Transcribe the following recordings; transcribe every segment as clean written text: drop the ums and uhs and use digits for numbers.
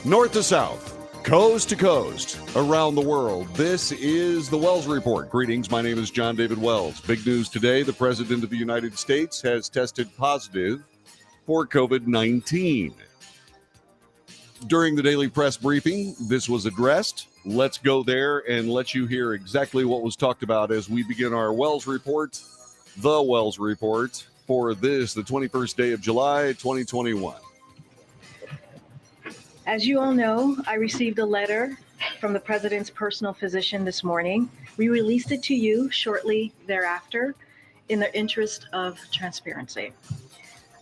North to south, coast to coast, around the world, this is the Wells Report. Greetings, my name is John David Wells. Big news today, the President of the United States has tested positive for COVID-19. During the daily press briefing, this was addressed. Let's go there and let you hear exactly what was talked about as we begin our Wells Report, the Wells Report, for this, the 21st day of July, 2021. As you all know, I received a letter from the President's personal physician this morning. We released it to you shortly thereafter in the interest of transparency.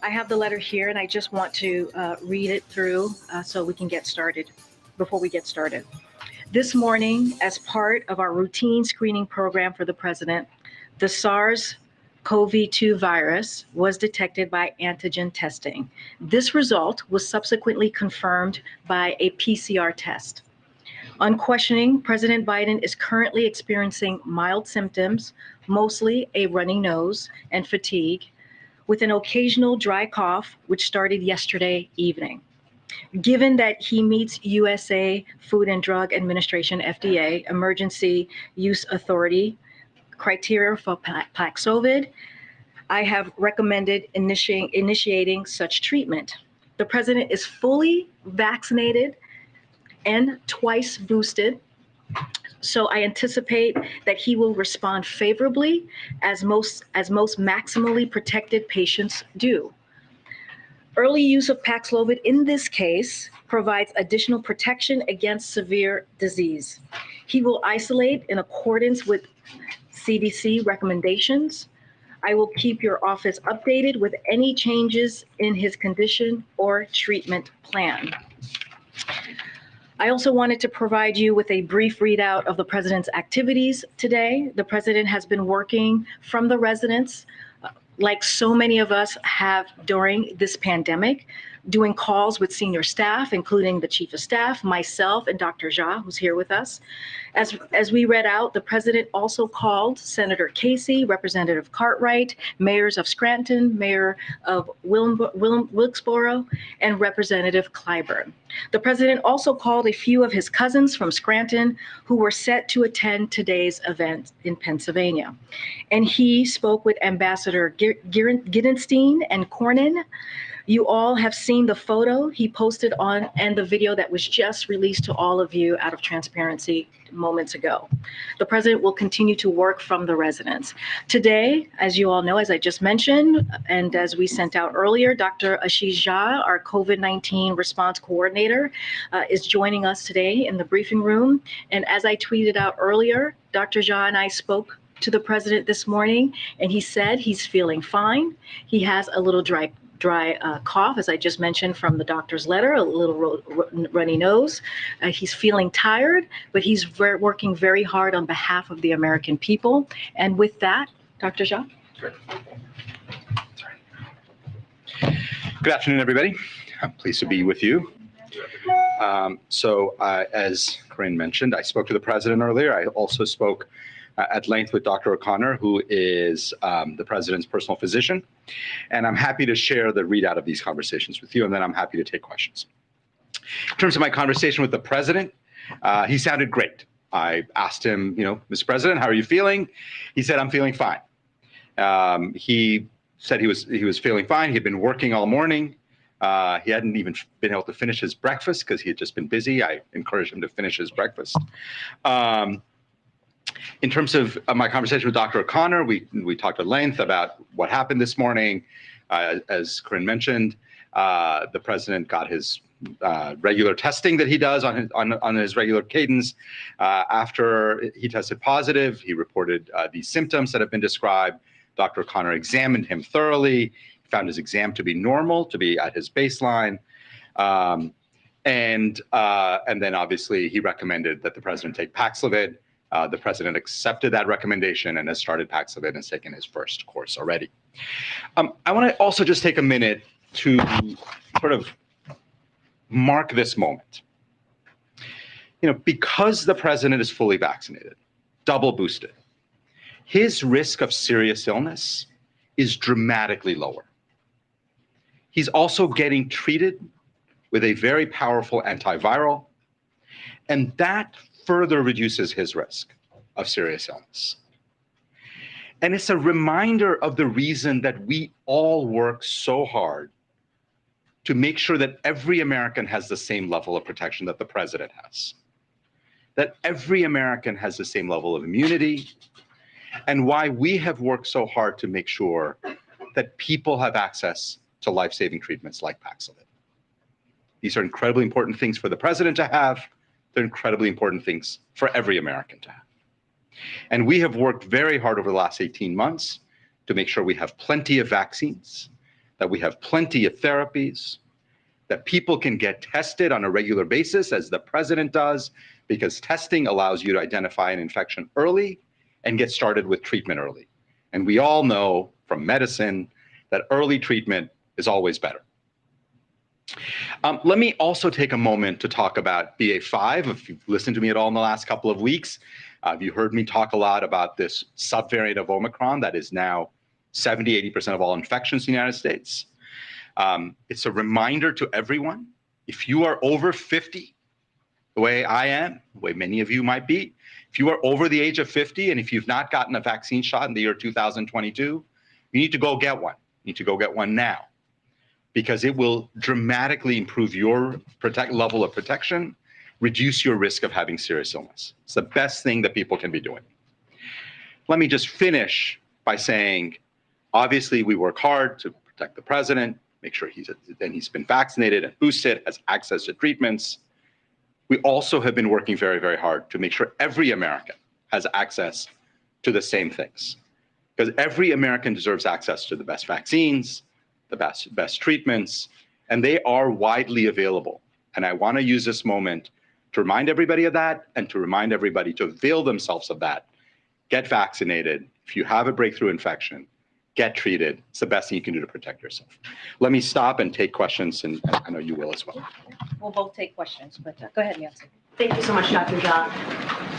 I have the letter here and I just want to read it through so we can get started, before we get started. This morning, as part of our routine screening program for the President, the SARS-CoV-2 virus was detected by antigen testing. This result was subsequently confirmed by a PCR test. On questioning, President Biden is currently experiencing mild symptoms, mostly a runny nose and fatigue, with an occasional dry cough, which started yesterday evening. Given that he meets USA Food and Drug Administration, FDA, Emergency Use Authority criteria for Paxlovid, I have recommended initiating such treatment. The President is fully vaccinated and twice boosted, so I anticipate that he will respond favorably as most maximally protected patients do. Early use of Paxlovid in this case provides additional protection against severe disease. He will isolate in accordance with CDC recommendations. I will keep your office updated with any changes in his condition or treatment plan. I also wanted to provide you with a brief readout of the President's activities today. The President has been working from the residence, like so many of us have during this pandemic, doing calls with senior staff, including the Chief of Staff, myself, and Dr. Jha, who's here with us. As we read out, the President also called Senator Casey, Representative Cartwright, mayors of Scranton, Mayor of Wilkesboro, and Representative Clyburn. The President also called a few of his cousins from Scranton who were set to attend today's event in Pennsylvania. And he spoke with Ambassador Giddenstein and Cornyn. You all have seen the photo he posted on and the video that was just released to all of you out of transparency moments ago. The President will continue to work from the residence. Today, as you all know, as I just mentioned, and as we sent out earlier, Dr. Ashish Jha, our COVID-19 response coordinator, is joining us today in the briefing room. And as I tweeted out earlier, Dr. Jha and I spoke to the President this morning, and he said he's feeling fine. He has a little dry cough, as I just mentioned from the doctor's letter, a little runny nose. He's feeling tired, but he's working very hard on behalf of the American people. And with that, Dr. Jha. Sure. Good afternoon, everybody. I'm pleased to be with you. As Corinne mentioned, I spoke to the President earlier. I also spoke at length with Dr. O'Connor, who is the President's personal physician. And I'm happy to share the readout of these conversations with you, and then I'm happy to take questions. In terms of my conversation with the President, he sounded great. I asked him, Mr. President, how are you feeling? He said, I'm feeling fine. He said he was feeling fine. He had been working all morning. He hadn't even been able to finish his breakfast because he had just been busy. I encouraged him to finish his breakfast. In terms of my conversation with Dr. O'Connor, we talked at length about what happened this morning. As Corinne mentioned, the President got his regular testing that he does on his regular cadence. After he tested positive, he reported these symptoms that have been described. Dr. O'Connor examined him thoroughly, found his exam to be normal, to be at his baseline. And then obviously he recommended that the President take Paxlovid. The President accepted that recommendation and has started Paxlovid and has taken his first course already. I want to also just take a minute to sort of mark this moment. Because the President is fully vaccinated, double boosted, his risk of serious illness is dramatically lower. He's also getting treated with a very powerful antiviral, and that further reduces his risk of serious illness. And it's a reminder of the reason that we all work so hard to make sure that every American has the same level of protection that the president has, that every American has the same level of immunity, and why we have worked so hard to make sure that people have access to life-saving treatments like Paxlovid. These are incredibly important things for the president to have. They're incredibly important things for every American to have. And we have worked very hard over the last 18 months to make sure we have plenty of vaccines, that we have plenty of therapies, that people can get tested on a regular basis, as the president does, because testing allows you to identify an infection early and get started with treatment early. And we all know from medicine that early treatment is always better. Let me also take a moment to talk about BA.5. If you've listened to me at all in the last couple of weeks, you heard me talk a lot about this subvariant of Omicron that is now 70–80% of all infections in the United States. It's a reminder to everyone, if you are over 50, the way I am, the way many of you might be, if you are over the age of 50 and if you've not gotten a vaccine shot in the year 2022, you need to go get one. You need to go get one now, because it will dramatically improve your level of protection, reduce your risk of having serious illness. It's the best thing that people can be doing. Let me just finish by saying, obviously we work hard to protect the president, make sure he's been vaccinated and boosted, has access to treatments. We also have been working very, very hard to make sure every American has access to the same things, because every American deserves access to the best vaccines, the best treatments, and they are widely available. And I want to use this moment to remind everybody of that and to remind everybody to avail themselves of that. Get vaccinated. If you have a breakthrough infection, get treated. It's the best thing you can do to protect yourself. Let me stop and take questions, and I know you will as well. We'll both take questions, but go ahead, Nancy. Thank you so much, Dr. Jha.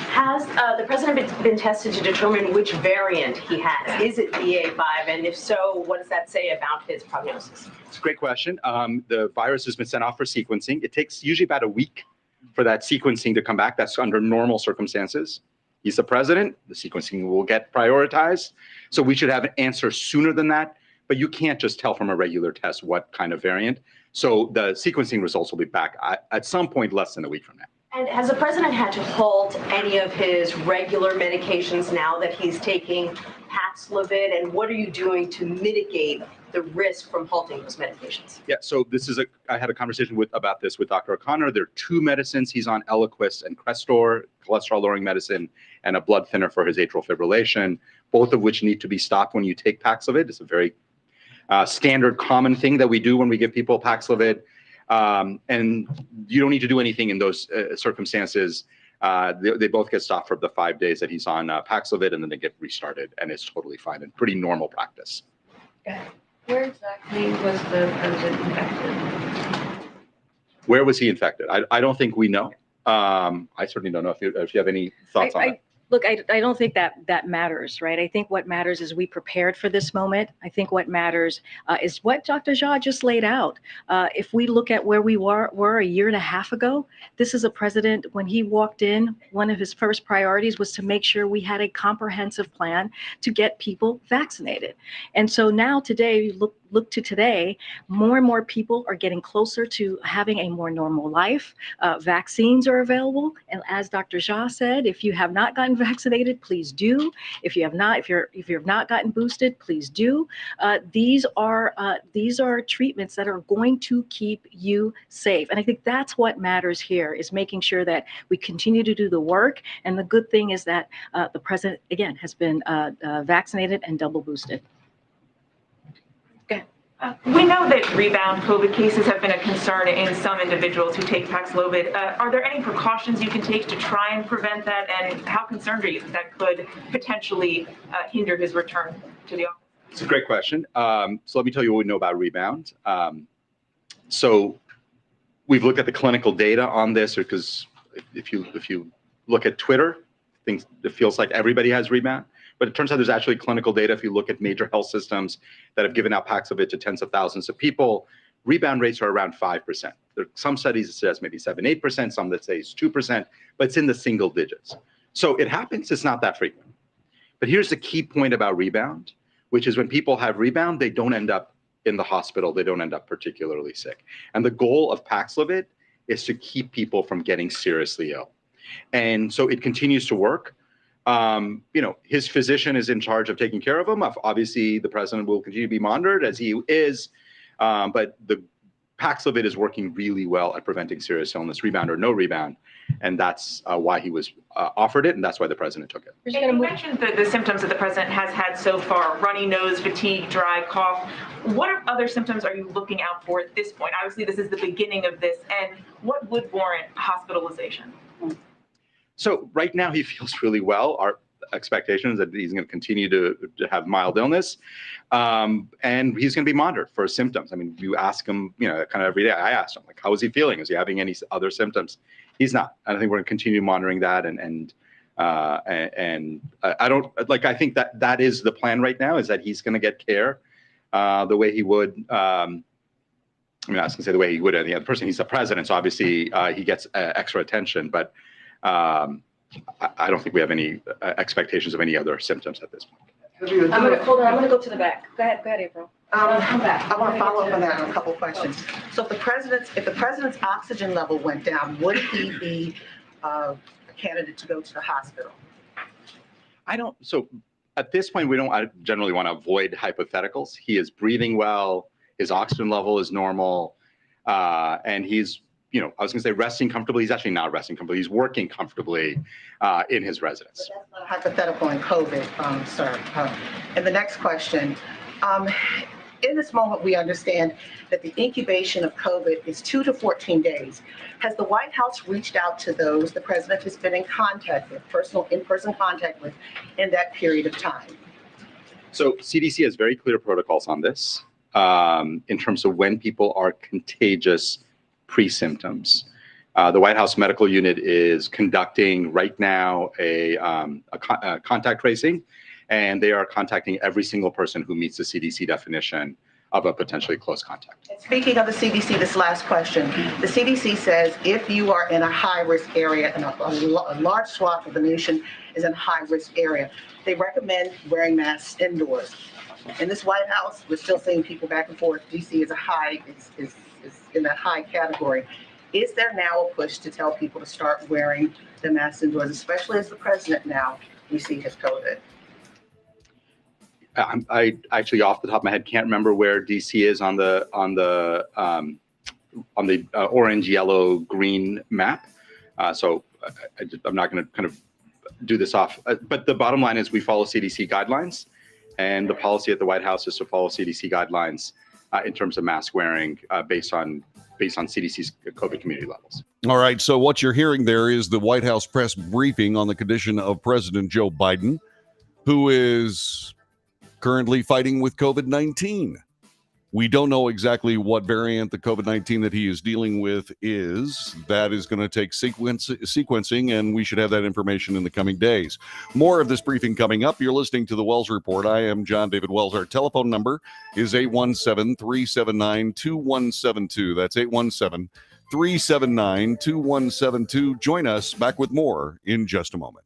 Has the president been tested to determine which variant he has? Is it BA.5? And if so, what does that say about his prognosis? It's a great question. The virus has been sent off for sequencing. It takes usually about a week for that sequencing to come back. That's under normal circumstances. He's the president. The sequencing will get prioritized. So we should have an answer sooner than that. But you can't just tell from a regular test what kind of variant. So the sequencing results will be back at some point less than a week from now. And has the president had to halt any of his regular medications now that he's taking Paxlovid? And what are you doing to mitigate the risk from halting those medications? Yeah, so I had a conversation about this with Dr. O'Connor. There are two medicines he's on, Eliquis and Crestor, cholesterol-lowering medicine, and a blood thinner for his atrial fibrillation, both of which need to be stopped when you take Paxlovid. It's a very standard, common thing that we do when we give people Paxlovid. And you don't need to do anything in those circumstances. They both get stopped for the 5 days that he's on Paxlovid, and then they get restarted, and it's totally fine and pretty normal practice. Okay. Where exactly was the president infected? Where was he infected? I don't think we know. I certainly don't know if you have any thoughts on that. Look, I don't think that matters, right? I think what matters is we prepared for this moment. I think what matters is what Dr. Jha just laid out. If we look at where we were a year and a half ago, this is a president, when he walked in, one of his first priorities was to make sure we had a comprehensive plan to get people vaccinated. And so now today, look to today, more and more people are getting closer to having a more normal life. Vaccines are available. And as Dr. Jha said, if you have not gotten vaccinated, please do. If you have not gotten boosted, please do. These are treatments that are going to keep you safe. And I think that's what matters here, is making sure that we continue to do the work. And the good thing is that the president, again, has been vaccinated and double boosted. We know that rebound COVID cases have been a concern in some individuals who take Paxlovid. Are there any precautions you can take to try and prevent that? And how concerned are you that could potentially hinder his return to the office? It's a great question. So let me tell you what we know about rebound. So we've looked at the clinical data on this, because if you look at Twitter, it feels like everybody has rebound. But it turns out there's actually clinical data. If you look at major health systems that have given out Paxlovid to tens of thousands of people, rebound rates are around 5%. There are some studies that suggest maybe 7, 8%, some that say it's 2%, but it's in the single digits. So it happens, it's not that frequent. But here's the key point about rebound, which is when people have rebound, they don't end up in the hospital, they don't end up particularly sick. And the goal of Paxlovid is to keep people from getting seriously ill. And so it continues to work. His physician is in charge of taking care of him. Obviously, the president will continue to be monitored as he is, but the Paxlovid is working really well at preventing serious illness, rebound or no rebound, and that's why he was offered it, and that's why the president took it. And you mentioned the symptoms that the president has had so far: runny nose, fatigue, dry cough. What other symptoms are you looking out for at this point? Obviously, this is the beginning of this, and what would warrant hospitalization? So right now he feels really well. Our expectation is that he's going to continue to have mild illness, and he's going to be monitored for symptoms. I mean, you ask him, kind of every day. I asked him, like, how is he feeling? Is he having any other symptoms? He's not. And I think we're going to continue monitoring that. And I don't like. I think that is the plan right now. Is that he's going to get care the way he would. I was going to say the way he would any other person. He's the president, so obviously he gets extra attention, but. I don't think we have any expectations of any other symptoms at this point. I'm going to go to the back. Go ahead, April. Come back. I want to follow up on that on a couple of questions. So if the president's oxygen level went down, would he be a candidate to go to the hospital? So at this point, I generally want to avoid hypotheticals. He is breathing well. His oxygen level is normal. And he's, I was going to say resting comfortably. He's actually not resting comfortably. He's working comfortably in his residence. But that's not a hypothetical in COVID, sir. And the next question, in this moment, we understand that the incubation of COVID is 2 to 14 days. Has the White House reached out to those the president has been in contact with, in-person contact with, in that period of time? So CDC has very clear protocols on this in terms of when people are contagious pre-symptoms. The White House Medical Unit is conducting right now a contact tracing, and they are contacting every single person who meets the CDC definition of a potentially close contact. Speaking of the CDC, this last question. The CDC says if you are in a high-risk area, and a large swath of the nation is in a high-risk area, they recommend wearing masks indoors. In this White House, we're still seeing people back and forth. DC is is in that high category. Is there now a push to tell people to start wearing the masks indoors, especially as the president now we see has COVID? I actually, off the top of my head, can't remember where DC is on the orange, yellow, green map. So I'm not going to kind of do this off. But the bottom line is we follow CDC guidelines, and the policy at the White House is to follow CDC guidelines in terms of mask wearing based on CDC's COVID community levels. All right. So what you're hearing there is the White House press briefing on the condition of President Joe Biden, who is currently fighting with COVID-19. We don't know exactly what variant the COVID-19 that he is dealing with is. That is going to take sequencing, and we should have that information in the coming days. More of this briefing coming up. You're listening to the Wells Report. I am John David Wells. Our telephone number is 817-379-2172. That's 817-379-2172. Join us. Back with more in just a moment.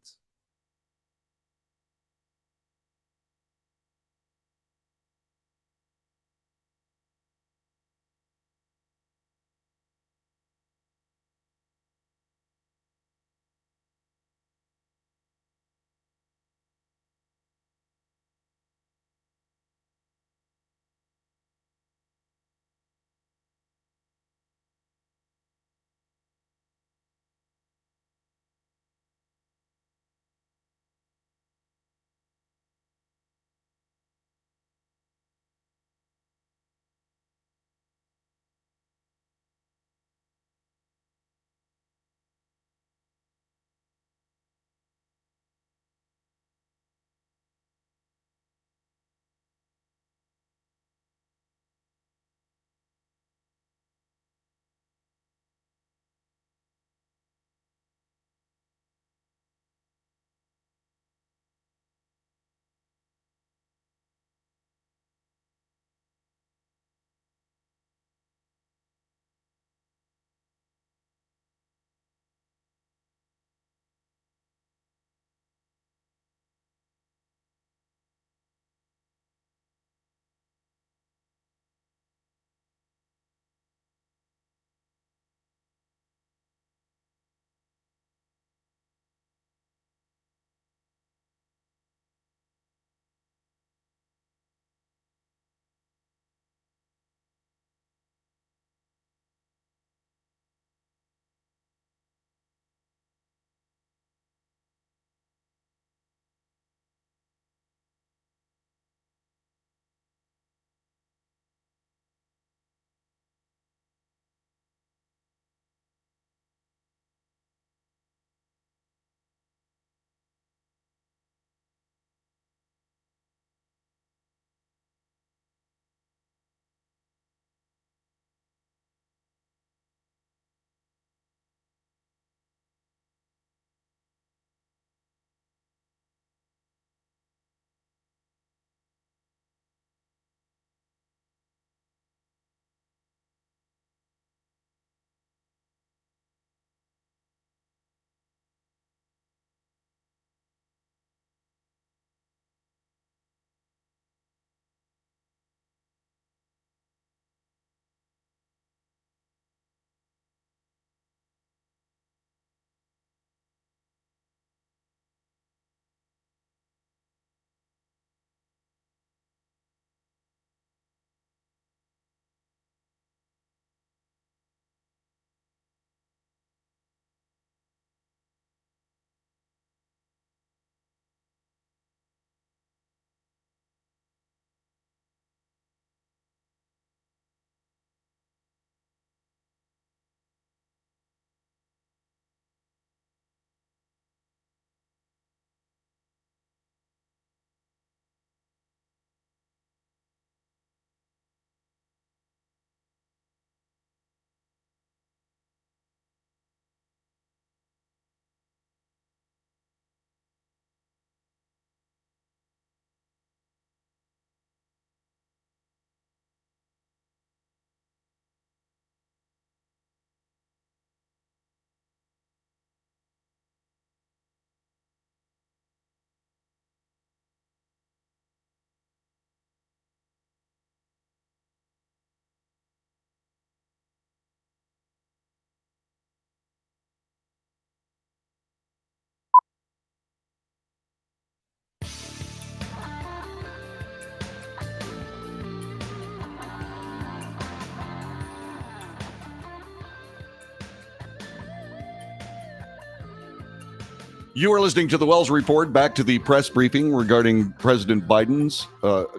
You are listening to the Wells Report. Back to the press briefing regarding President Biden's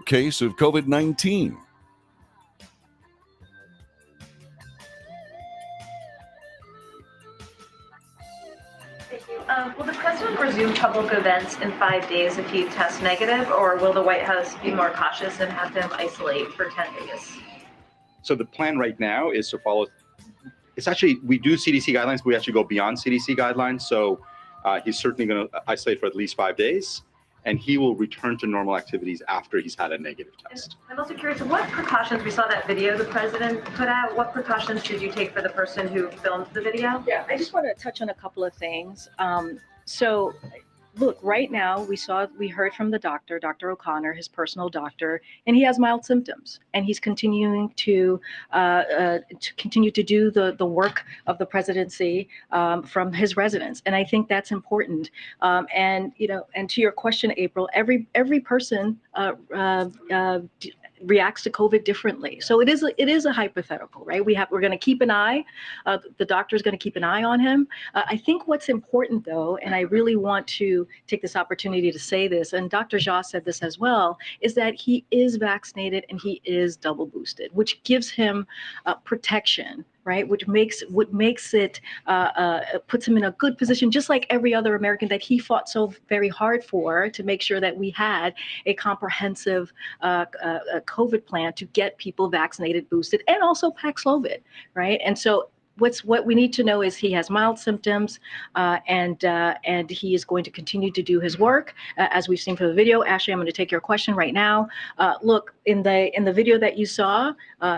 case of COVID-19. Will the president resume public events in 5 days if he tests negative, or will the White House be more cautious and have him isolate for 10 days? So the plan right now is to follow. It's actually, we do CDC guidelines, but we actually go beyond CDC guidelines. So he's certainly going to isolate for at least 5 days, and he will return to normal activities after he's had a negative test. I'm also curious, what precautions, we saw that video the president put out, what precautions did you take for the person who filmed the video? Yeah, I just want to touch on a couple of things. So, look, right now we heard from the doctor, Dr. O'Connor, his personal doctor, and he has mild symptoms, and he's continuing to continue to do the work of the presidency from his residence, and I think that's important. And to your question, April, every person reacts to COVID differently. So it is a hypothetical, right? We're going to keep an eye. The doctor is going to keep an eye on him. I think what's important, though, and I really want to take this opportunity to say this, and Dr. Jha said this as well, is that he is vaccinated and he is double boosted, which gives him protection, right? Which makes it puts him in a good position, just like every other American that he fought so very hard for, to make sure that we had a comprehensive COVID plan to get people vaccinated, boosted, and also Paxlovid, right? And so what we need to know is he has mild symptoms, and he is going to continue to do his work, as we've seen from the video. Ashley, I'm going to take your question right now. Look, in the video that you saw,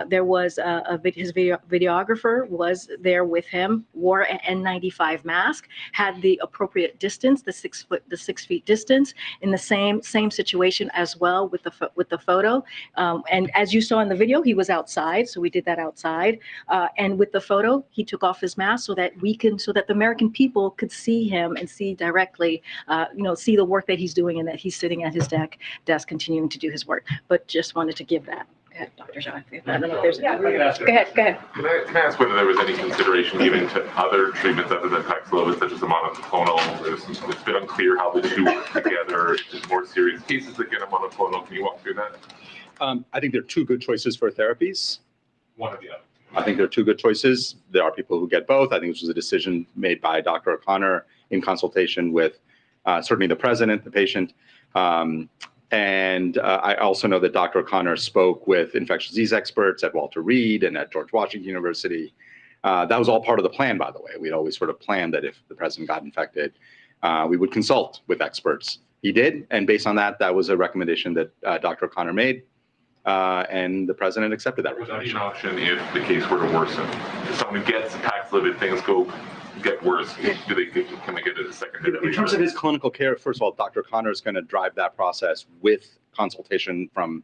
there was his videographer was there with him, wore an N95 mask, had the appropriate distance, the 6 feet distance, in the same situation as well with the photo. And as you saw in the video, he was outside, so we did that outside. And with the photo, he took off his mask so that the American people could see him and see directly, see the work that he's doing, and that he's sitting at his desk continuing to do his work. But just wanted to give that. Go ahead, Dr. Jha. I don't know if there's. Yeah, go ahead. Can I ask whether there was any consideration given to other treatments other than Paxlovid, such as a monoclonal? It's been unclear how the two work together. There's more serious cases that get a monoclonal. Can you walk through that? I think there are two good choices for therapies. One or the other. I think there are two good choices. There are people who get both. I think this was a decision made by Dr. O'Connor in consultation with certainly the president, the patient. And I also know that Dr. O'Connor spoke with infectious disease experts at Walter Reed and at George Washington University. That was all part of the plan, by the way. We'd always sort of planned that if the president got infected, we would consult with experts. He did, and based on that, that was a recommendation that Dr. O'Connor made. And the president accepted that recommendation. Would that be an option if the case were to worsen? If someone gets Paxlovid, things get worse, can they get a secondary? In terms of his clinical care, first of all, Dr. O'Connor is going to drive that process with consultation from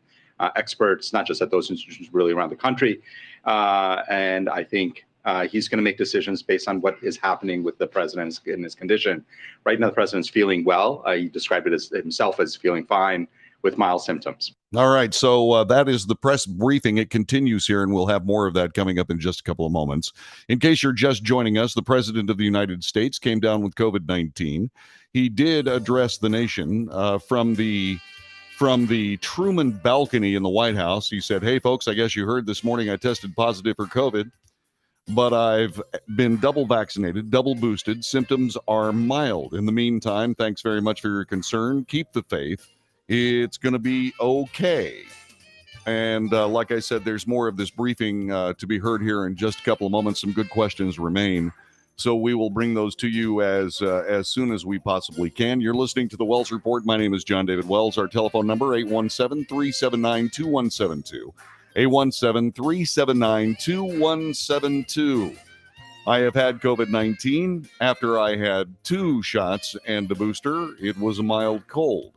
experts, not just at those institutions, really around the country. And I think he's going to make decisions based on what is happening with the president in his condition. Right now, the president's feeling well. He described it as himself as feeling fine with mild symptoms. All right, so that is the press briefing. It continues here, and we'll have more of that coming up in just a couple of moments. In case you're just joining us, the President of the United States came down with COVID-19. He did address the nation from the Truman balcony in the White House. He said, "Hey, folks, I guess you heard this morning I tested positive for COVID, but I've been double vaccinated, double boosted. Symptoms are mild. In the meantime, thanks very much for your concern. Keep the faith. It's going to be okay." And like I said, there's more of this briefing to be heard here in just a couple of moments. Some good questions remain, so we will bring those to you as soon as we possibly can. You're listening to the Wells Report. My name is John David Wells. Our telephone number, 817-379-2172. 817-379-2172. I have had COVID-19. After I had 2 shots and a booster, it was a mild cold.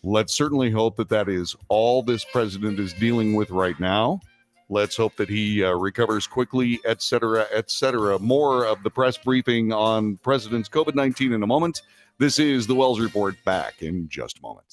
Let's certainly hope that is all this president is dealing with right now. Let's hope that he recovers quickly, et cetera, et cetera. More of the press briefing on President's COVID-19 in a moment. This is the Wells Report, back in just a moment.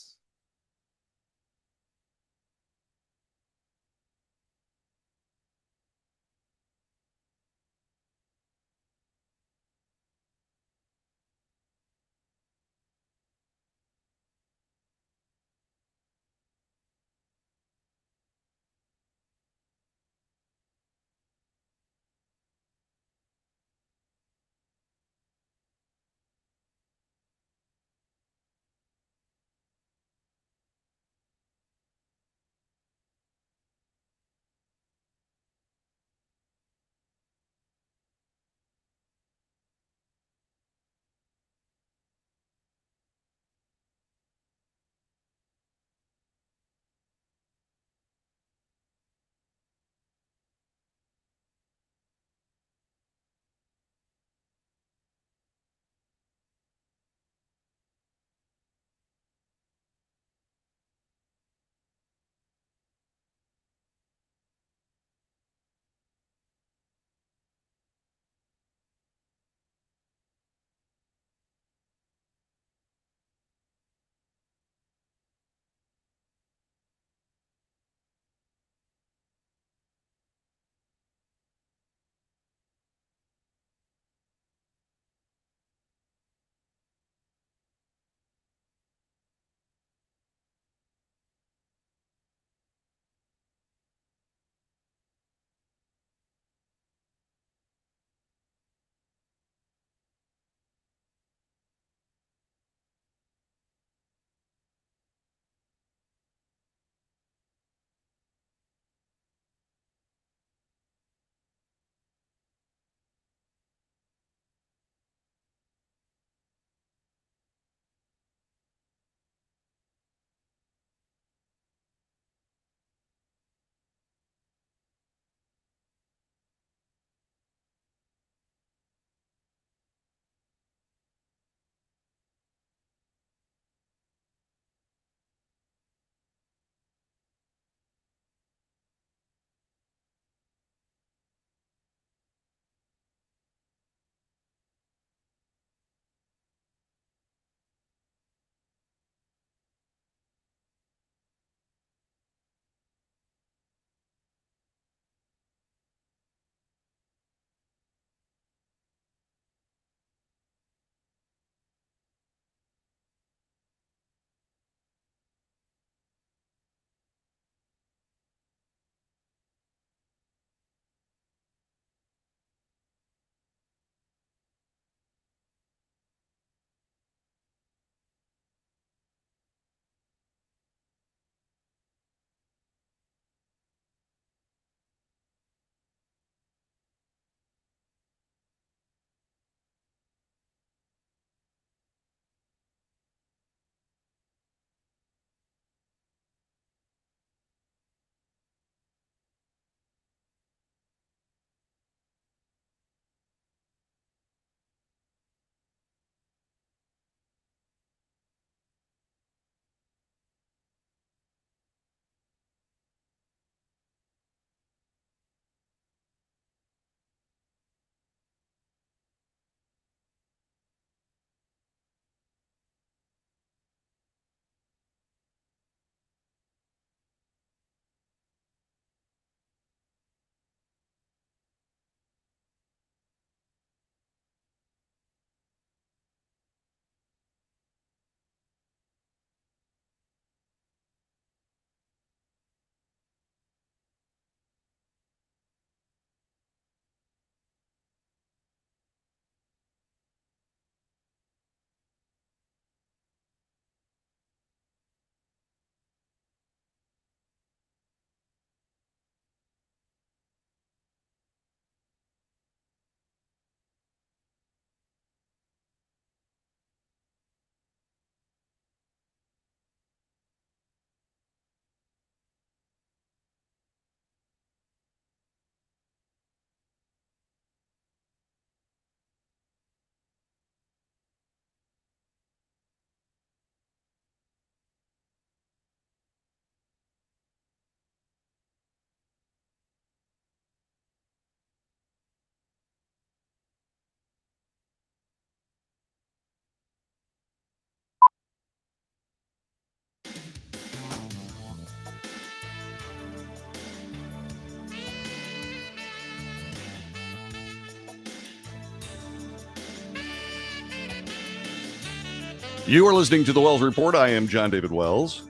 You are listening to the Wells Report. I am John David Wells.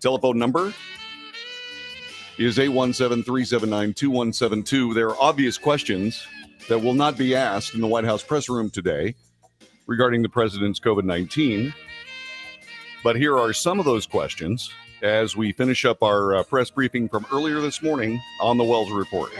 Telephone number is 817-379-2172. There are obvious questions that will not be asked in the White House press room today regarding the president's COVID-19. But here are some of those questions as we finish up our press briefing from earlier this morning on the Wells Report.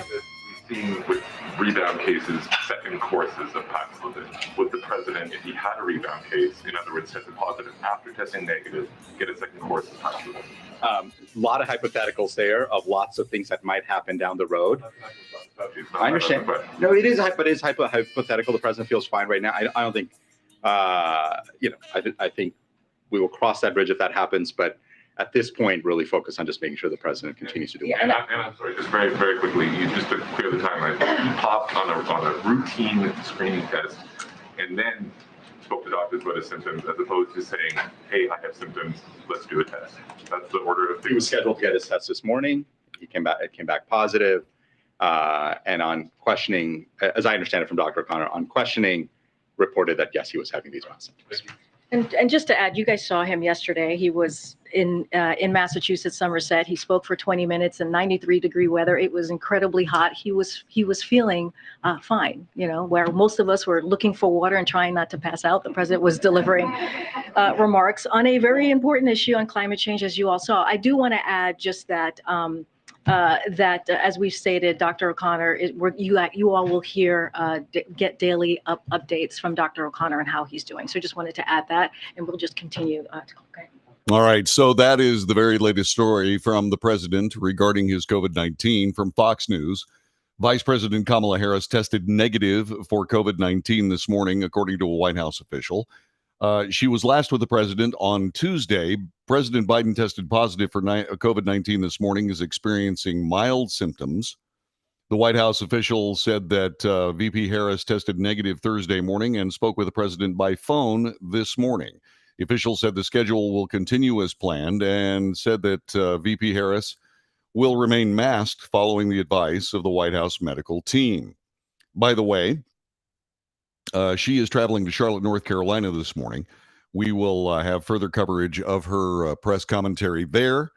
We've seen with rebound cases, second courses of Paxlovid. Would the president, if he had a rebound case, in other words, tested positive after testing negative, get a second course of Paxlovid? A lot of hypotheticals there of lots of things that might happen down the road. I understand. No, it is hypothetical. The president feels fine right now. I don't think, I think we will cross that bridge if that happens. But at this point, really focus on just making sure the president continues to do well. And I'm sorry, just very, very quickly, you just to clear the timeline, you popped on a routine screening test and then spoke to doctors about his symptoms as opposed to saying, hey, I have symptoms, let's do a test. That's the order of things. He was scheduled to get his test this morning. It came back positive. And on questioning, as I understand it from Dr. O'Connor, on questioning, reported that, yes, he was having these mild symptoms. And just to add, you guys saw him yesterday. He was in Massachusetts, Somerset. He spoke for 20 minutes in 93-degree weather. It was incredibly hot. He was feeling fine. Where most of us were looking for water and trying not to pass out, the president was delivering remarks on a very important issue on climate change, as you all saw. I do want to add just that. As we've stated, Dr. O'Connor, you all will get daily updates from Dr. O'Connor and how he's doing. So just wanted to add that, and we'll just continue. Okay. All right. So that is the very latest story from the president regarding his COVID-19 from Fox News. Vice President Kamala Harris tested negative for COVID-19 this morning, according to a White House official. She was last with the president on Tuesday. President Biden tested positive for COVID-19 this morning, is experiencing mild symptoms. The White House official said that VP Harris tested negative Thursday morning and spoke with the president by phone this morning. The official said the schedule will continue as planned and said that VP Harris will remain masked following the advice of the White House medical team. By the way, she is traveling to Charlotte, North Carolina this morning. We will have further coverage of her press commentary there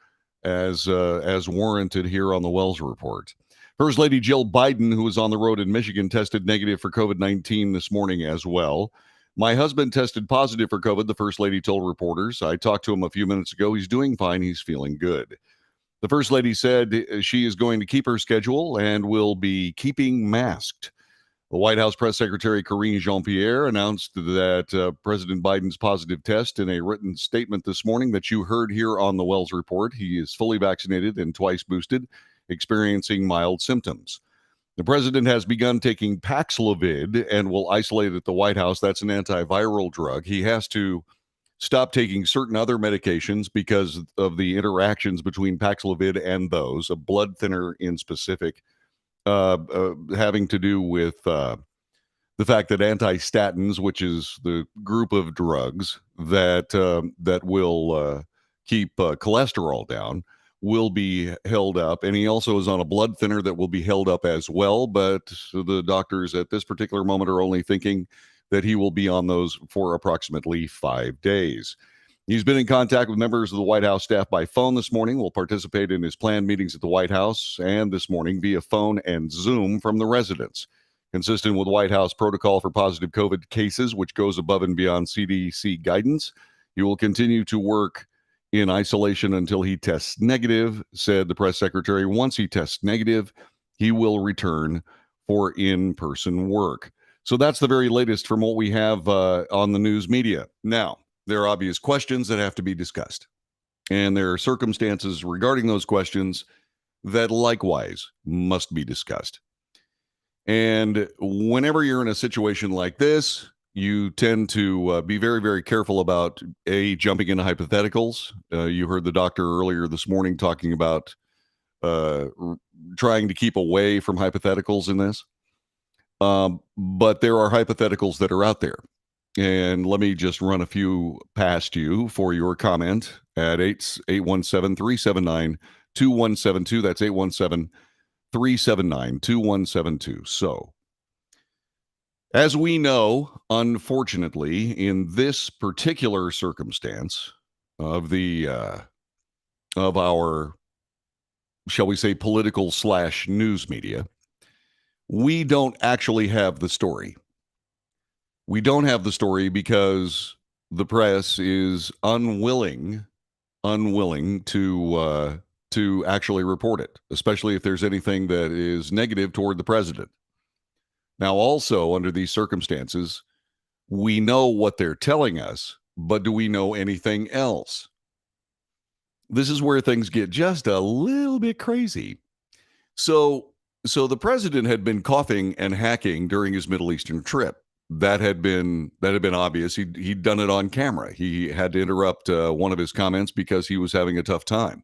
as warranted here on the Wells Report. First Lady Jill Biden, who is on the road in Michigan, tested negative for COVID-19 this morning as well. My husband tested positive for COVID, the First Lady told reporters. I talked to him a few minutes ago. He's doing fine. He's feeling good. The First Lady said she is going to keep her schedule and will be keeping masked. The White House Press Secretary Karine Jean-Pierre announced that President Biden's positive test in a written statement this morning that you heard here on the Wells Report. He is fully vaccinated and twice boosted, experiencing mild symptoms. The president has begun taking Paxlovid and will isolate at the White House. That's an antiviral drug. He has to stop taking certain other medications because of the interactions between Paxlovid and those, a blood thinner in specific, having to do with the fact that antistatins, which is the group of drugs that will keep cholesterol down, will be held up. And he also is on a blood thinner that will be held up as well. But the doctors at this particular moment are only thinking that he will be on those for approximately 5 days. He's been in contact with members of the White House staff by phone this morning, will participate in his planned meetings at the White House and this morning via phone and Zoom from the residence. Consistent with White House protocol for positive COVID cases, which goes above and beyond CDC guidance, he will continue to work in isolation until he tests negative, said the press secretary. Once he tests negative, he will return for in-person work. So that's the very latest from what we have on the news media. Now, there are obvious questions that have to be discussed, and there are circumstances regarding those questions that likewise must be discussed. And whenever you're in a situation like this, you tend to be very, very careful about, jumping into hypotheticals. You heard the doctor earlier this morning talking about trying to keep away from hypotheticals in this. But there are hypotheticals that are out there. And let me just run a few past you for your comment at 817-379-2172. That's 817-379-2172. So As we know, unfortunately, in this particular circumstance of of our, shall we say, political / news media, we don't actually have the story. We don't have the story because the press is unwilling to actually report it, especially if there's anything that is negative toward the president. Now, also under these circumstances, we know what they're telling us, but do we know anything else? This is where things get just a little bit crazy. So, the president had been coughing and hacking during his Middle Eastern trip. That had been obvious. He'd done it on camera. He had to interrupt one of his comments because he was having a tough time.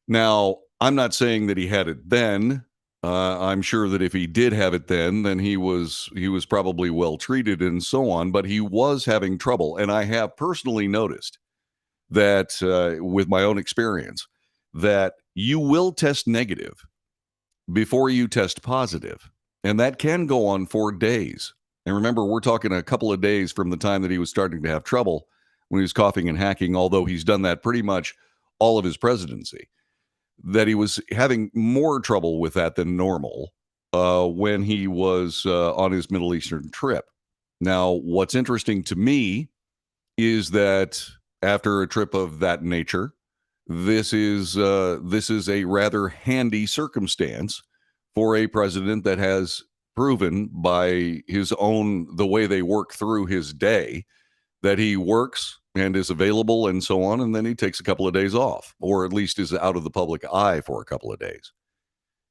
Now, I'm not saying that he had it then. I'm sure that if he did have it then he was probably well treated and so on. But he was having trouble, and I have personally noticed that with my own experience that you will test negative before you test positive, and that can go on for days. And remember, we're talking a couple of days from the time that he was starting to have trouble when he was coughing and hacking, although he's done that pretty much all of his presidency, that he was having more trouble with that than normal when he was on his Middle Eastern trip. Now, what's interesting to me is that after a trip of that nature, this is a rather handy circumstance for a president that has proven by the way they work through his day, that he works and is available and so on, and then he takes a couple of days off, or at least is out of the public eye for a couple of days.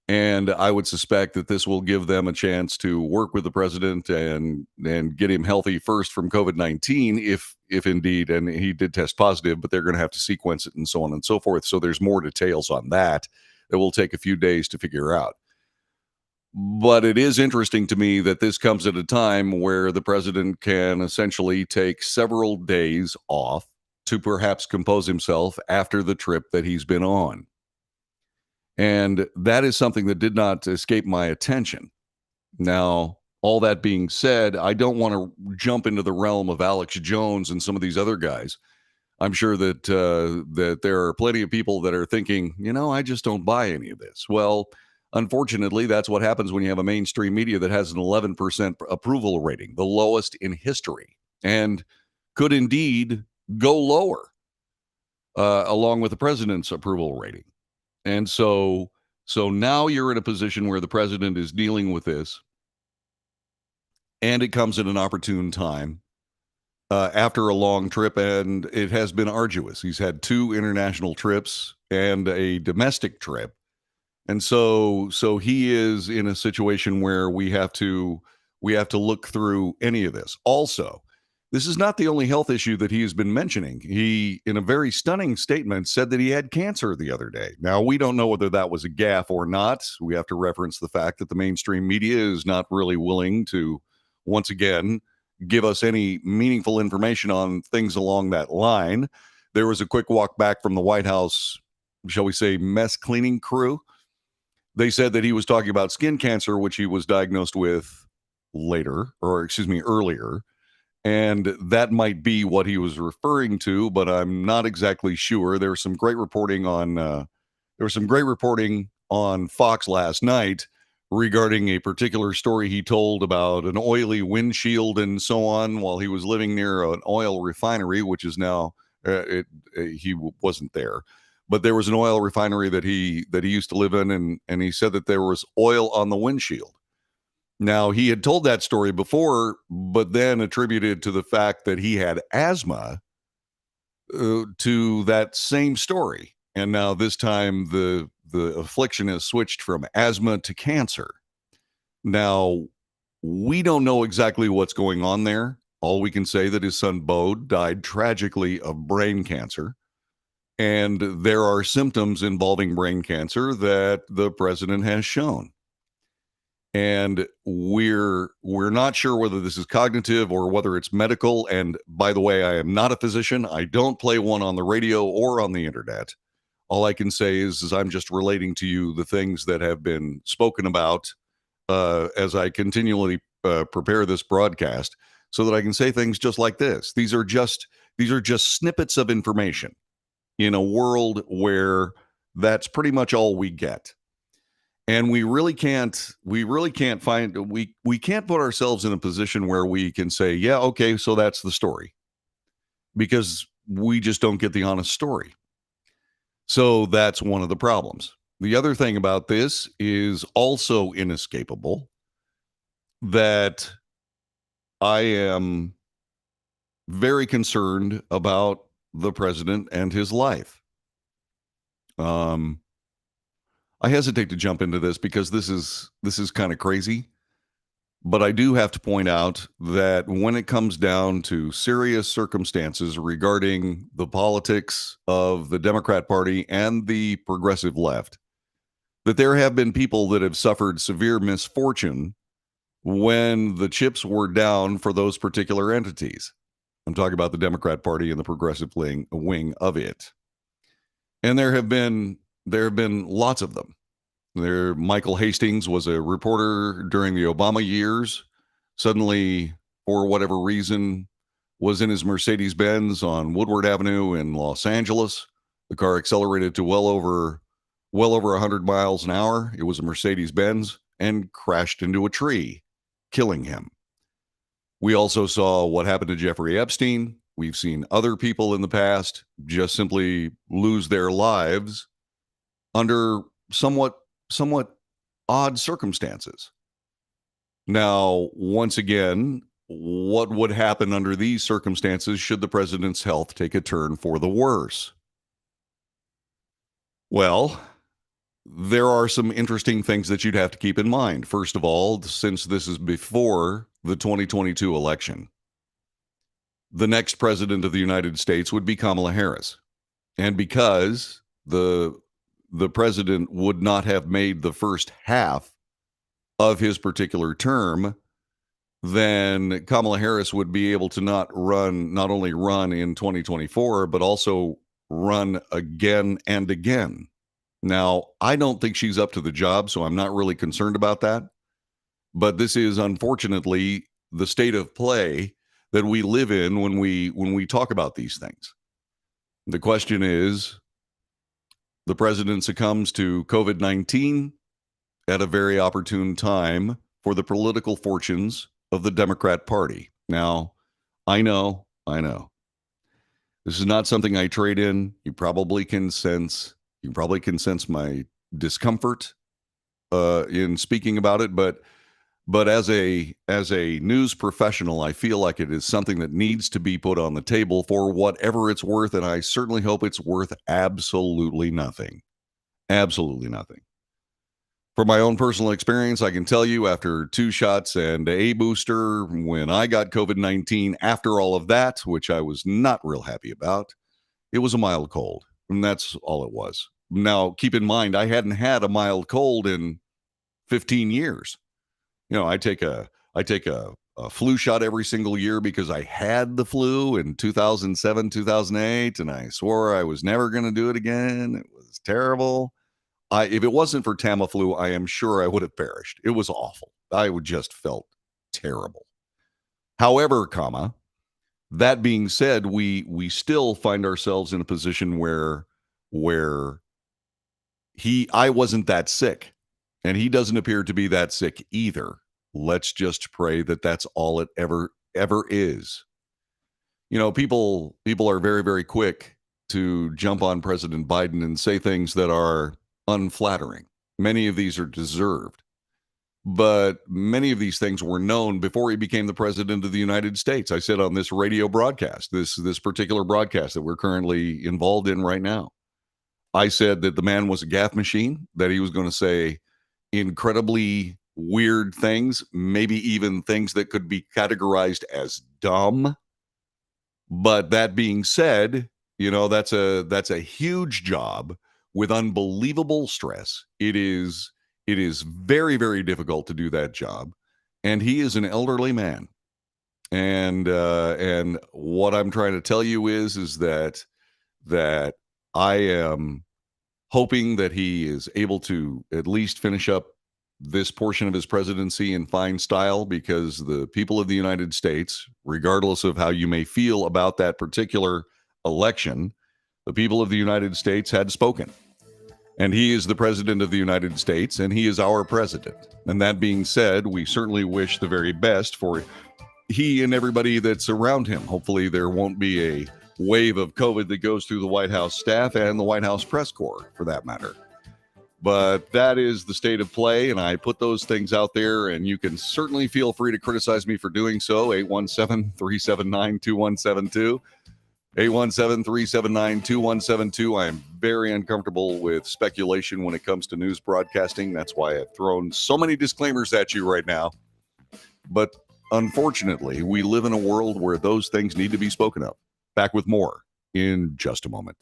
And I would suspect that this will give them a chance to work with the president and get him healthy first from COVID-19, if indeed, and he did test positive, but they're going to have to sequence it and so on and so forth. So there's more details on that will take a few days to figure out. But it is interesting to me that this comes at a time where the president can essentially take several days off to perhaps compose himself after the trip that he's been on. And that is something that did not escape my attention. Now, all that being said, I don't want to jump into the realm of Alex Jones and some of these other guys. I'm sure that that there are plenty of people that are thinking, I just don't buy any of this. Well, unfortunately, that's what happens when you have a mainstream media that has an 11% approval rating, the lowest in history, and could indeed go lower along with the president's approval rating. And so now you're in a position where the president is dealing with this, and it comes at an opportune time after a long trip, and it has been arduous. He's had 2 international trips and a domestic trip. And so he is in a situation where we have to look through any of this. Also, this is not the only health issue that he has been mentioning. He, in a very stunning statement, said that he had cancer the other day. Now, we don't know whether that was a gaffe or not. We have to reference the fact that the mainstream media is not really willing to, once again, give us any meaningful information on things along that line. There was a quick walk back from the White House, shall we say, mess cleaning crew. They said that he was talking about skin cancer, which he was diagnosed with earlier. And that might be what he was referring to, but I'm not exactly sure. There was some great reporting on Fox last night regarding a particular story he told about an oily windshield and so on while he was living near an oil refinery, which is now he wasn't there. But there was an oil refinery that he used to live in, and he said that there was oil on the windshield. Now, he had told that story before, but then attributed to the fact that he had asthma to that same story. And now this time the affliction has switched from asthma to cancer. Now, we don't know exactly what's going on there. All we can say that his son Bode died tragically of brain cancer. And there are symptoms involving brain cancer that the president has shown. And we're not sure whether this is cognitive or whether it's medical. And by the way, I am not a physician. I don't play one on the radio or on the internet. All I can say is I'm just relating to you the things that have been spoken about as I continually prepare this broadcast so that I can say things just like this. These are just snippets of information in a world where that's pretty much all we get. And we can't put ourselves in a position where we can say, yeah, okay, so that's the story, because we just don't get the honest story. So that's one of the problems. The other thing about this is also inescapable, that I am very concerned about the president and his life. I hesitate to jump into this because this is kind of crazy, but I do have to point out that when it comes down to serious circumstances regarding the politics of the Democrat Party and the progressive left, that there have been people that have suffered severe misfortune when the chips were down for those particular entities. I'm talking about the Democrat Party and the progressive wing of it. And there have been lots of them. Michael Hastings was a reporter during the Obama years. Suddenly, for whatever reason, was in his Mercedes-Benz on Woodward Avenue in Los Angeles. The car accelerated to well over 100 miles an hour. It was a Mercedes-Benz and crashed into a tree, killing him. We also saw what happened to Jeffrey Epstein. We've seen other people in the past just simply lose their lives under somewhat odd circumstances. Now, once again, what would happen under these circumstances should the president's health take a turn for the worse? Well, there are some interesting things that you'd have to keep in mind. First of all, since this is before the 2022 election, the next president of the United States would be Kamala Harris. And because the president would not have made the first half of his particular term, then Kamala Harris would be able to not only run in 2024, but also run again and again. Now, I don't think she's up to the job, so I'm not really concerned about that. But this is unfortunately the state of play that we live in when we talk about these things. The question is, the president succumbs to COVID-19 at a very opportune time for the political fortunes of the Democrat Party. Now, I know. This is not something I trade in. You probably can sense my discomfort in speaking about it, but as a news professional, I feel like it is something that needs to be put on the table for whatever it's worth, and I certainly hope it's worth absolutely nothing. Absolutely nothing. From my own personal experience, I can tell you after 2 shots and a booster, when I got COVID-19, after all of that, which I was not real happy about, it was a mild cold, and that's all it was. Now, keep in mind, I hadn't had a mild cold in 15 years. You know, I take a flu shot every single year because I had the flu in 2007, 2008, and I swore I was never going to do it again. It was terrible. If it wasn't for Tamiflu, I am sure I would have perished. It was awful. I would just felt terrible. However, that being said, we still find ourselves in a position where I wasn't that sick. And he doesn't appear to be that sick either. Let's just pray that that's all it ever is. You know, people are very, very quick to jump on President Biden and say things that are unflattering. Many of these are deserved. But many of these things were known before he became the president of the United States. I said on this radio broadcast, this particular broadcast that we're currently involved in right now, I said that the man was a gaffe machine, that he was going to say incredibly weird things, maybe even things that could be categorized as dumb. But that being said, you know, that's a huge job with unbelievable stress. It is very, very difficult to do that job. And he is an elderly man. And what I'm trying to tell you is that I am hoping that he is able to at least finish up this portion of his presidency in fine style because the people of the United States, regardless of how you may feel about that particular election, the people of the United States had spoken. And he is the president of the United States, and he is our president. And that being said, we certainly wish the very best for he and everybody that's around him. Hopefully there won't be a wave of COVID that goes through the White House staff and the White House press corps, for that matter. But that is the state of play, and I put those things out there, and you can certainly feel free to criticize me for doing so. 817-379-2172. 817-379-2172. I am very uncomfortable with speculation when it comes to news broadcasting. That's why I've thrown so many disclaimers at you right now. But unfortunately, we live in a world where those things need to be spoken of. Back with more in just a moment.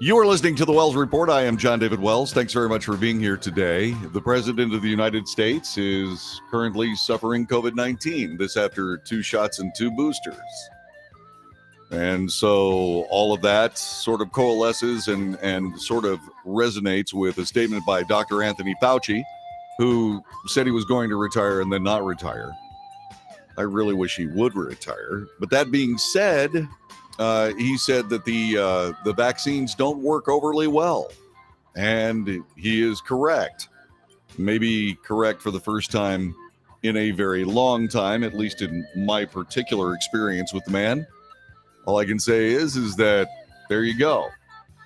You are listening to the Wells Report. I am John David Wells. Thanks very much for being here today. The President of the United States is currently suffering COVID-19. This after 2 shots and 2 boosters. And so all of that sort of coalesces and sort of resonates with a statement by Dr. Anthony Fauci, who said he was going to retire and then not retire. I really wish he would retire. But that being said, he said that the vaccines don't work overly well. And he is correct. Maybe correct for the first time in a very long time, at least in my particular experience with the man. All I can say is that there you go.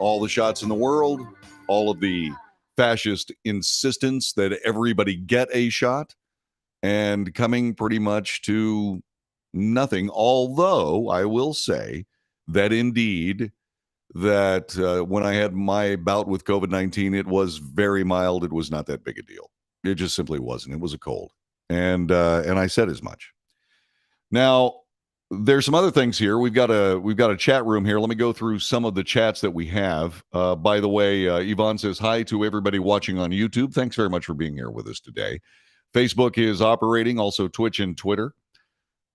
All the shots in the world, all of the fascist insistence that everybody get a shot, and coming pretty much to nothing. Although I will say that indeed that when I had my bout with COVID-19, it was very mild. It was not that big a deal. It just simply wasn't. It was a cold, and I said as much. Now, there's some other things here. We've got a chat room here. Let me go through some of the chats that we have. By the way, Yvonne says hi to everybody watching on YouTube. Thanks very much for being here with us today. Facebook is operating, also Twitch and Twitter.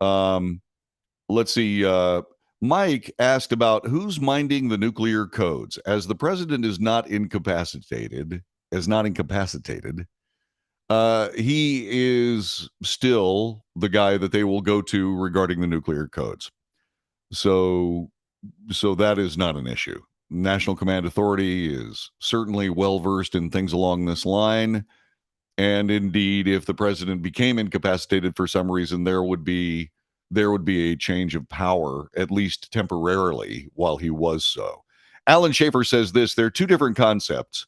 Let's see. Mike asked about who's minding the nuclear codes. As the president is not incapacitated, he is still the guy that they will go to regarding the nuclear codes. So that is not an issue. National Command Authority is certainly well versed in things along this line. And indeed, if the president became incapacitated for some reason, there would be a change of power, at least temporarily, while he was so. Alan Schaefer says this: there are two different concepts,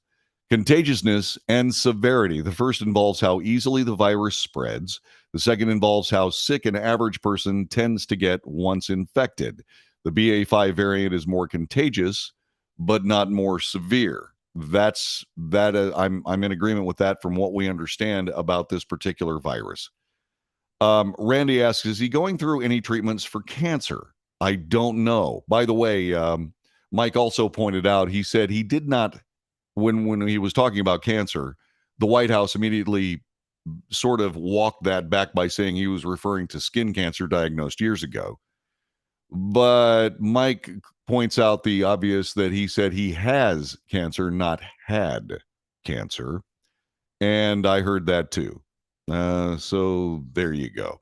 contagiousness and severity. The first involves how easily the virus spreads. The second involves how sick an average person tends to get once infected. The BA.5 variant is more contagious, but not more severe. I'm in agreement with that from what we understand about this particular virus. Randy asks, is he going through any treatments for cancer? I don't know. By the way, Mike also pointed out, he said he did not, when he was talking about cancer, the White House immediately sort of walked that back by saying he was referring to skin cancer diagnosed years ago. But Mike points out the obvious, that he said he has cancer, not had cancer. And I heard that too. So there you go.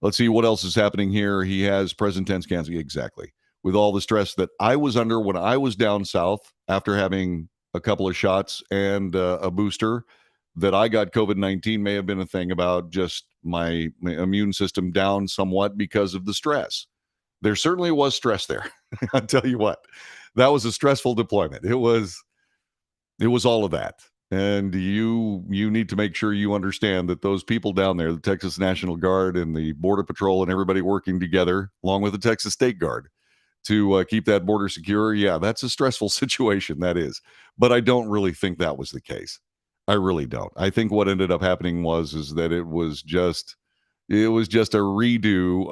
Let's see what else is happening here. He has present tense cancer. Exactly. With all the stress that I was under when I was down south after having a couple of shots and a booster, that I got COVID-19 may have been a thing about just my immune system down somewhat because of the stress. There certainly was stress there. I'll tell you what, that was a stressful deployment. It was all of that. And you need to make sure you understand that those people down there, the Texas National Guard and the Border Patrol and everybody working together, along with the Texas State Guard, to keep that border secure. Yeah, that's a stressful situation, that is. But I don't really think that was the case. I really don't. I think what ended up happening was that it was just a redo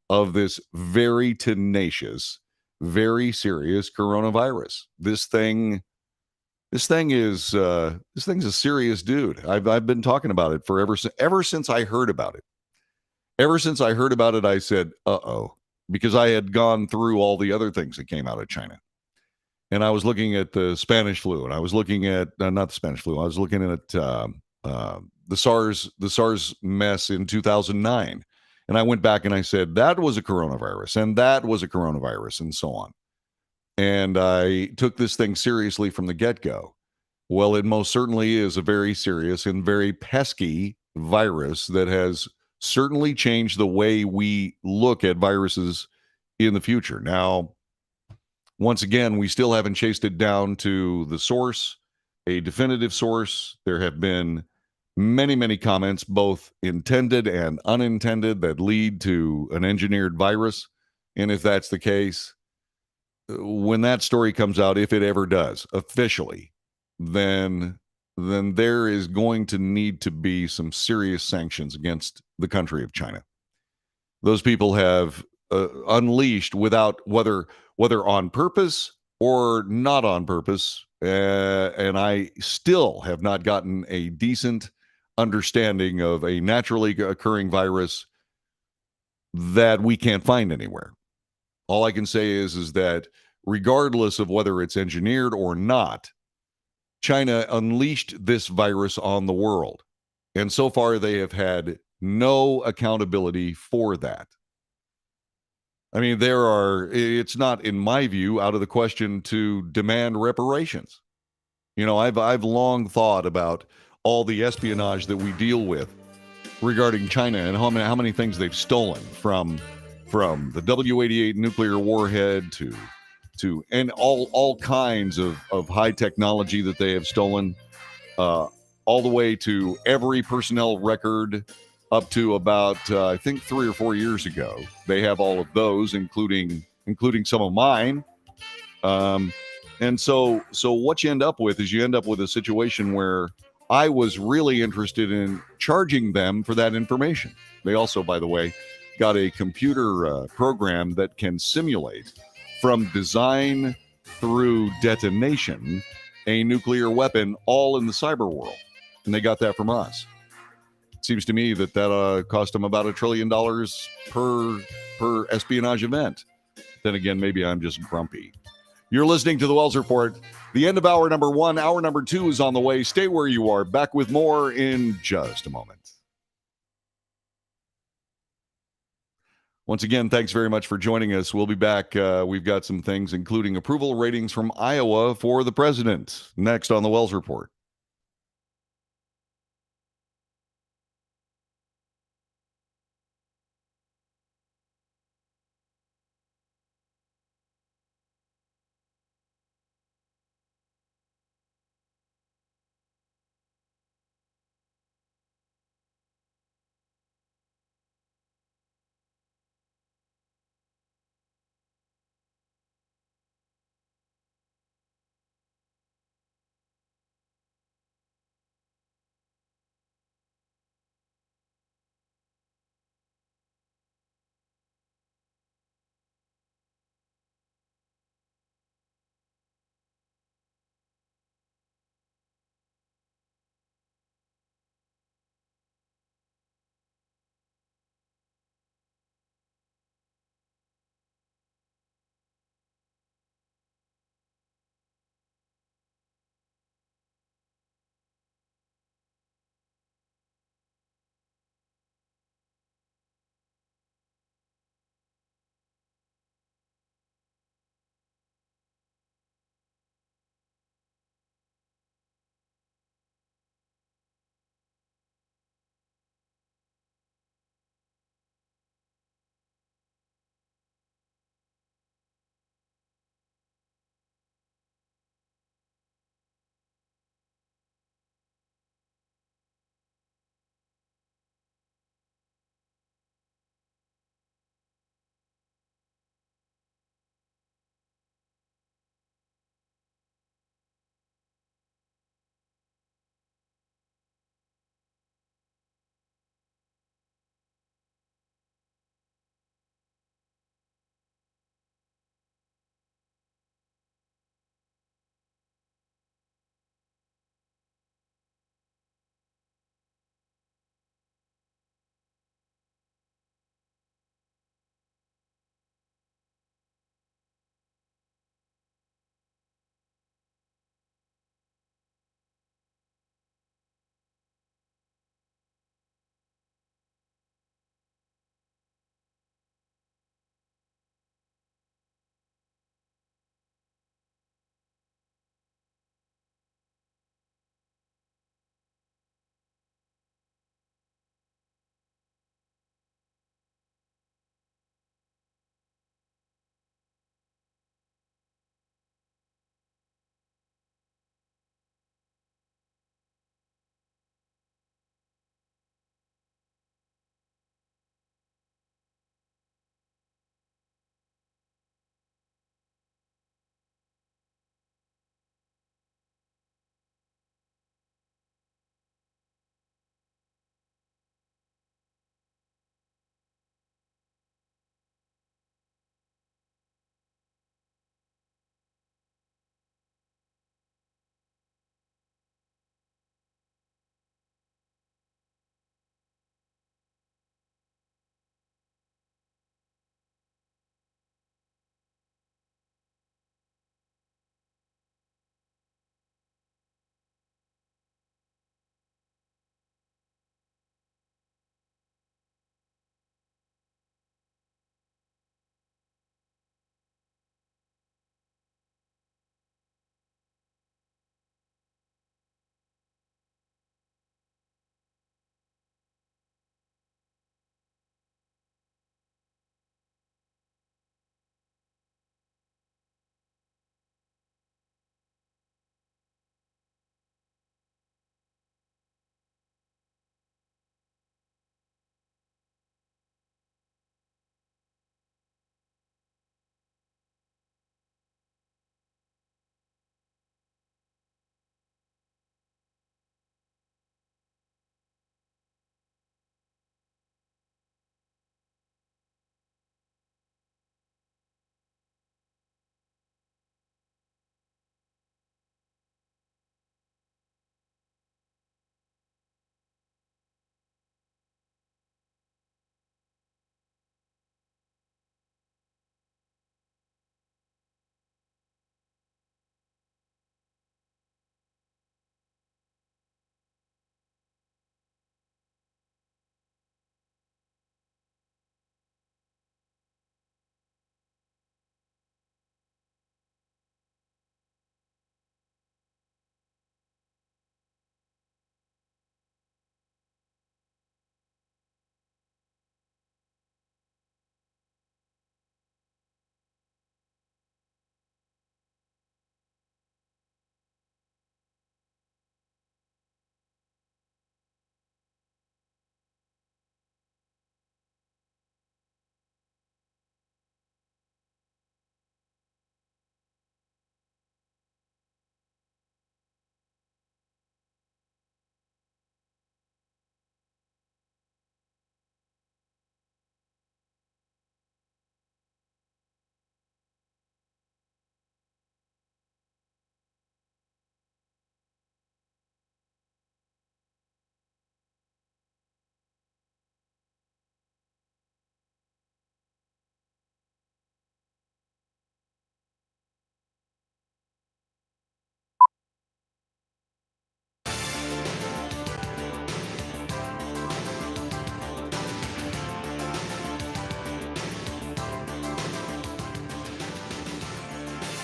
of this very tenacious, very serious coronavirus. This thing's a serious dude. I've been talking about it ever since I heard about it. Ever since I heard about it, I said, uh-oh, because I had gone through all the other things that came out of China. And I was looking at the Spanish flu, and I was looking at not the Spanish flu. I was looking at the SARS mess in 2009. And I went back and I said, that was a coronavirus, and that was a coronavirus, and so on. And I took this thing seriously from the get-go. Well, it most certainly is a very serious and very pesky virus that has certainly changed the way we look at viruses in the future. Now, once again, we still haven't chased it down to the source, a definitive source. There have been many, many comments, both intended and unintended, that lead to an engineered virus. And if that's the case, when that story comes out, if it ever does officially, then there is going to need to be some serious sanctions against the country of China. Those people have unleashed, without whether on purpose or not on purpose, and I still have not gotten a decent understanding of a naturally occurring virus that we can't find anywhere. All I can say is that regardless of whether it's engineered or not, China unleashed this virus on the world. And so far, they have had no accountability for that. I mean, it's not, in my view, out of the question to demand reparations. You know, I've long thought about all the espionage that we deal with regarding China and how many things they've stolen from the W-88 nuclear warhead to and all kinds of high technology that they have stolen. all the way to every personnel record up to about I think 3 or 4 years ago. They have all of those, including some of mine. And so what you end up with is a situation where I was really interested in charging them for that information. They also, by the way, got a computer program that can simulate from design through detonation a nuclear weapon all in the cyber world. And they got that from us. It seems to me that cost them about $1 trillion per espionage event. Then again, maybe I'm just grumpy. You're listening to the Wells Report. The end of hour number 1. Hour number 2 is on the way. Stay where you are. Back with more in just a moment. Once again, thanks very much for joining us. We'll be back. We've got some things, including approval ratings from Iowa for the president, next on the Wells Report.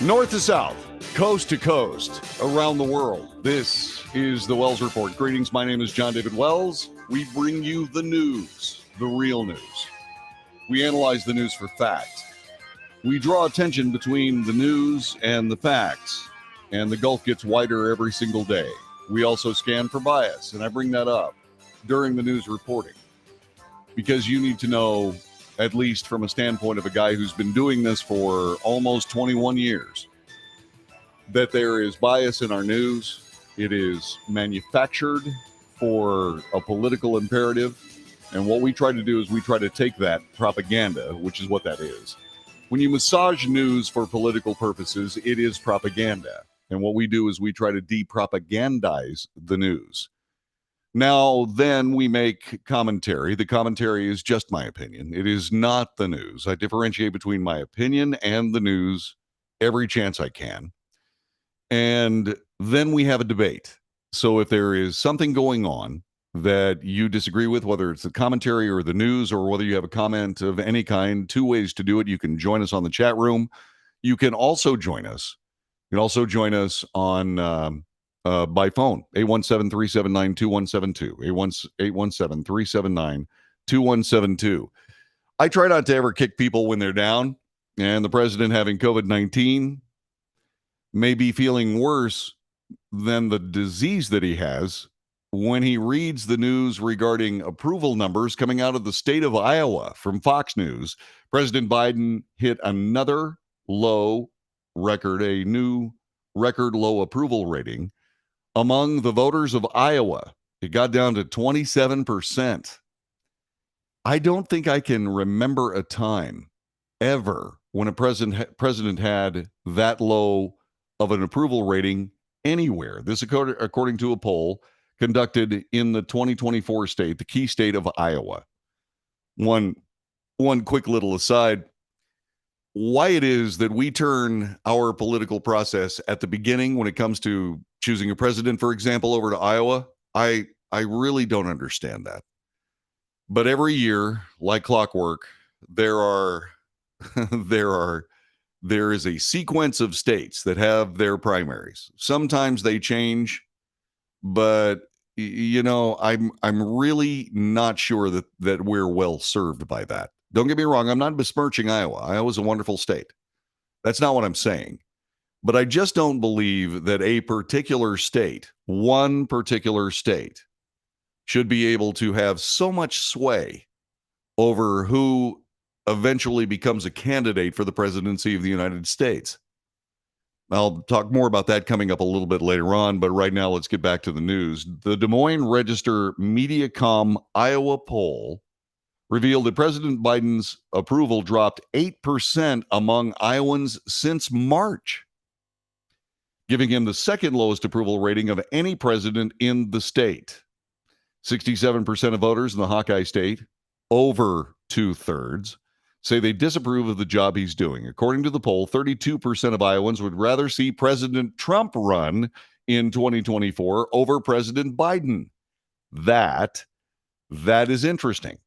North to south, coast to coast, around the world. This is the Wells Report. Greetings. My name is John David Wells. We bring you the news, the real news. We analyze the news for fact. We draw attention between the news and the facts, and the gulf gets wider every single day. We also scan for bias, and I bring that up during the news reporting because you need to know, at least from a standpoint of a guy who's been doing this for almost 21 years, that there is bias in our news. It is manufactured for a political imperative. And what we try to do is we try to take that propaganda, which is what that is. When you massage news for political purposes, it is propaganda. And what we do is we try to depropagandize the news. Now, then we make commentary. The commentary is just my opinion. It is not the news. I differentiate between my opinion and the news every chance I can. And then we have a debate. So if there is something going on that you disagree with, whether it's the commentary or the news, or whether you have a comment of any kind, two ways to do it. You can join us on the chat room. You can also join us. You can also join us on by phone, 817-379-2172, 817-379-2172. I try not to ever kick people when they're down, and the president having COVID-19 may be feeling worse than the disease that he has when he reads the news regarding approval numbers coming out of the state of Iowa from Fox News. President Biden hit another low record, a new record low approval rating among the voters of Iowa. It got down to 27%. I don't think I can remember a time ever when a president had that low of an approval rating anywhere. This according to a poll conducted in the 2024 state, the key state of Iowa. One quick little aside, why it is that we turn our political process at the beginning when it comes to choosing a president, for example, over to Iowa, I really don't understand that. But every year, like clockwork, there is a sequence of states that have their primaries. Sometimes they change, but I'm really not sure that we're well served by that. Don't get me wrong, I'm not besmirching Iowa. Iowa's a wonderful state. That's not what I'm saying. But I just don't believe that a particular state, one particular state, should be able to have so much sway over who eventually becomes a candidate for the presidency of the United States. I'll talk more about that coming up a little bit later on, but right now let's get back to the news. The Des Moines Register Mediacom Iowa poll revealed that President Biden's approval dropped 8% among Iowans since March, giving him the second lowest approval rating of any president in the state. 67% of voters in the Hawkeye State, over two-thirds, say they disapprove of the job he's doing. According to the poll, 32% of Iowans would rather see President Trump run in 2024 over President Biden. That is interesting.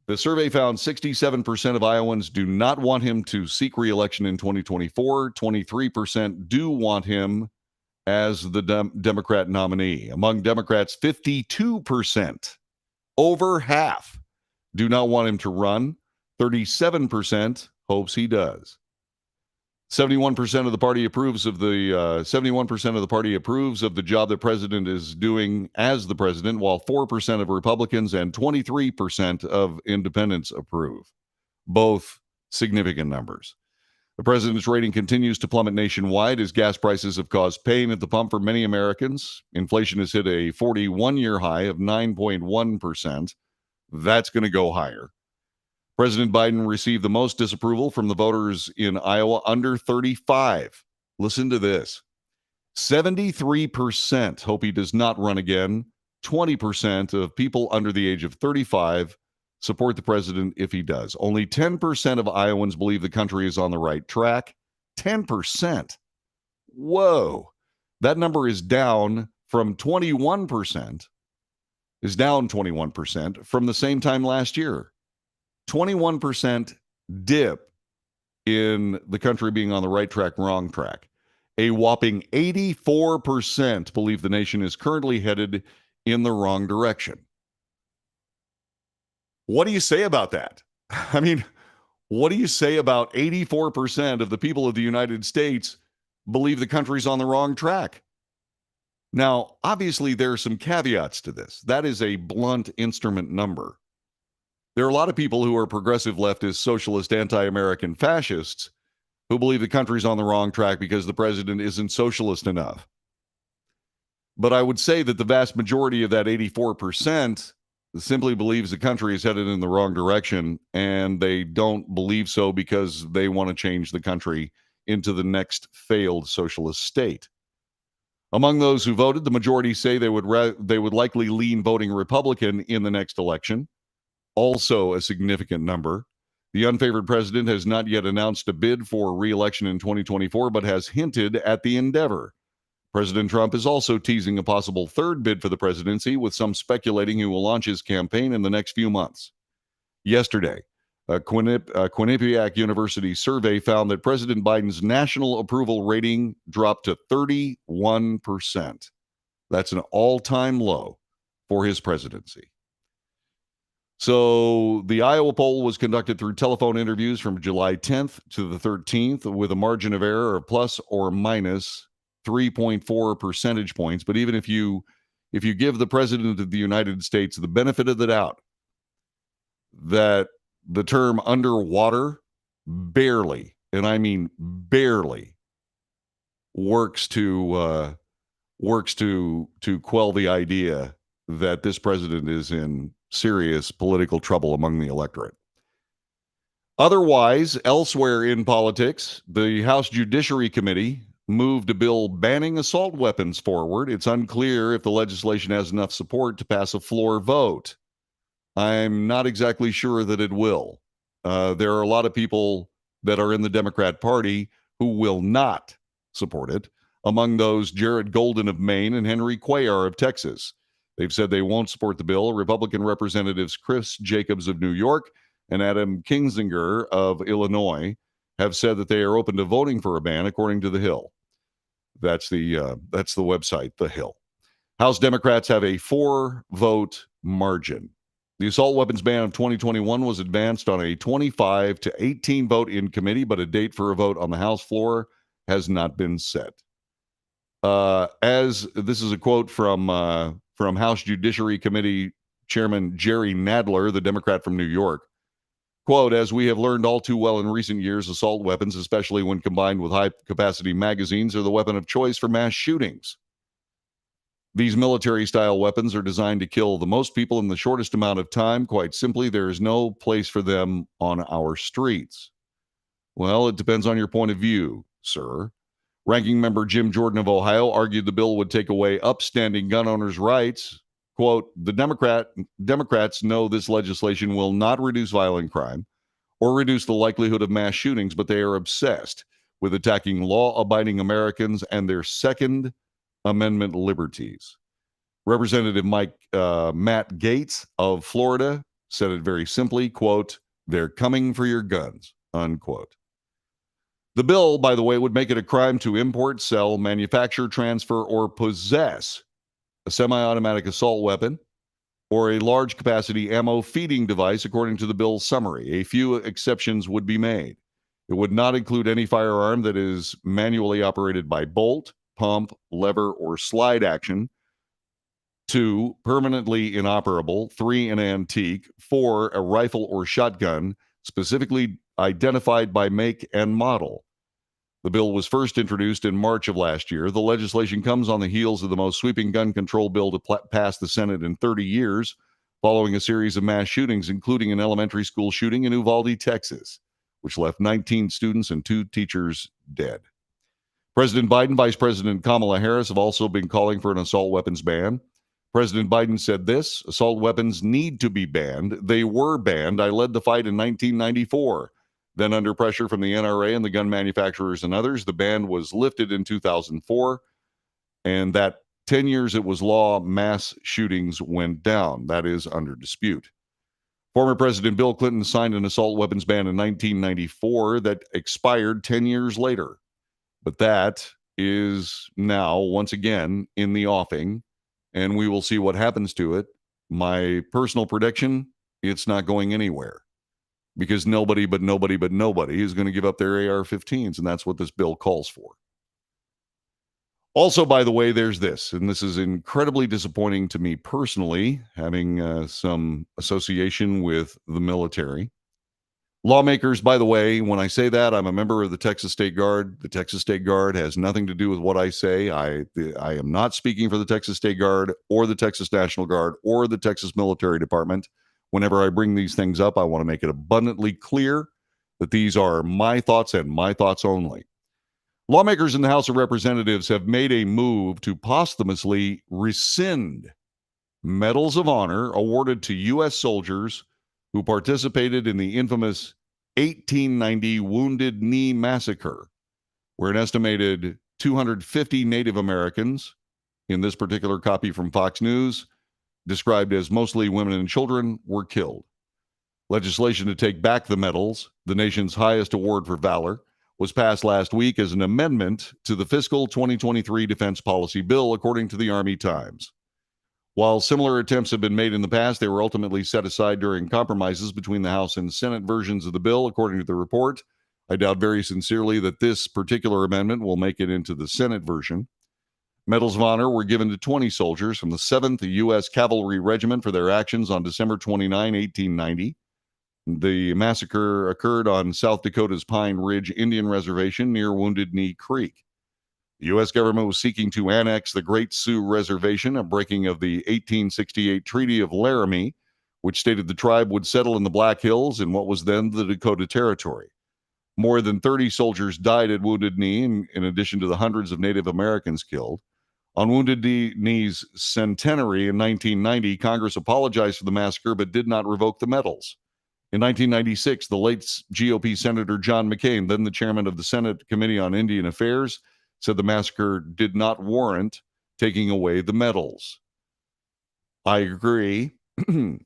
The survey found 67% of Iowans do not want him to seek re-election in 2024. 23% do want him as the Democrat nominee. Among Democrats, 52%, over half, do not want him to run. 37% hopes he does. 71% of the party approves of the 71% of the party approves of the job the president is doing as the president, while 4% of Republicans and 23% of independents approve. Both significant numbers. The president's rating continues to plummet nationwide as gas prices have caused pain at the pump for many Americans. Inflation has hit a 41-year high of 9.1%. That's going to go higher. President Biden received the most disapproval from the voters in Iowa under 35. Listen to this. 73% hope he does not run again. 20% of people under the age of 35 support the president if he does. Only 10% of Iowans believe the country is on the right track. 10%. Whoa. That number is down from 21%, is down 21% from the same time last year. 21% dip in the country being on the right track, wrong track. A whopping 84% believe the nation is currently headed in the wrong direction. What do you say about that? I mean, what do you say about 84% of the people of the United States believe the country's on the wrong track? Now, obviously, there are some caveats to this. That is a blunt instrument number. There are a lot of people who are progressive leftist, socialist, anti-American fascists who believe the country's on the wrong track because the president isn't socialist enough. But I would say that the vast majority of that 84% simply believes the country is headed in the wrong direction, and they don't believe so because they want to change the country into the next failed socialist state. Among those who voted, the majority say they would likely lean voting Republican in the next election. Also a significant number. The unfavored president has not yet announced a bid for re-election in 2024, but has hinted at the endeavor. President Trump is also teasing a possible third bid for the presidency, with some speculating he will launch his campaign in the next few months. Yesterday, a Quinnipiac University survey found that President Biden's national approval rating dropped to 31%. That's an all-time low for his presidency. So the Iowa poll was conducted through telephone interviews from July 10th to the 13th with a margin of error of plus or minus 3.4 percentage points. But even if you give the president of the United States the benefit of the doubt that the term underwater barely, and I mean barely, works to quell the idea that this president is in serious political trouble among the electorate. Otherwise, elsewhere in politics, the House Judiciary Committee moved a bill banning assault weapons forward. It's unclear if the legislation has enough support to pass a floor vote. I'm not exactly sure that it will. There are a lot of people that are in the Democrat Party who will not support it. Among those, Jared Golden of Maine and Henry Cuellar of Texas. They've said they won't support the bill. Republican Representatives Chris Jacobs of New York and Adam Kinzinger of Illinois have said that they are open to voting for a ban, according to The Hill. That's the website, The Hill. House Democrats have a 4-vote margin. The assault weapons ban of 2021 was advanced on a 25 to 18 vote in committee, but a date for a vote on the House floor has not been set. As this is a quote from House Judiciary Committee Chairman Jerry Nadler, the Democrat from New York. Quote, as we have learned all too well in recent years, assault weapons, especially when combined with high-capacity magazines, are the weapon of choice for mass shootings. These military-style weapons are designed to kill the most people in the shortest amount of time. Quite simply, there is no place for them on our streets. Well, it depends on your point of view, sir. Ranking member Jim Jordan of Ohio argued the bill would take away upstanding gun owners' rights. Quote, the Democrats know this legislation will not reduce violent crime or reduce the likelihood of mass shootings, but they are obsessed with attacking law-abiding Americans and their Second Amendment liberties. Representative Matt Gaetz of Florida said it very simply, quote, they're coming for your guns, unquote. The bill, by the way, would make it a crime to import, sell, manufacture, transfer, or possess a semi-automatic assault weapon or a large-capacity ammo feeding device, according to the bill's summary. A few exceptions would be made. It would not include any firearm that is manually operated by bolt, pump, lever, or slide action. 2, permanently inoperable. 3, an antique. 4, a rifle or shotgun specifically identified by make and model. The bill was first introduced in March of last year. The legislation comes on the heels of the most sweeping gun control bill to pass the Senate in 30 years, following a series of mass shootings, including an elementary school shooting in Uvalde, Texas, which left 19 students and 2 teachers dead. President Biden, Vice President Kamala Harris have also been calling for an assault weapons ban. President Biden said this, assault weapons need to be banned. They were banned. I led the fight in 1994. Then, under pressure from the NRA and the gun manufacturers and others, the ban was lifted in 2004. And that 10 years it was law, mass shootings went down. That is under dispute. Former President Bill Clinton signed an assault weapons ban in 1994 that expired 10 years later. But that is now, once again, in the offing, and we will see what happens to it. My personal prediction, it's not going anywhere because nobody is going to give up their AR-15s, and that's what this bill calls for. Also, by the way, there's this, and this is incredibly disappointing to me personally, having some association with the military. Lawmakers, by the way, when I say that, I'm a member of the Texas State Guard. The Texas State Guard has nothing to do with what I say. I am not speaking for the Texas State Guard or the Texas National Guard or the Texas Military Department. Whenever I bring these things up, I want to make it abundantly clear that these are my thoughts and my thoughts only. Lawmakers in the House of Representatives have made a move to posthumously rescind medals of honor awarded to U.S. soldiers who participated in the infamous 1890 Wounded Knee Massacre, where an estimated 250 Native Americans, in this particular copy from Fox News, described as mostly women and children, were killed. Legislation to take back the medals, the nation's highest award for valor, was passed last week as an amendment to the fiscal 2023 defense policy bill, according to the Army Times. While similar attempts have been made in the past, they were ultimately set aside during compromises between the House and Senate versions of the bill, according to the report. I doubt very sincerely that this particular amendment will make it into the Senate version. Medals of honor were given to 20 soldiers from the 7th U.S. Cavalry Regiment for their actions on December 29, 1890. The massacre occurred on South Dakota's Pine Ridge Indian Reservation near Wounded Knee Creek. The U.S. government was seeking to annex the Great Sioux Reservation, a breaking of the 1868 Treaty of Laramie, which stated the tribe would settle in the Black Hills in what was then the Dakota Territory. More than 30 soldiers died at Wounded Knee, in addition to the hundreds of Native Americans killed. On Wounded Knee's centenary in 1990, Congress apologized for the massacre but did not revoke the medals. In 1996, the late GOP Senator John McCain, then the chairman of the Senate Committee on Indian Affairs, said the massacre did not warrant taking away the medals. I agree.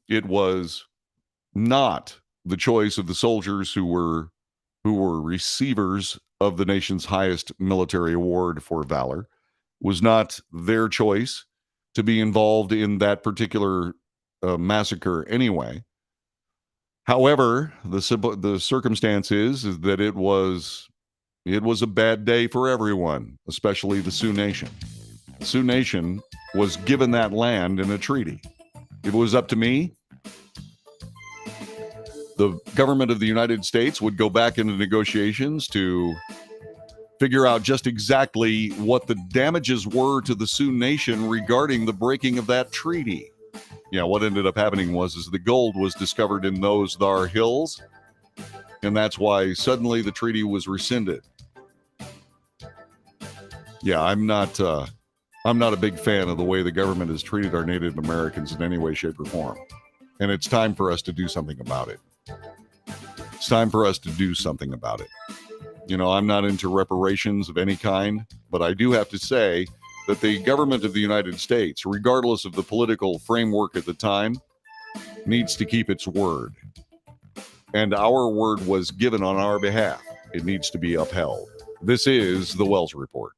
It was not the choice of the soldiers who were receivers of the nation's highest military award for valor. It was not their choice to be involved in that particular massacre anyway. However, the circumstance is that it was a bad day for everyone, especially the Sioux Nation. The Sioux Nation was given that land in a treaty. If it was up to me, the government of the United States would go back into negotiations to figure out just exactly what the damages were to the Sioux Nation regarding the breaking of that treaty. Yeah, what ended up happening was the gold was discovered in those thar hills, and that's why suddenly the treaty was rescinded. Yeah, I'm not a big fan of the way the government has treated our Native Americans in any way, shape, or form. And it's time for us to do something about it. It's time for us to do something about it. You know, I'm not into reparations of any kind, but I do have to say that the government of the United States, regardless of the political framework at the time, needs to keep its word. And our word was given on our behalf. It needs to be upheld. This is the Wells Report.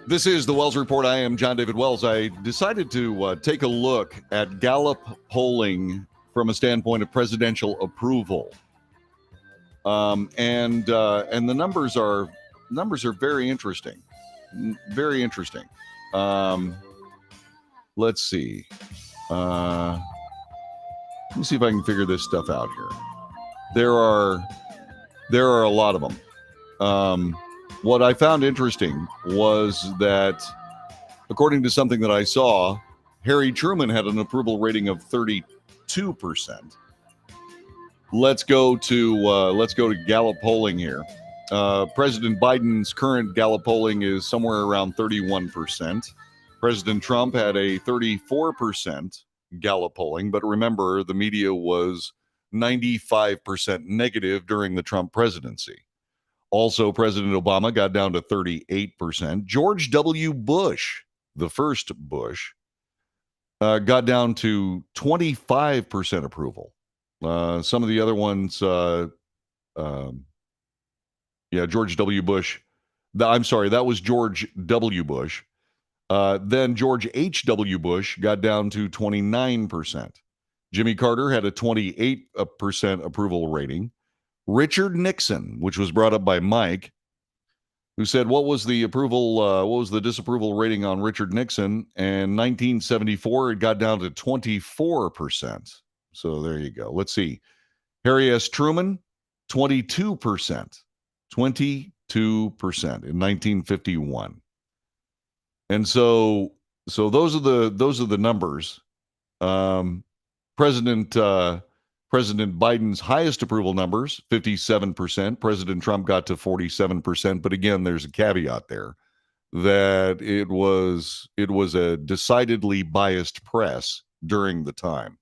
This is the Wells Report. I am John David Wells. I decided to take a look at Gallup polling from a standpoint of presidential approval, and the numbers are very interesting, very interesting. Let's see. Let me see if I can figure this stuff out here. There are a lot of them. What I found interesting was that, according to something that I saw, Harry Truman had an approval rating of 32%. Let's go to Gallup polling here. President Biden's current Gallup polling is somewhere around 31%. President Trump had a 34% Gallup polling, but remember, the media was 95% negative during the Trump presidency. Also, President Obama got down to 38%. George W. Bush, the first Bush, got down to 25% approval. Some of the other ones, George W. Bush. I'm sorry, that was George W. Bush. Then George H.W. Bush got down to 29%. Jimmy Carter had a 28% approval rating. Richard Nixon, which was brought up by Mike, who said, what was the disapproval rating on Richard Nixon? And 1974, it got down to 24%. So there you go. Let's see. Harry S. Truman, 22%. 22% in 1951. And so those are the numbers. President Biden's highest approval numbers, 57%. President Trump got to 47%. But again, there's a caveat there that it was a decidedly biased press during the time.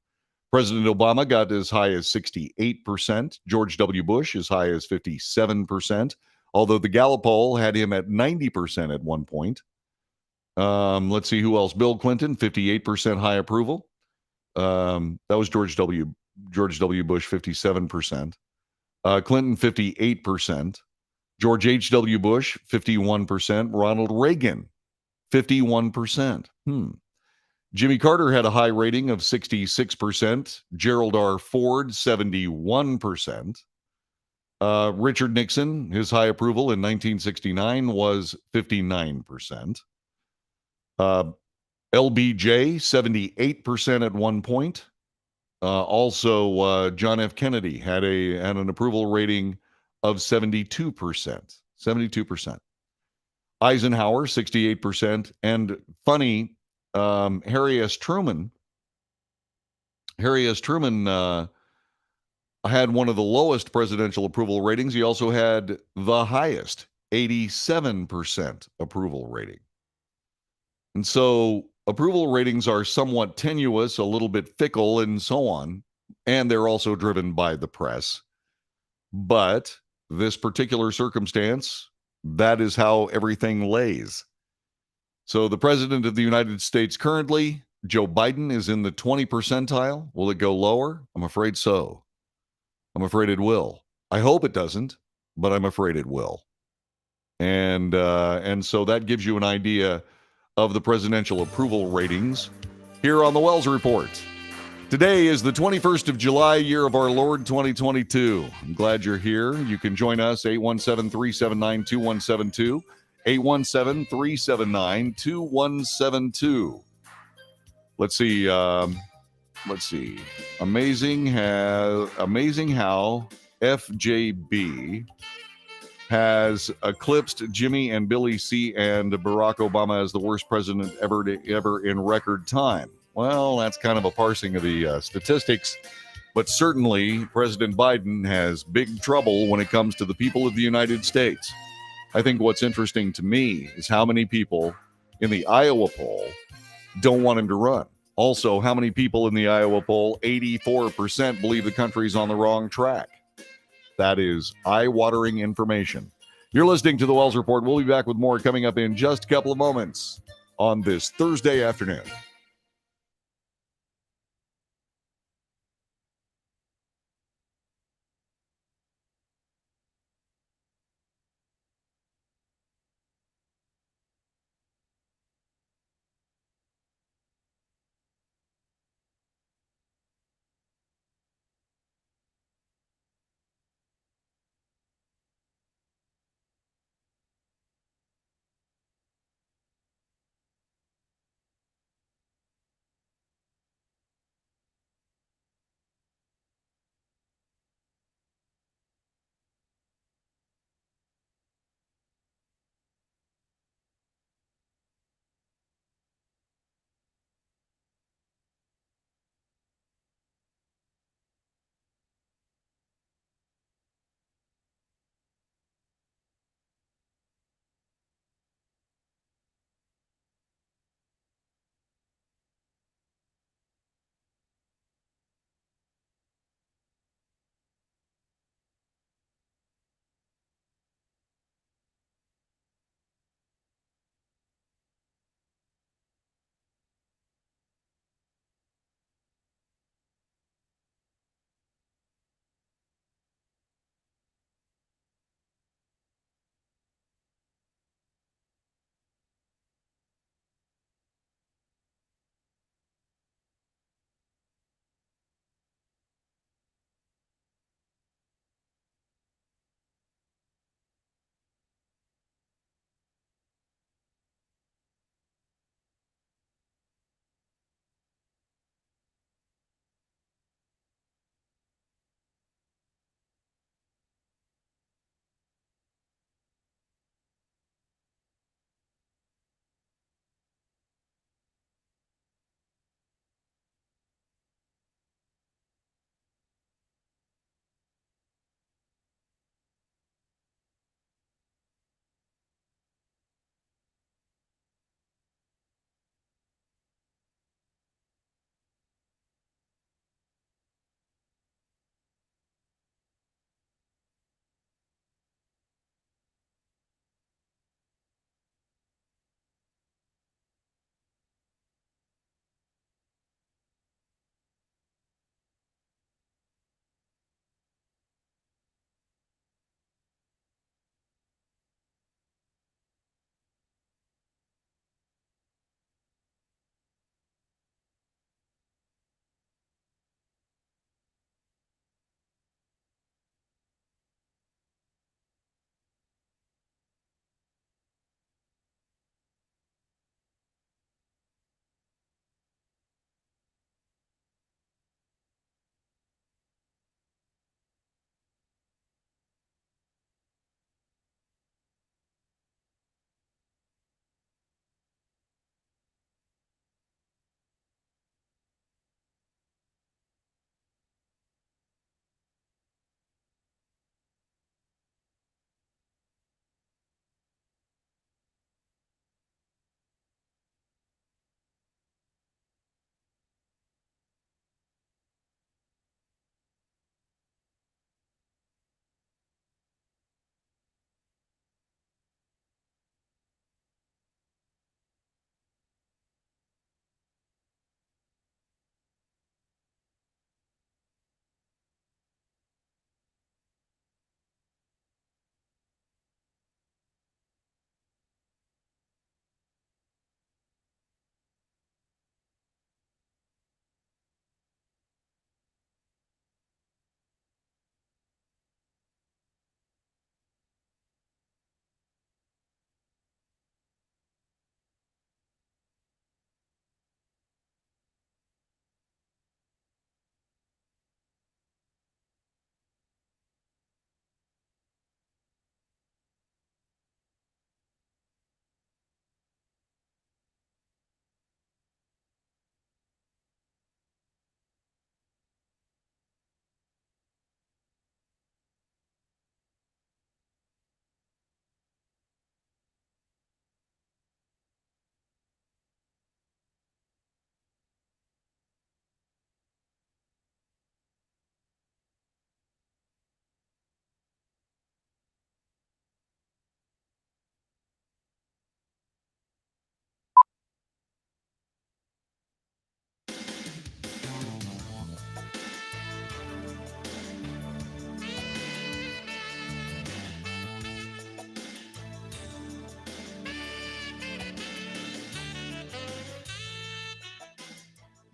President Obama got as high as 68%. George W. Bush as high as 57%, although the Gallup poll had him at 90% at one point. Let's see who else. Bill Clinton, 58% high approval. That was George W. Bush, 57%. Clinton, 58%. George H.W. Bush, 51%. Ronald Reagan, 51%. Jimmy Carter had a high rating of 66%. Gerald R. Ford, 71%. Richard Nixon, his high approval in 1969 was 59%. LBJ, 78% at one point. Also, John F. Kennedy had an approval rating of 72%. 72%. Eisenhower, 68%. And funny, Harry S. Truman had one of the lowest presidential approval ratings. He also had the highest, 87% approval rating. And so approval ratings are somewhat tenuous, a little bit fickle, and so on. And they're also driven by the press. But this particular circumstance, that is how everything lays. So the president of the United States currently, Joe Biden, is in the 20 percentile. Will it go lower? I'm afraid so. I'm afraid it will. I hope it doesn't, but I'm afraid it will. And so that gives you an idea of the presidential approval ratings here on the Wells Report. Today is the 21st of July, year of our Lord 2022. I'm glad you're here. You can join us, 817-379-2172, 817-379-2172. Let's see. Amazing how FJB has eclipsed Jimmy and Billy C. and Barack Obama as the worst president ever in record time. Well, that's kind of a parsing of the statistics, but certainly President Biden has big trouble when it comes to the people of the United States. I think what's interesting to me is how many people in the Iowa poll don't want him to run. Also, how many people in the Iowa poll, 84%, believe the country's on the wrong track. That is eye-watering information. You're listening to the Wells Report. We'll be back with more coming up in just a couple of moments on this Thursday afternoon.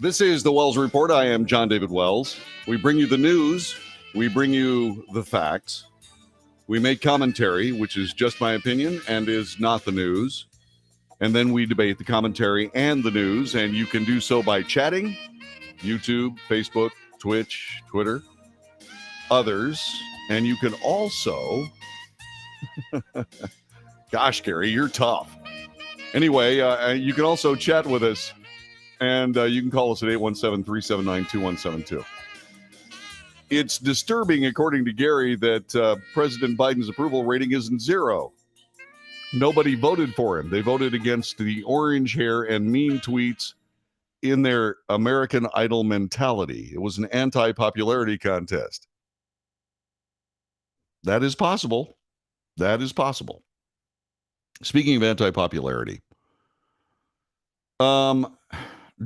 This is the Wells Report. I am John David Wells. We bring you the news. We bring you the facts. We make commentary, which is just my opinion and is not the news. And then we debate the commentary and the news. And you can do so by chatting, YouTube, Facebook, Twitch, Twitter, others. And you can also, gosh, Gary, you're tough. Anyway, you can also chat with us. And you can call us at 817-379-2172. It's disturbing, according to Gary, that President Biden's approval rating isn't 0. Nobody voted for him. They voted against the orange hair and mean tweets in their American Idol mentality. It was an anti-popularity contest. That is possible. That is possible. Speaking of anti-popularity,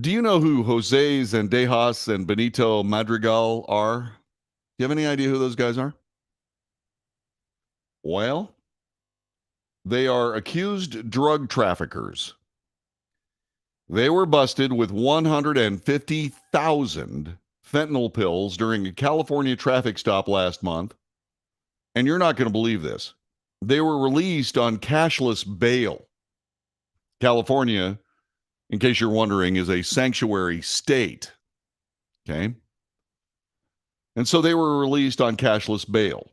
do you know who Jose Zendejas and Benito Madrigal are? Do you have any idea who those guys are? Well, they are accused drug traffickers. They were busted with 150,000 fentanyl pills during a California traffic stop last month. And you're not going to believe this. They were released on cashless bail. California, in case you're wondering, is a sanctuary state. Okay? And so they were released on cashless bail.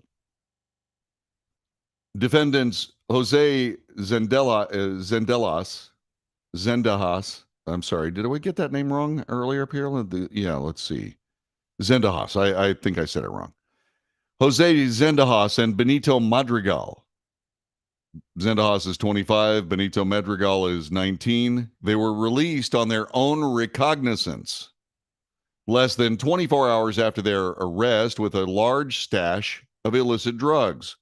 Defendants Jose Zendejas, I'm sorry, did we get that name wrong earlier up here? Yeah, let's see. Zendejas, I think I said it wrong. Jose Zendejas and Benito Madrigal. Zendejas is 25, Benito Madrigal is 19. They were released on their own recognizance less than 24 hours after their arrest with a large stash of illicit drugs.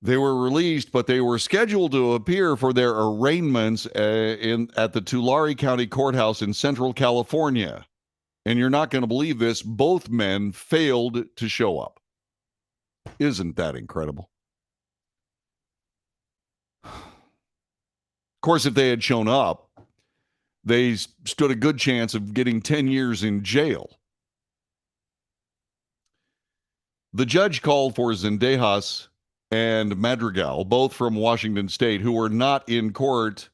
They were released, but they were scheduled to appear for their arraignments at the Tulare County Courthouse in Central California. And you're not going to believe this, both men failed to show up. Isn't that incredible? Of course, if they had shown up, they stood a good chance of getting 10 years in jail. The judge called for Zendejas and Madrigal, both from Washington State, who were not in court,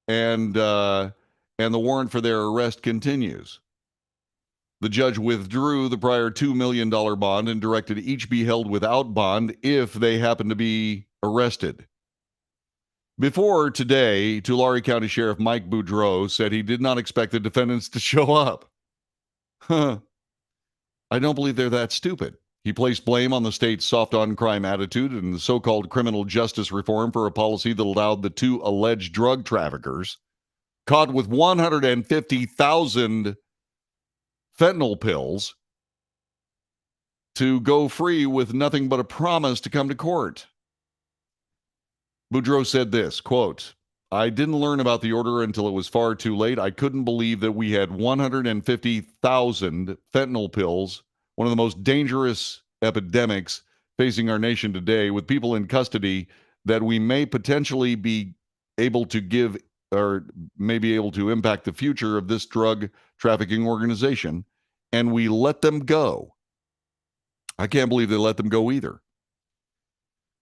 and the warrant for their arrest continues. The judge withdrew the prior $2 million bond and directed each be held without bond if they happen to be arrested. Before today, Tulare County Sheriff Mike Boudreau said he did not expect the defendants to show up. I don't believe they're that stupid. He placed blame on the state's soft-on-crime attitude and the so-called criminal justice reform for a policy that allowed the two alleged drug traffickers, caught with 150,000 fentanyl pills, to go free with nothing but a promise to come to court. Boudreau said this, quote, "I didn't learn about the order until it was far too late. I couldn't believe that we had 150,000 fentanyl pills, one of the most dangerous epidemics facing our nation today, with people in custody that we may potentially be able to give or may be able to impact the future of this drug trafficking organization, and we let them go." I can't believe they let them go either.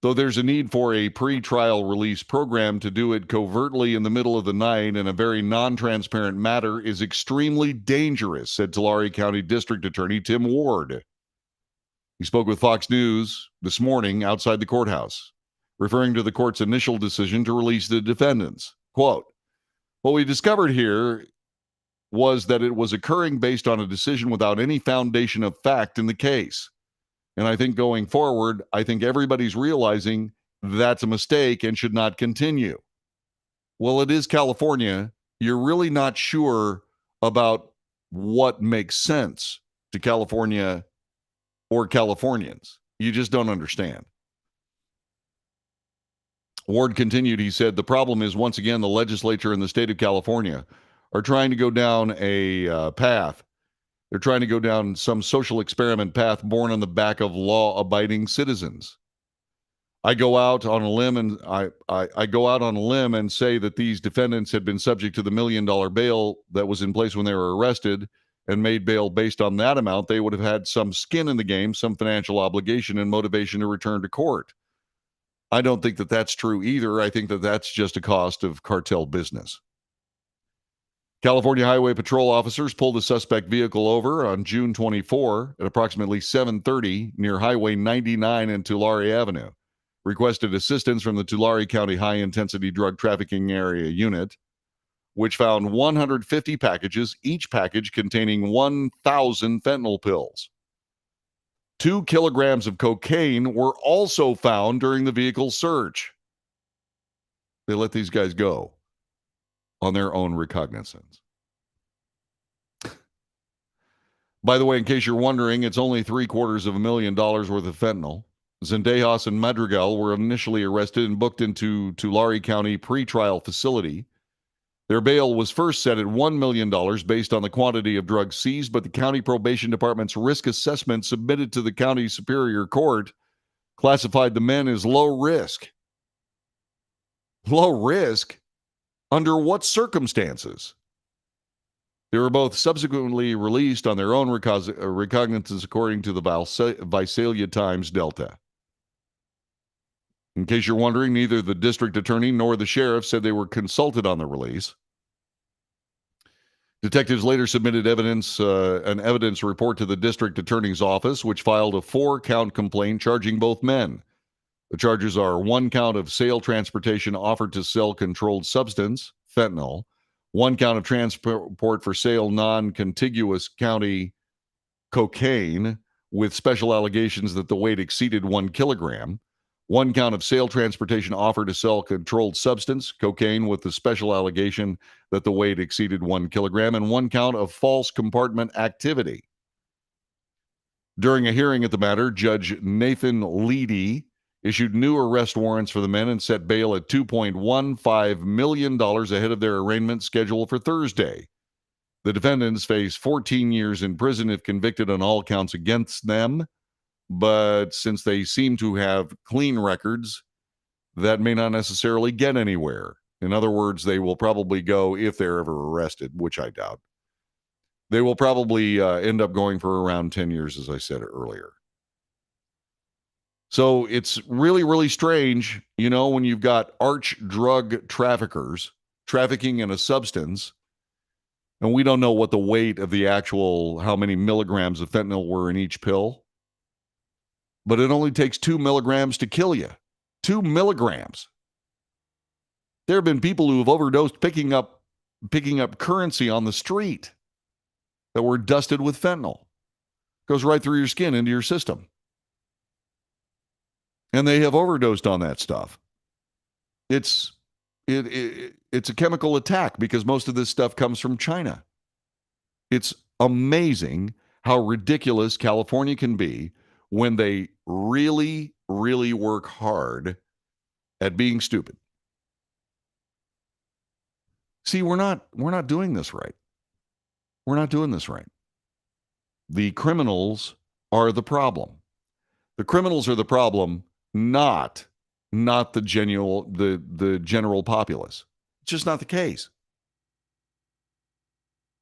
Though there's a need for a pre-trial release program, to do it covertly in the middle of the night in a very non-transparent matter is extremely dangerous, said Tulare County District Attorney Tim Ward. He spoke with Fox News this morning outside the courthouse, referring to the court's initial decision to release the defendants. Quote, "What we discovered here was that it was occurring based on a decision without any foundation of fact in the case. And I think going forward, I think everybody's realizing that's a mistake and should not continue." Well, it is California. You're really not sure about what makes sense to California or Californians. You just don't understand. Ward continued, he said, "The problem is, once again, the legislature in the state of California are trying to go down a path. They're trying to go down some social experiment path born on the back of law-abiding citizens. I go out on a limb and I go out on a limb and say that these defendants had been subject to the $1 million bail that was in place when they were arrested and made bail based on that amount. They would have had some skin in the game, some financial obligation and motivation to return to court. I don't think that that's true either. I think that that's just a cost of cartel business. California Highway Patrol officers pulled a suspect vehicle over on June 24 at approximately 7:30 near Highway 99 and Tulare Avenue. Requested assistance from the Tulare County High Intensity Drug Trafficking Area Unit, which found 150 packages, each package containing 1,000 fentanyl pills. 2 kilograms of cocaine were also found during the vehicle search. They let these guys go on their own recognizance. By the way, in case you're wondering, it's only $750,000 worth of fentanyl. Zendejas and Madrigal were initially arrested and booked into Tulare County pretrial facility. Their bail was first set at $1 million based on the quantity of drugs seized, but the county probation department's risk assessment submitted to the county superior court classified the men as low risk. Low risk? Under what circumstances? They were both subsequently released on their own recognizance according to the Visalia Times Delta. In case you're wondering, neither the district attorney nor the sheriff said they were consulted on the release. Detectives later submitted an evidence report to the district attorney's office, which filed a 4-count complaint charging both men. The charges are 1 count of sale transportation offered to sell controlled substance, fentanyl, 1 count of transport for sale non-contiguous county cocaine with special allegations that the weight exceeded 1 kilogram, 1 count of sale transportation offered to sell controlled substance, cocaine, with the special allegation that the weight exceeded 1 kilogram, and 1 count of false compartment activity. During a hearing at the matter, Judge Nathan Leedy issued new arrest warrants for the men and set bail at $2.15 million ahead of their arraignment scheduled for Thursday. The defendants face 14 years in prison if convicted on all counts against them. But since they seem to have clean records, that may not necessarily get anywhere. In other words, they will probably go, if they're ever arrested, which I doubt, they will probably end up going for around 10 years, as I said earlier. So it's really, really strange, when you've got arch drug traffickers trafficking in a substance, and we don't know what the weight of the actual, how many milligrams of fentanyl were in each pill. But it only takes 2 milligrams to kill you. 2 milligrams. There have been people who have overdosed picking up currency on the street that were dusted with fentanyl. Goes right through your skin into your system. And they have overdosed on that stuff. It's a chemical attack because most of this stuff comes from China. It's amazing how ridiculous California can be when they really, really work hard at being stupid. See, we're not doing this right. We're not doing this right. The criminals are the problem. The criminals are the problem, not the general populace. It's just not the case.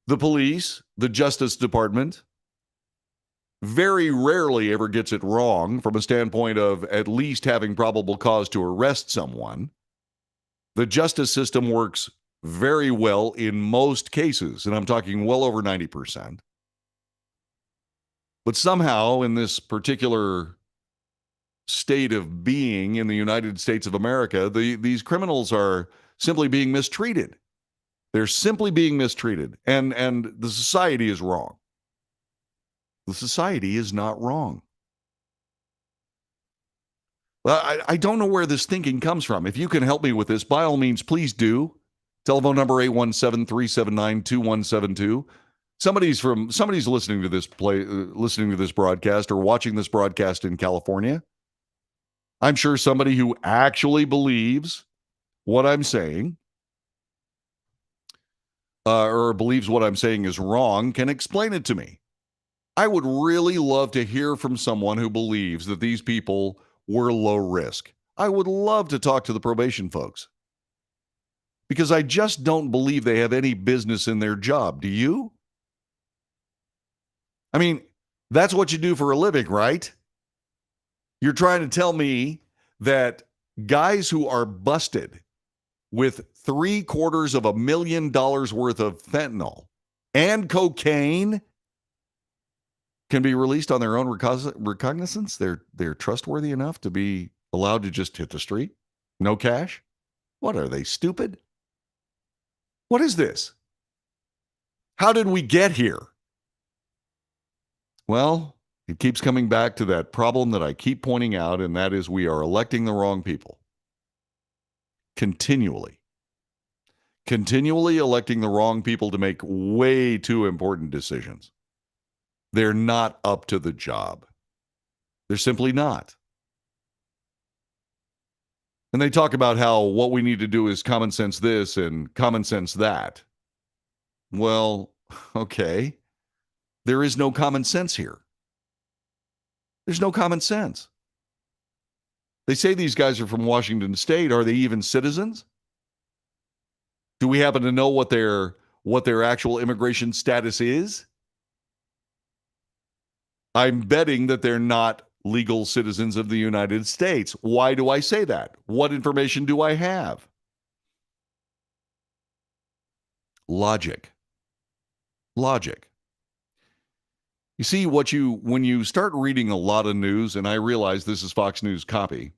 The police, the Justice Department, very rarely ever gets it wrong from a standpoint of at least having probable cause to arrest someone. The justice system works very well in most cases, and I'm talking well over 90%. But somehow in this particular state of being in the United States of America, these criminals are simply being mistreated. They're simply being mistreated, and the society is wrong. The society is not wrong. Well, I don't know where this thinking comes from. If you can help me with this, by all means, please do. Telephone number 817-379-2172. Somebody's listening to this broadcast or watching this broadcast in California. I'm sure somebody who actually believes what I'm saying or believes what I'm saying is wrong can explain it to me. I would really love to hear from someone who believes that these people were low risk. I would love to talk to the probation folks because I just don't believe they have any business in their job. Do you? I mean, that's what you do for a living, right? You're trying to tell me that guys who are busted with $750,000 worth of fentanyl and cocaine can be released on their own recognizance? They're trustworthy enough to be allowed to just hit the street? No cash? What are they, stupid? What is this? How did we get here? Well, it keeps coming back to that problem that I keep pointing out, and that is we are electing the wrong people. Continually electing the wrong people to make way too important decisions. They're not up to the job. They're simply not. And they talk about how what we need to do is common sense this and common sense that. Well, okay. There is no common sense here. There's no common sense. They say these guys are from Washington State. Are they even citizens? Do we happen to know what their actual immigration status is? I'm betting that they're not legal citizens of the United States. Why do I say that? What information do I have? Logic. You see, when you start reading a lot of news, and I realize this is Fox News copy,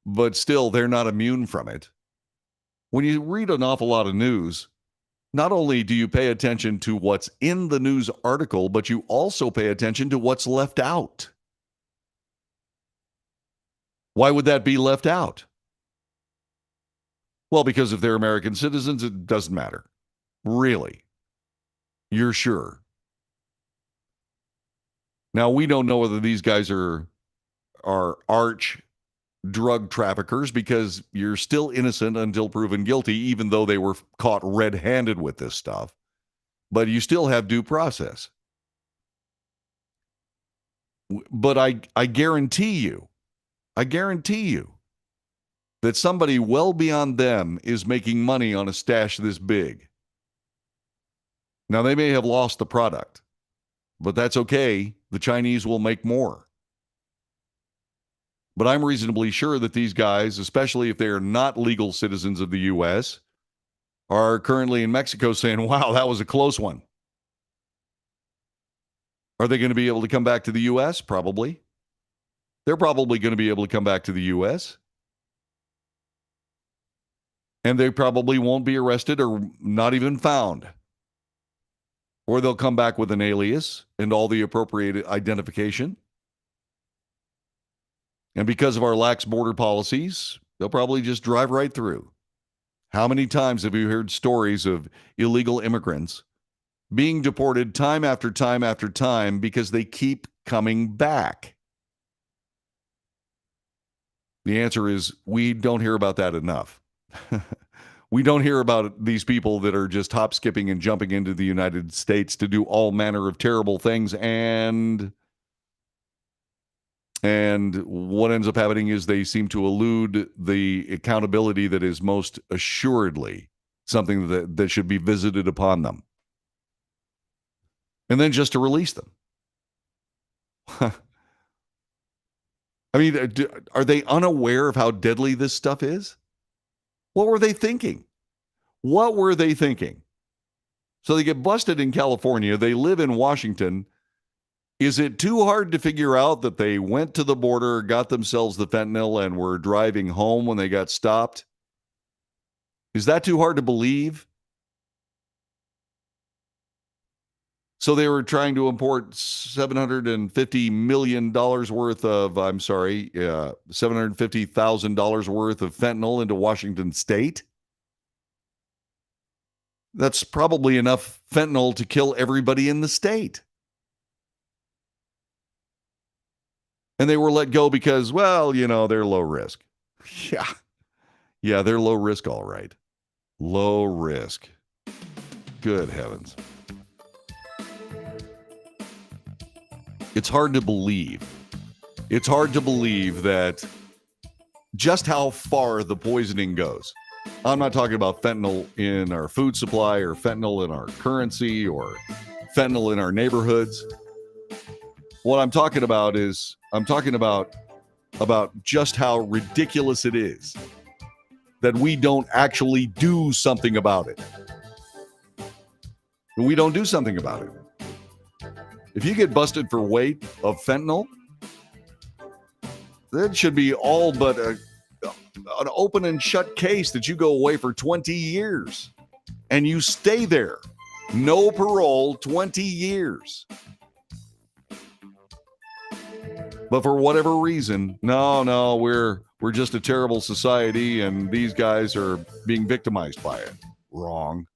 but still, they're not immune from it. When you read an awful lot of news, not only do you pay attention to what's in the news article, but you also pay attention to what's left out. Why would that be left out? Well, because if they're American citizens, it doesn't matter. Really? You're sure? Now, we don't know whether these guys are arch drug traffickers because you're still innocent until proven guilty, even though they were caught red-handed with this stuff. But you still have due process. But I guarantee you that somebody well beyond them is making money on a stash this big. Now, they may have lost the product, but that's okay. The Chinese will make more. But I'm reasonably sure that these guys, especially if they are not legal citizens of the U.S., are currently in Mexico saying, wow, that was a close one. Are they going to be able to come back to the U.S.? Probably. They're probably going to be able to come back to the U.S. And they probably won't be arrested or not even found. Or they'll come back with an alias and all the appropriate identification. And because of our lax border policies, they'll probably just drive right through. How many times have you heard stories of illegal immigrants being deported time after time after time because they keep coming back? The answer is we don't hear about that enough. We don't hear about these people that are just hop, skipping, and jumping into the United States to do all manner of terrible things, and what ends up happening is they seem to elude the accountability that is most assuredly something that should be visited upon them. And then just to release them. I mean, are they unaware of how deadly this stuff is? What were they thinking? What were they thinking? So they get busted in California. They live in Washington. Is it too hard to figure out that they went to the border, got themselves the fentanyl, and were driving home when they got stopped? Is that too hard to believe? So they were trying to import $750 million worth of, $750,000 worth of fentanyl into Washington State. That's probably enough fentanyl to kill everybody in the state. And they were let go because, well, they're low risk. Yeah, they're low risk, all right. Low risk. Good heavens. It's hard to believe. It's hard to believe that just how far the poisoning goes. I'm not talking about fentanyl in our food supply or fentanyl in our currency or fentanyl in our neighborhoods. What I'm talking about is about just how ridiculous it is that we don't actually do something about it. We don't do something about it. If you get busted for weight of fentanyl, that should be all but an open and shut case that you go away for 20 years and you stay there. No parole, 20 years. But for whatever reason, no, we're just a terrible society and these guys are being victimized by it. Wrong.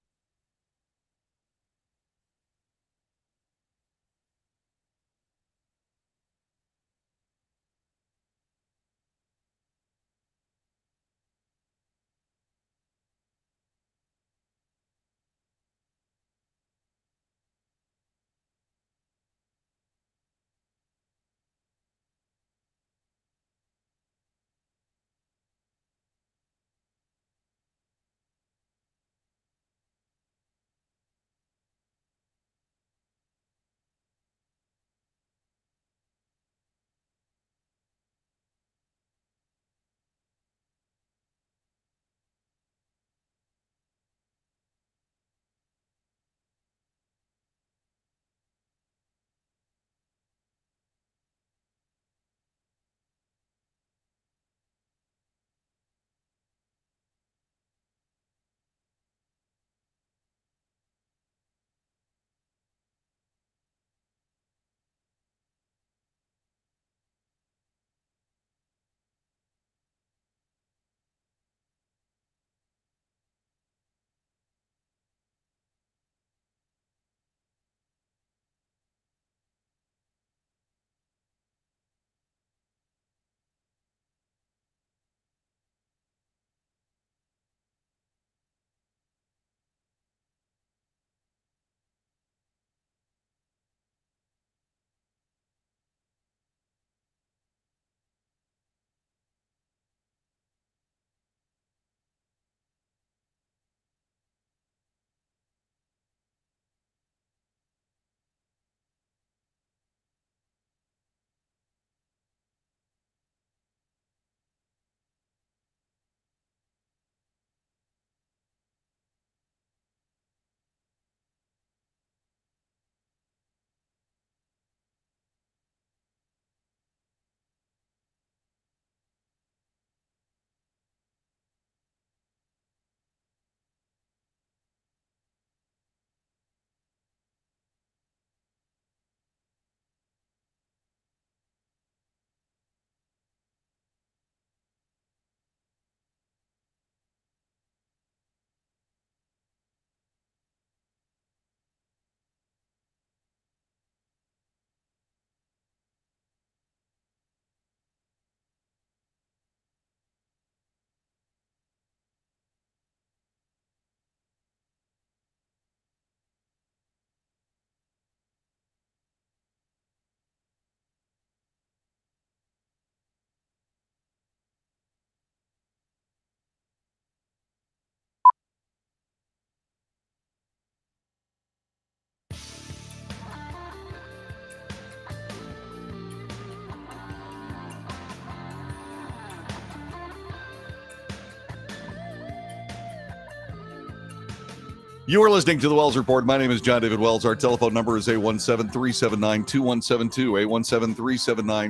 You are listening to the Wells Report. My name is John David Wells. Our telephone number is 817-379-2172,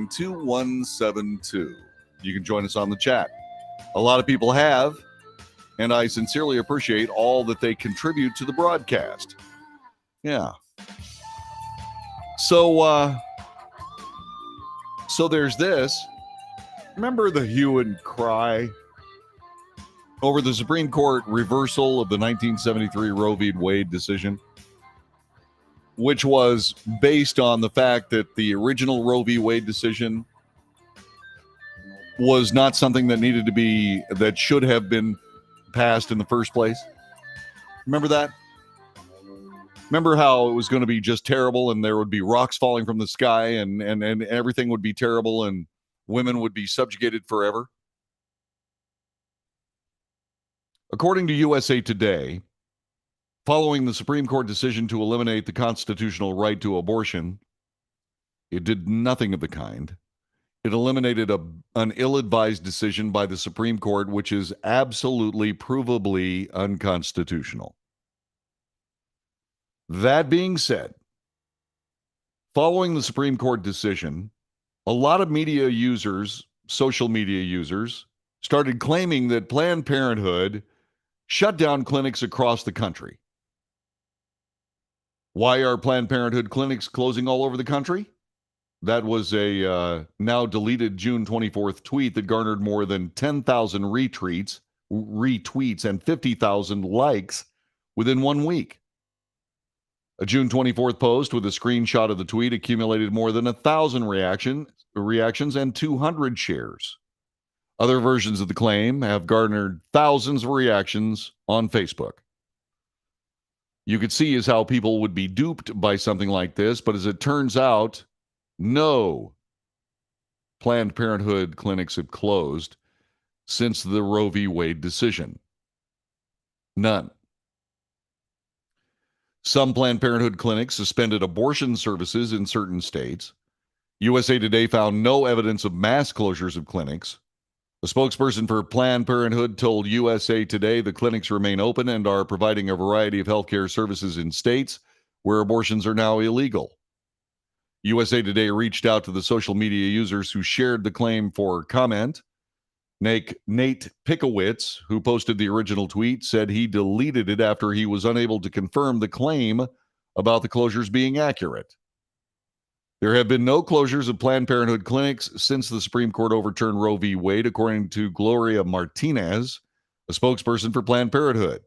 817-379-2172. You can join us on the chat. A lot of people have, and I sincerely appreciate all that they contribute to the broadcast. Yeah. So there's this. Remember the hue and cry over the Supreme Court reversal of the 1973 Roe v. Wade decision, which was based on the fact that the original Roe v. Wade decision was not something that should have been passed in the first place. Remember that? Remember how it was going to be just terrible and there would be rocks falling from the sky and everything would be terrible and women would be subjugated forever? According to USA Today, following the Supreme Court decision to eliminate the constitutional right to abortion, it did nothing of the kind. It eliminated an ill-advised decision by the Supreme Court, which is absolutely, provably unconstitutional. That being said, following the Supreme Court decision, a lot of media users, social media users, started claiming that Planned Parenthood shut down clinics across the country. Why are Planned Parenthood clinics closing all over the country? That was a now deleted June 24th tweet that garnered more than 10,000 retweets and 50,000 likes within 1 week. A June 24th post with a screenshot of the tweet accumulated more than 1,000 reactions and 200 shares. Other versions of the claim have garnered thousands of reactions on Facebook. You could see as how people would be duped by something like this, but as it turns out, no Planned Parenthood clinics have closed since the Roe v. Wade decision. None. Some Planned Parenthood clinics suspended abortion services in certain states. USA Today found no evidence of mass closures of clinics. A spokesperson for Planned Parenthood told USA Today the clinics remain open and are providing a variety of healthcare services in states where abortions are now illegal. USA Today reached out to the social media users who shared the claim for comment. Nate Pickowitz, who posted the original tweet, said he deleted it after he was unable to confirm the claim about the closures being accurate. There have been no closures of Planned Parenthood clinics since the Supreme Court overturned Roe v. Wade, according to Gloria Martinez, a spokesperson for Planned Parenthood.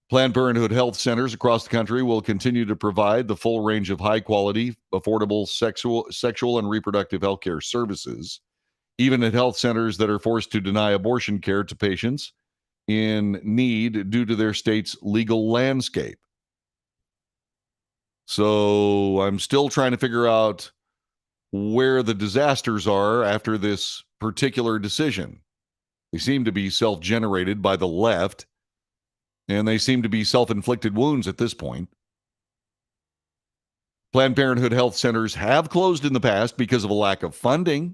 Planned Parenthood health centers across the country will continue to provide the full range of high-quality, affordable sexual and reproductive health care services, even at health centers that are forced to deny abortion care to patients in need due to their state's legal landscape. So I'm still trying to figure out where the disasters are after this particular decision. They seem to be self-generated by the left, and they seem to be self-inflicted wounds at this point. Planned Parenthood health centers have closed in the past because of a lack of funding.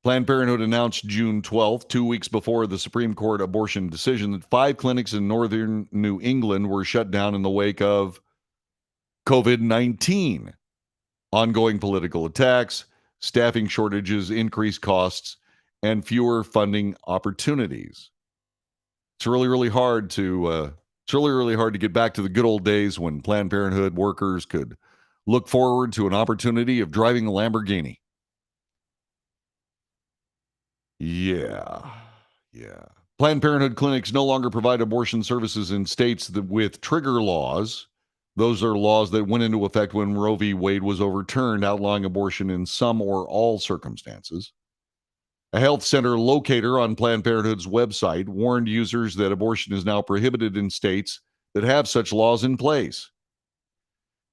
Planned Parenthood announced June 12th, 2 weeks before the Supreme Court abortion decision, that 5 clinics in northern New England were shut down in the wake of COVID-19. Ongoing political attacks, staffing shortages, increased costs, and fewer funding opportunities. It's really hard to get back to the good old days when Planned Parenthood workers could look forward to an opportunity of driving a Lamborghini. Yeah. Planned Parenthood clinics no longer provide abortion services in states with trigger laws. Those are laws that went into effect when Roe v. Wade was overturned, outlawing abortion in some or all circumstances. A health center locator on Planned Parenthood's website warned users that abortion is now prohibited in states that have such laws in place.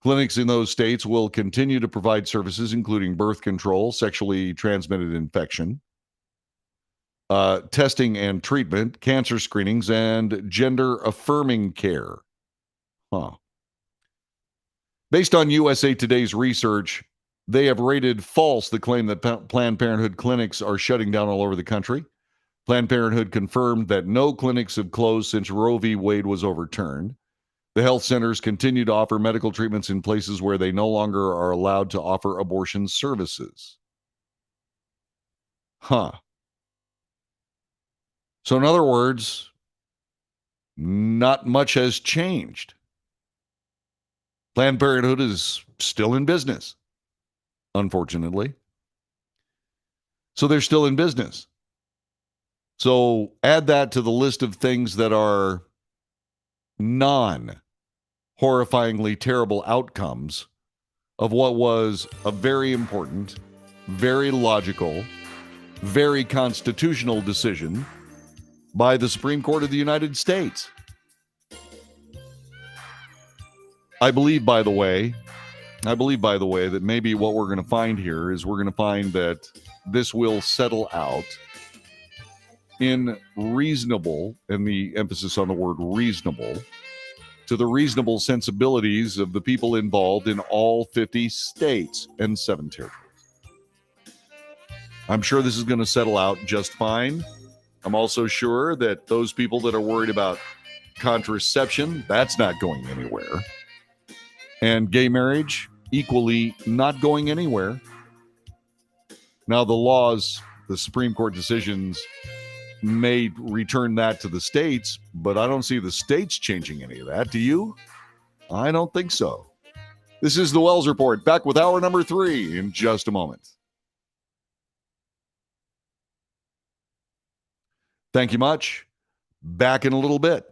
Clinics in those states will continue to provide services including birth control, sexually transmitted infection, testing and treatment, cancer screenings, and gender-affirming care. Based on USA Today's research, they have rated false the claim that Planned Parenthood clinics are shutting down all over the country. Planned Parenthood confirmed that no clinics have closed since Roe v. Wade was overturned. The health centers continue to offer medical treatments in places where they no longer are allowed to offer abortion services. So in other words, not much has changed. Planned Parenthood is still in business, unfortunately. So they're still in business. So add that to the list of things that are non-horrifyingly terrible outcomes of what was a very important, very logical, very constitutional decision by the Supreme Court of the United States. I believe, by the way, that maybe what we're going to find here is we're going to find that this will settle out in reasonable, and the emphasis on the word reasonable, to the reasonable sensibilities of the people involved in all 50 states and 7 territories. I'm sure this is going to settle out just fine. I'm also sure that those people that are worried about contraception, that's not going anywhere. And gay marriage, equally not going anywhere. Now, the laws, the Supreme Court decisions may return that to the states, but I don't see the states changing any of that. Do you? I don't think so. This is the Wells Report, back with hour number 3 in just a moment. Thank you much. Back in a little bit.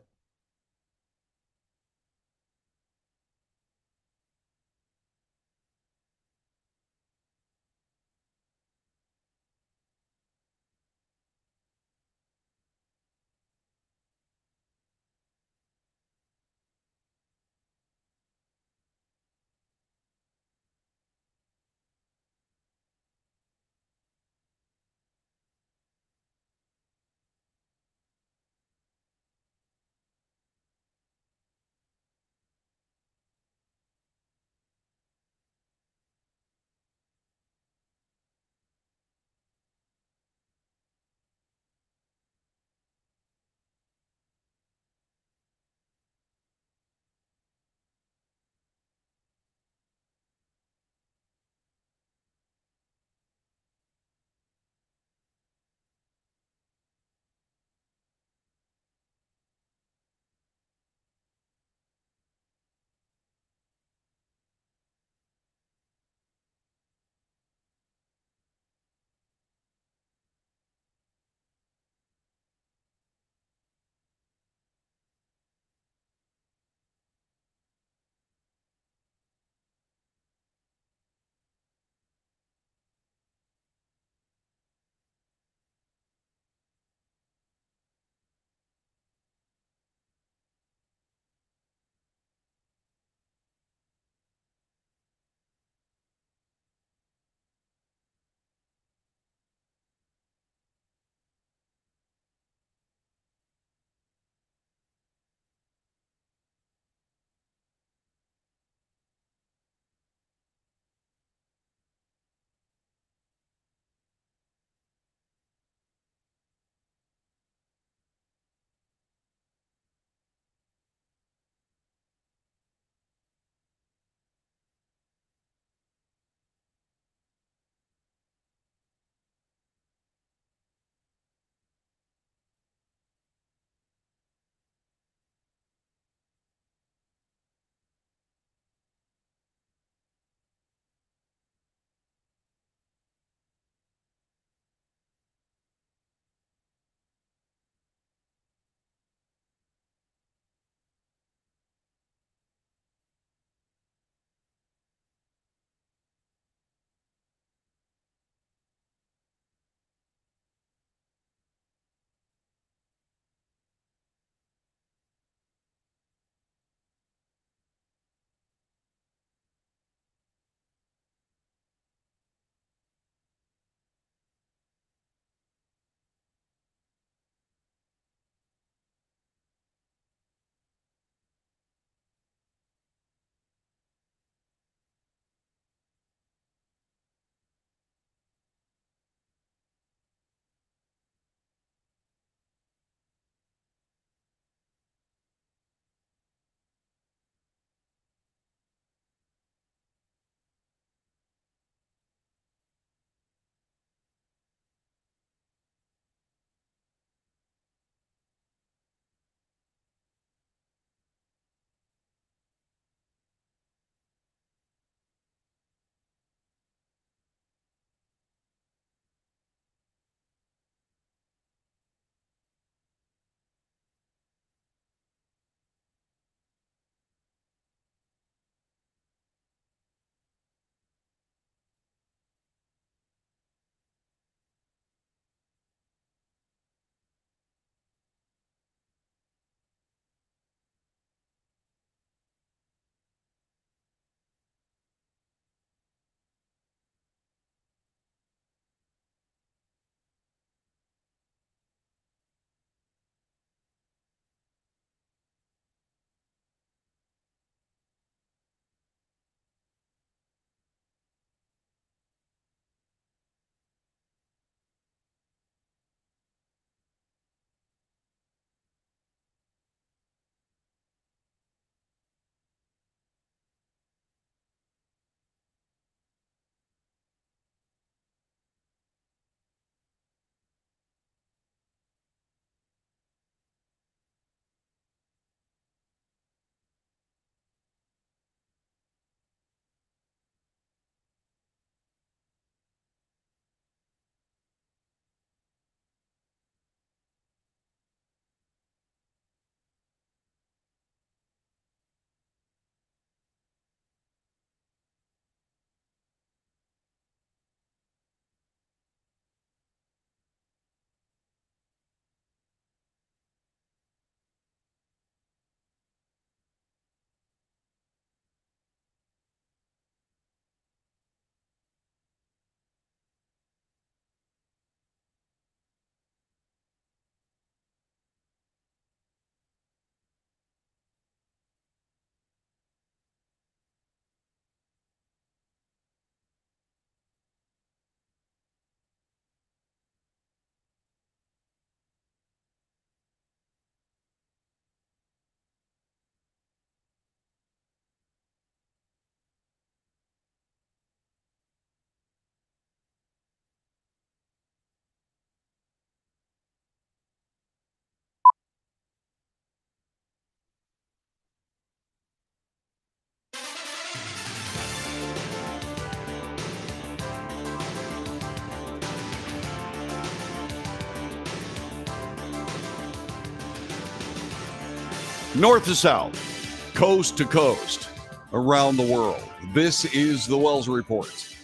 North to south, coast to coast, around the world. This is the Wells Report.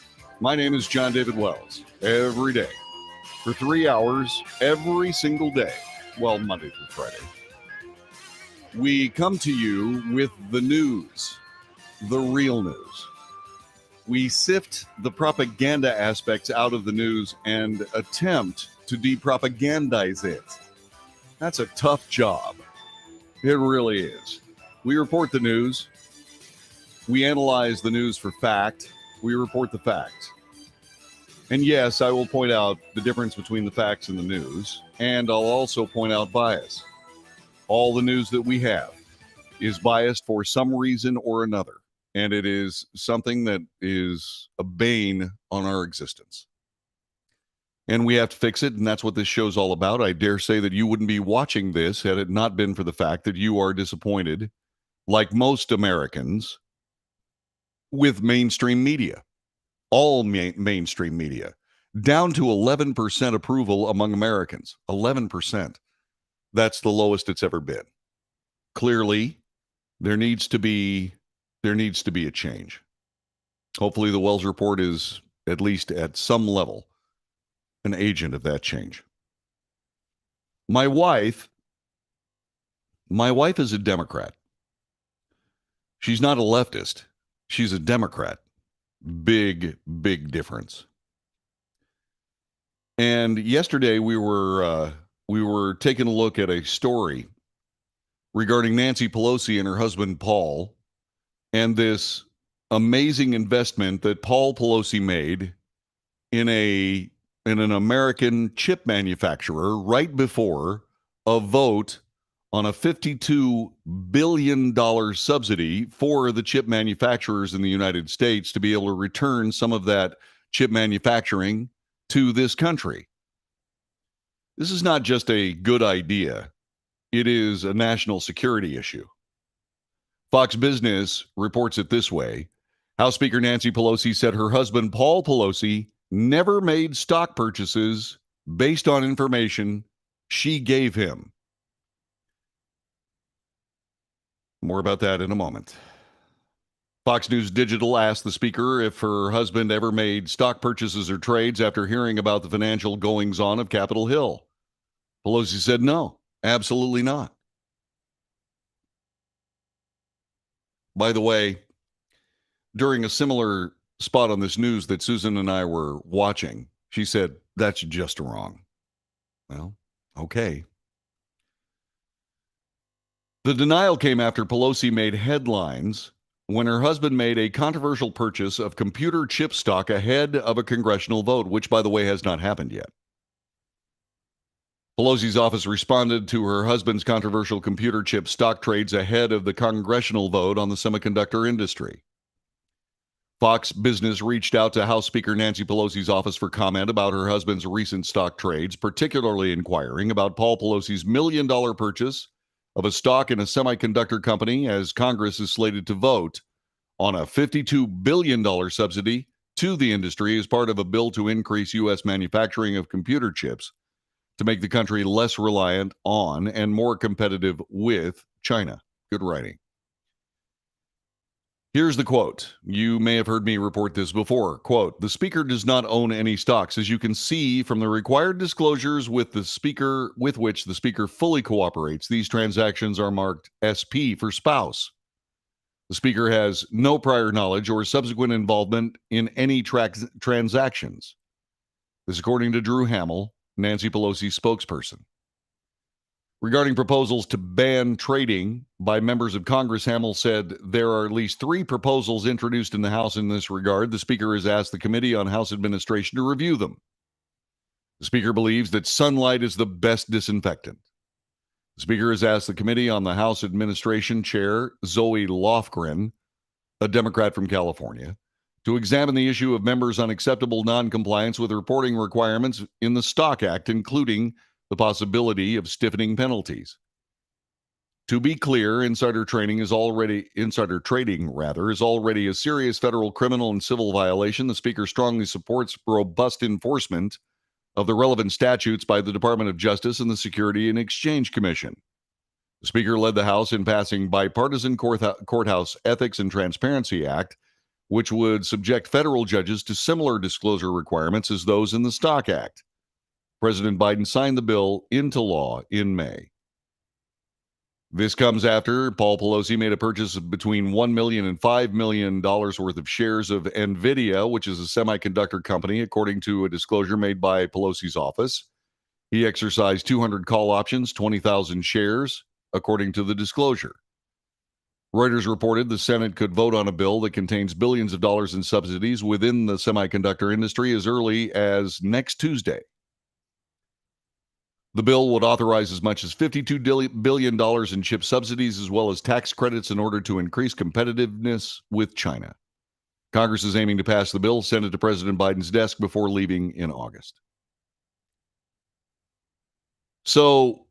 My name is John David Wells. Every day, for 3 hours, every single day, well, Monday through Friday, we come to you with the news, the real news. We sift the propaganda aspects out of the news and attempt to depropagandize it. That's a tough job. It really is. We report the news. We analyze the news for fact. We report the facts. And yes, I will point out the difference between the facts and the news. And I'll also point out bias. All the news that we have is biased for some reason or another. And it is something that is a bane on our existence. And we have to fix it, and that's what this show's all about. I dare say that you wouldn't be watching this had it not been for the fact that you are disappointed, like most Americans, with mainstream media. All mainstream media. Down to 11% approval among Americans. 11%. That's the lowest it's ever been. Clearly, there needs to be a change. Hopefully the Wells Report is, at least at some level, an agent of that change. My wife is a Democrat. She's not a leftist. She's a Democrat. Big difference. And yesterday we were taking a look at a story regarding Nancy Pelosi and her husband Paul and this amazing investment that Paul Pelosi made in an American chip manufacturer right before a vote on a $52 billion subsidy for the chip manufacturers in the United States to be able to return some of that chip manufacturing to this country. This is not just a good idea. It is a national security issue. Fox Business reports it this way. House Speaker Nancy Pelosi said her husband, Paul Pelosi, never made stock purchases based on information she gave him. More about that in a moment. Fox News Digital asked the speaker if her husband ever made stock purchases or trades after hearing about the financial goings-on of Capitol Hill. Pelosi said no, absolutely not. By the way, during a similar spot on this news that Susan and I were watching, she said, that's just wrong. Well, okay. The denial came after Pelosi made headlines when her husband made a controversial purchase of computer chip stock ahead of a congressional vote, which, by the way, has not happened yet. Pelosi's office responded to her husband's controversial computer chip stock trades ahead of the congressional vote on the semiconductor industry. Fox Business reached out to House Speaker Nancy Pelosi's office for comment about her husband's recent stock trades, particularly inquiring about Paul Pelosi's $1 million purchase of a stock in a semiconductor company as Congress is slated to vote on a $52 billion subsidy to the industry as part of a bill to increase U.S. manufacturing of computer chips to make the country less reliant on and more competitive with China. Good writing. Here's the quote. You may have heard me report this before. Quote, the speaker does not own any stocks. As you can see from the required disclosures with which the speaker fully cooperates, these transactions are marked SP for spouse. The speaker has no prior knowledge or subsequent involvement in any transactions. This is according to Drew Hamill, Nancy Pelosi's spokesperson. Regarding proposals to ban trading by members of Congress, Hamill said there are at least 3 proposals introduced in the House in this regard. The Speaker has asked the Committee on House Administration to review them. The Speaker believes that sunlight is the best disinfectant. The Speaker has asked the Committee on the House Administration Chair, Zoe Lofgren, a Democrat from California, to examine the issue of members' unacceptable noncompliance with reporting requirements in the Stock Act, including the possibility of stiffening penalties. To be clear, insider trading is already a serious federal criminal and civil violation. The Speaker strongly supports robust enforcement of the relevant statutes by the Department of Justice and the Security and Exchange Commission. The Speaker led the House in passing bipartisan Courthouse Ethics and Transparency Act, which would subject federal judges to similar disclosure requirements as those in the Stock Act. President Biden signed the bill into law in May. This comes after Paul Pelosi made a purchase of between $1 million and $5 million worth of shares of NVIDIA, which is a semiconductor company, according to a disclosure made by Pelosi's office. He exercised 200 call options, 20,000 shares, according to the disclosure. Reuters reported the Senate could vote on a bill that contains billions of dollars in subsidies within the semiconductor industry as early as next Tuesday. The bill would authorize as much as $52 billion in chip subsidies as well as tax credits in order to increase competitiveness with China. Congress is aiming to pass the bill, send it to President Biden's desk before leaving in August. So,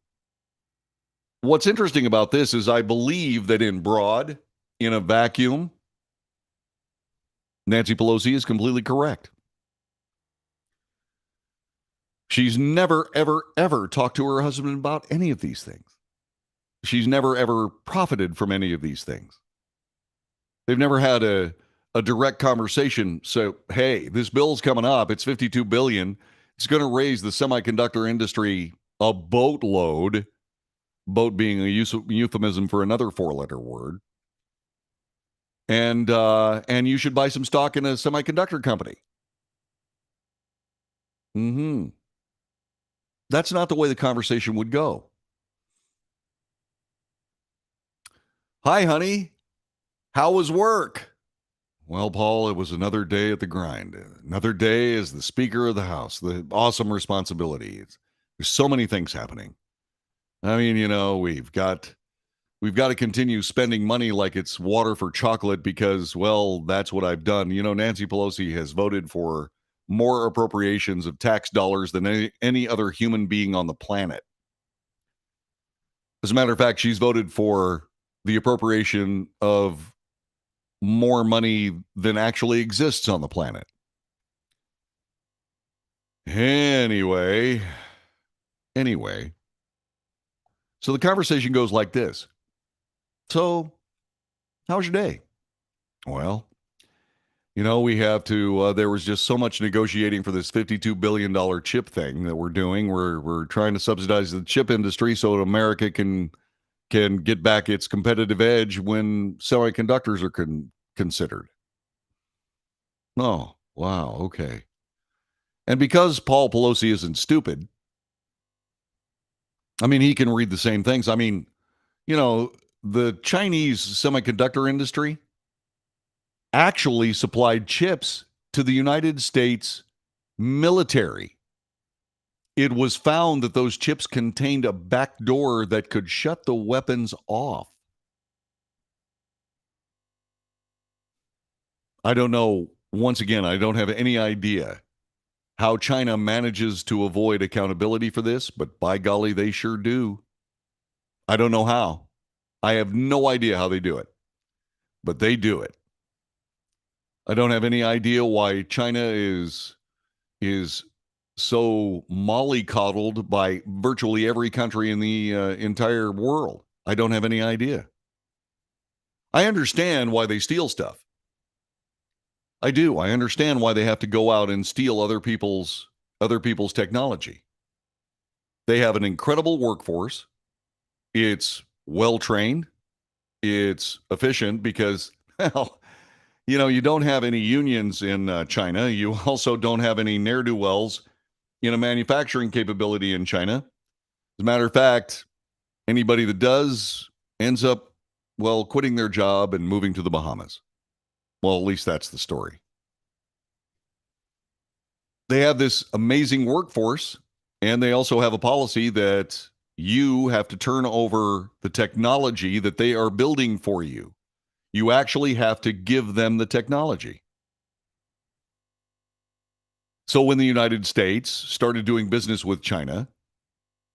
what's interesting about this is I believe that in a vacuum, Nancy Pelosi is completely correct. She's never, ever, ever talked to her husband about any of these things. She's never, ever profited from any of these things. They've never had a direct conversation. So, hey, this bill's coming up. It's $52 billion. It's going to raise the semiconductor industry a boatload. Boat being a euphemism for another four-letter word. And you should buy some stock in a semiconductor company. That's not the way the conversation would go. Hi, honey. How was work? Well, Paul, it was another day at the grind. Another day as the Speaker of the House. The awesome responsibility. There's so many things happening. I mean, we've got to continue spending money like it's water for chocolate because, well, that's what I've done. Nancy Pelosi has voted for more appropriations of tax dollars than any other human being on the planet. As a matter of fact, she's voted for the appropriation of more money than actually exists on the planet. Anyway. So the conversation goes like this. So, how was your day? Well, we have to, there was just so much negotiating for this $52 billion chip thing that we're doing. We're trying to subsidize the chip industry so that America can get back its competitive edge when semiconductors are considered. Oh, wow, okay. And because Paul Pelosi isn't stupid, I mean, he can read the same things. I mean, the Chinese semiconductor industry actually supplied chips to the United States military. It was found that those chips contained a backdoor that could shut the weapons off. I don't know. Once again, I don't have any idea how China manages to avoid accountability for this, but by golly, they sure do. I don't know how. I have no idea how they do it, but they do it. I don't have any idea why China is so mollycoddled by virtually every country in the entire world. I don't have any idea. I understand why they steal stuff. I do. I understand why they have to go out and steal other people's technology. They have an incredible workforce. It's well-trained. It's efficient because, well, you don't have any unions in China. You also don't have any ne'er-do-wells in a manufacturing capability in China. As a matter of fact, anybody that does ends up, well, quitting their job and moving to the Bahamas. Well, at least that's the story. They have this amazing workforce, and they also have a policy that you have to turn over the technology that they are building for you. You actually have to give them the technology. So when the United States started doing business with China,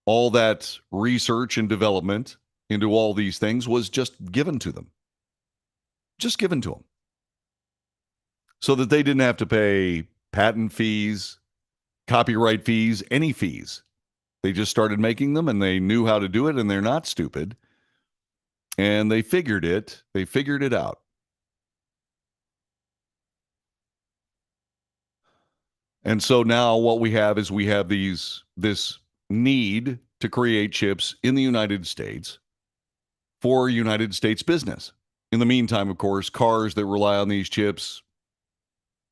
all that research and development into all these things was just given to them. Just given to them. So that they didn't have to pay patent fees, copyright fees, any fees. They just started making them and they knew how to do it, and they're not stupid. And they figured it. They figured it out. And so now what we have is we have this need to create chips in the United States for United States business. In the meantime, of course, cars that rely on these chips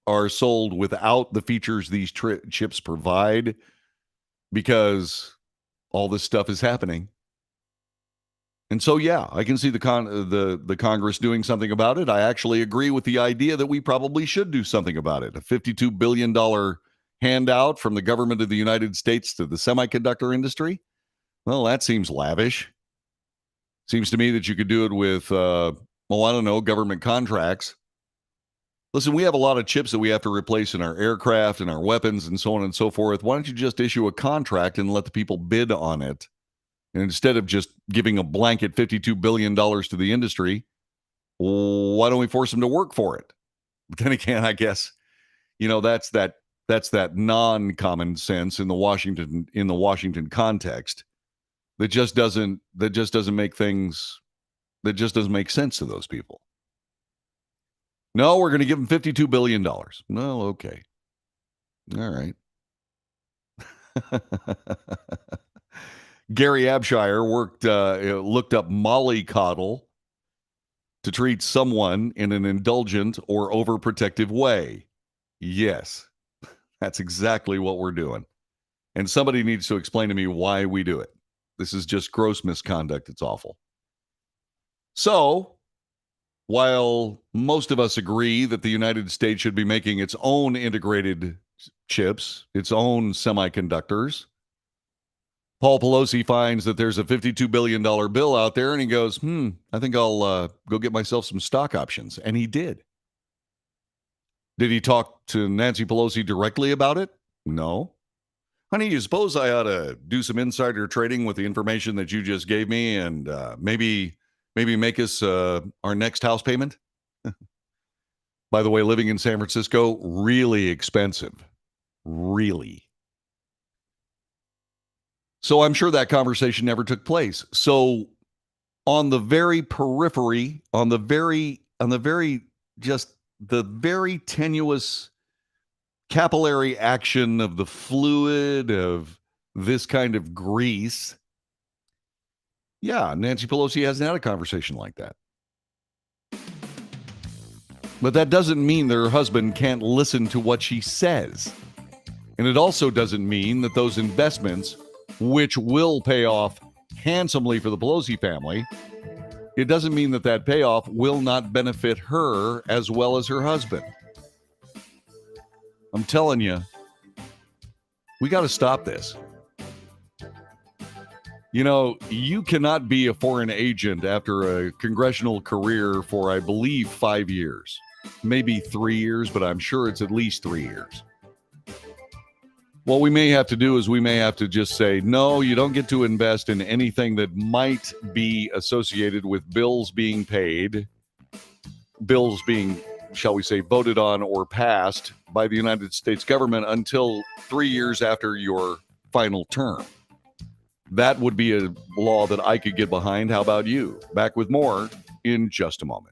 are sold without the features these chips provide because all this stuff is happening. And so, yeah, I can see the Congress doing something about it. I actually agree with the idea that we probably should do something about it. A $52 billion handout from the government of the United States to the semiconductor industry. Well, that seems lavish. Seems to me that you could do it with, I don't know, government contracts. Listen, we have a lot of chips that we have to replace in our aircraft and our weapons and so on and so forth. Why don't you just issue a contract and let the people bid on it? And instead of just giving a blanket $52 billion to the industry, why don't we force them to work for it? But then again, I guess, that's that non-common sense in the Washington context that just doesn't make sense to those people. No, we're going to give them $52 billion. No, okay. All right. Gary Abshire looked up mollycoddle to treat someone in an indulgent or overprotective way. Yes, that's exactly what we're doing. And somebody needs to explain to me why we do it. This is just gross misconduct. It's awful. So, while most of us agree that the United States should be making its own integrated chips, its own semiconductors, Paul Pelosi finds that there's a $52 billion bill out there, and he goes, I think I'll go get myself some stock options. And he did. Did he talk to Nancy Pelosi directly about it? No. Honey, you suppose I ought to do some insider trading with the information that you just gave me and maybe make us our next house payment? By the way, living in San Francisco, really expensive. Really. So I'm sure that conversation never took place. So on the very periphery, on the very tenuous capillary action of the fluid of this kind of grease, yeah, Nancy Pelosi hasn't had a conversation like that. But that doesn't mean that her husband can't listen to what she says. And it also doesn't mean that those investments, which will pay off handsomely for the Pelosi family, it doesn't mean that that payoff will not benefit her as well as her husband. I'm telling you, we got to stop this. You cannot be a foreign agent after a congressional career for, I believe, 5 years. Maybe 3 years, but I'm sure it's at least 3 years. What we may have to do is we may have to just say, no, you don't get to invest in anything that might be associated with bills being paid, bills being, shall we say, voted on or passed by the United States government until 3 years after your final term. That would be a law that I could get behind. How about you? Back with more in just a moment.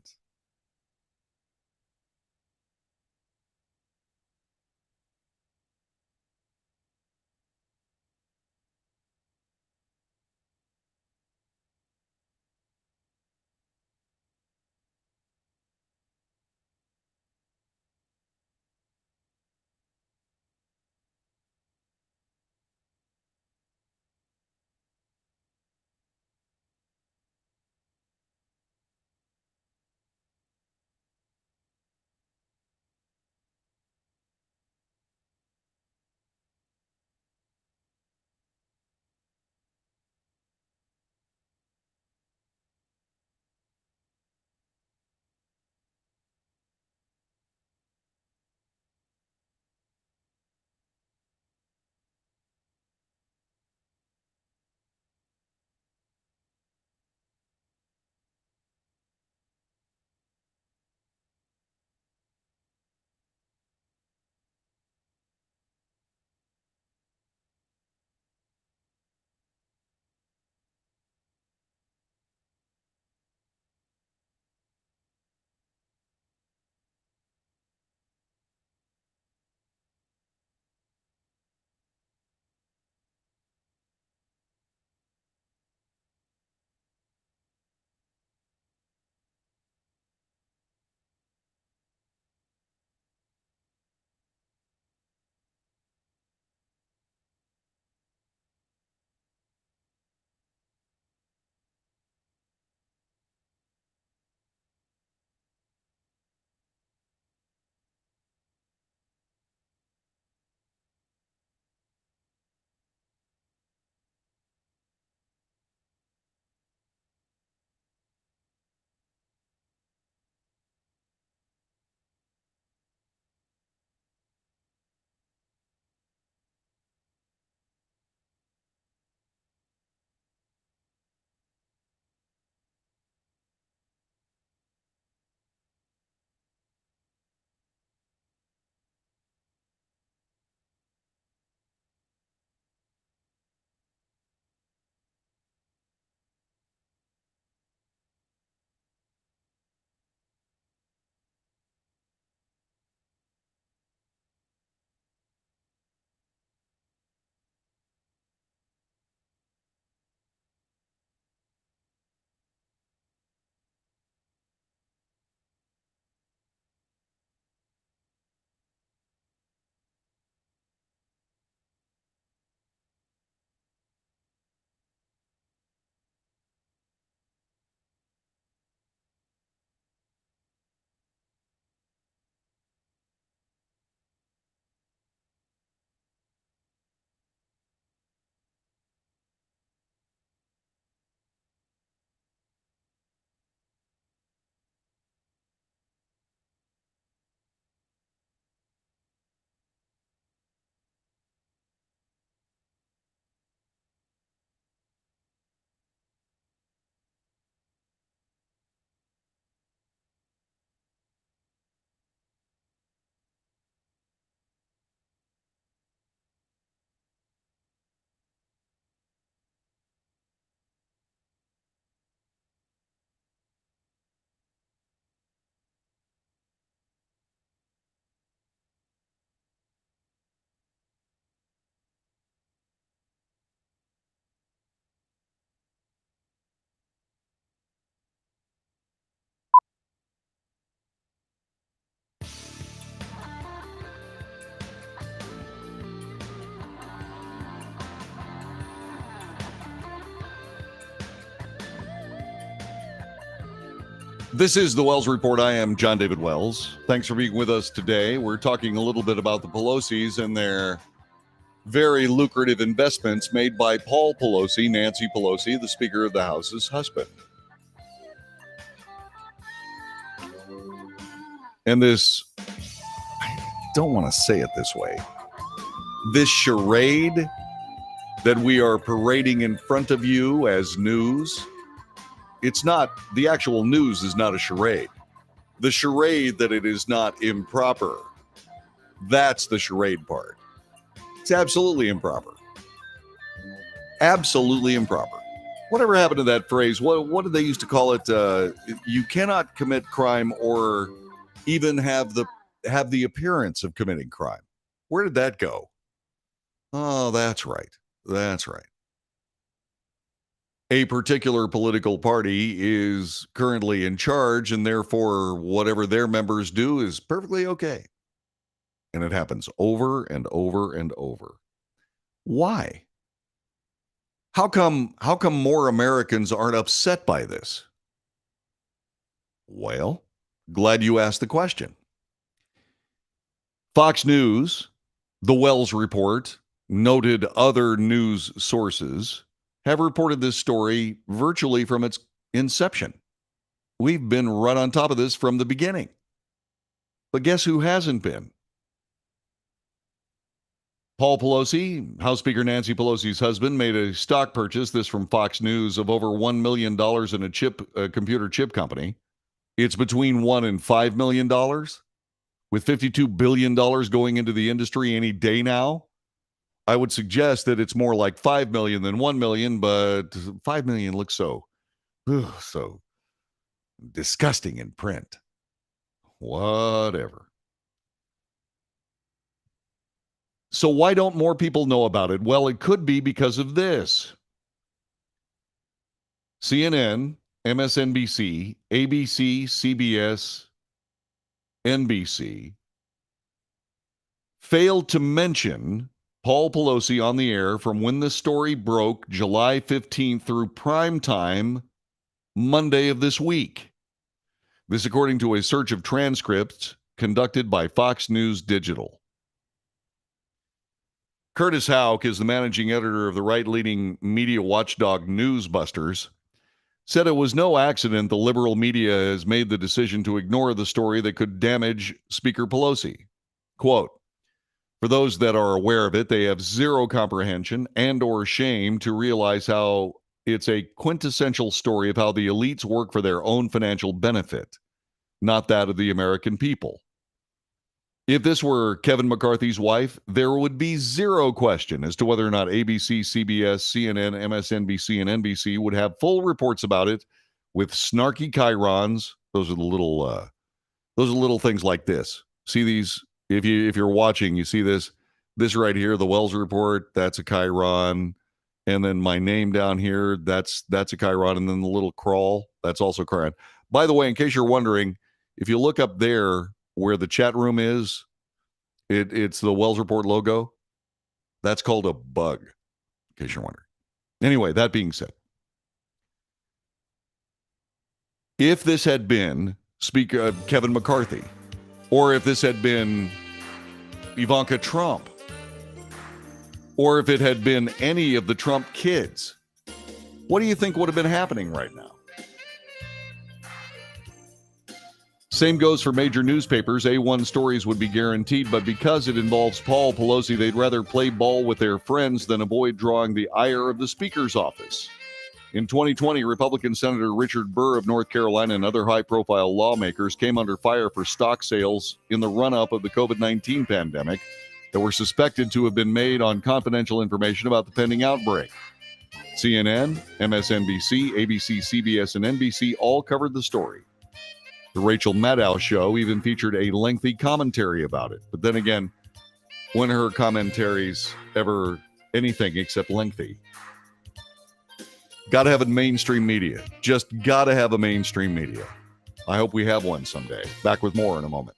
This is the Wells Report. I am John David Wells. Thanks for being with us today. We're talking a little bit about the Pelosi's and their very lucrative investments made by Paul Pelosi, Nancy Pelosi, the Speaker of the House's husband. And this, I don't want to say it this way, this charade that we are parading in front of you as news, it's not, the actual news is not a charade. The charade that it is not improper, that's the charade part. It's absolutely improper. Absolutely improper. Whatever happened to that phrase? What did they used to call it? You cannot commit crime or even have the appearance of committing crime. Where did that go? Oh, that's right. That's right. A particular political party is currently in charge, and therefore whatever their members do is perfectly okay. And it happens over and over and over. Why? How come more Americans aren't upset by this? Well, glad you asked the question. Fox News, the Wells Report, noted other news sources have reported this story virtually from its inception. We've been right on top of this from the beginning. But guess who hasn't been? Paul Pelosi, House Speaker Nancy Pelosi's husband, made a stock purchase, this from Fox News, of over $1 million in a computer chip company. It's between $1 and $5 million, with $52 billion going into the industry any day now. I would suggest that it's more like 5 million than 1 million, but 5 million looks so disgusting in print. Whatever. So why don't more people know about it? Well, it could be because of this. CNN, MSNBC, ABC, CBS, NBC failed to mention Paul Pelosi on the air from when the story broke July 15th through prime time Monday of this week. This according to a search of transcripts conducted by Fox News Digital. Curtis Houck is the managing editor of the right-leaning media watchdog Newsbusters, said it was no accident the liberal media has made the decision to ignore the story that could damage Speaker Pelosi. Quote, for those that are aware of it, they have zero comprehension and or shame to realize how it's a quintessential story of how the elites work for their own financial benefit, not that of the American people. If this were Kevin McCarthy's wife, there would be zero question as to whether or not ABC, CBS, CNN, MSNBC, and NBC would have full reports about it with snarky chyrons. Those are the little things like this. See these? If you're watching, you see this right here, the Wells Report. That's a chyron, and then my name down here. That's a chyron, and then the little crawl. That's also chyron. By the way, in case you're wondering, if you look up there where the chat room is, it's the Wells Report logo. That's called a bug, in case you're wondering. Anyway, that being said, if this had been Speaker Kevin McCarthy, or if this had been Ivanka Trump, or if it had been any of the Trump kids, what do you think would have been happening right now? Same goes for major newspapers. A1 stories would be guaranteed, but because it involves Paul Pelosi, they'd rather play ball with their friends than avoid drawing the ire of the Speaker's office. In 2020, Republican Senator Richard Burr of North Carolina and other high-profile lawmakers came under fire for stock sales in the run-up of the COVID-19 pandemic that were suspected to have been made on confidential information about the pending outbreak. CNN, MSNBC, ABC, CBS, and NBC all covered the story. The Rachel Maddow show even featured a lengthy commentary about it. But then again, when are her commentaries ever anything except lengthy? Got to have a mainstream media. Just got to have a mainstream media. I hope we have one someday. Back with more in a moment.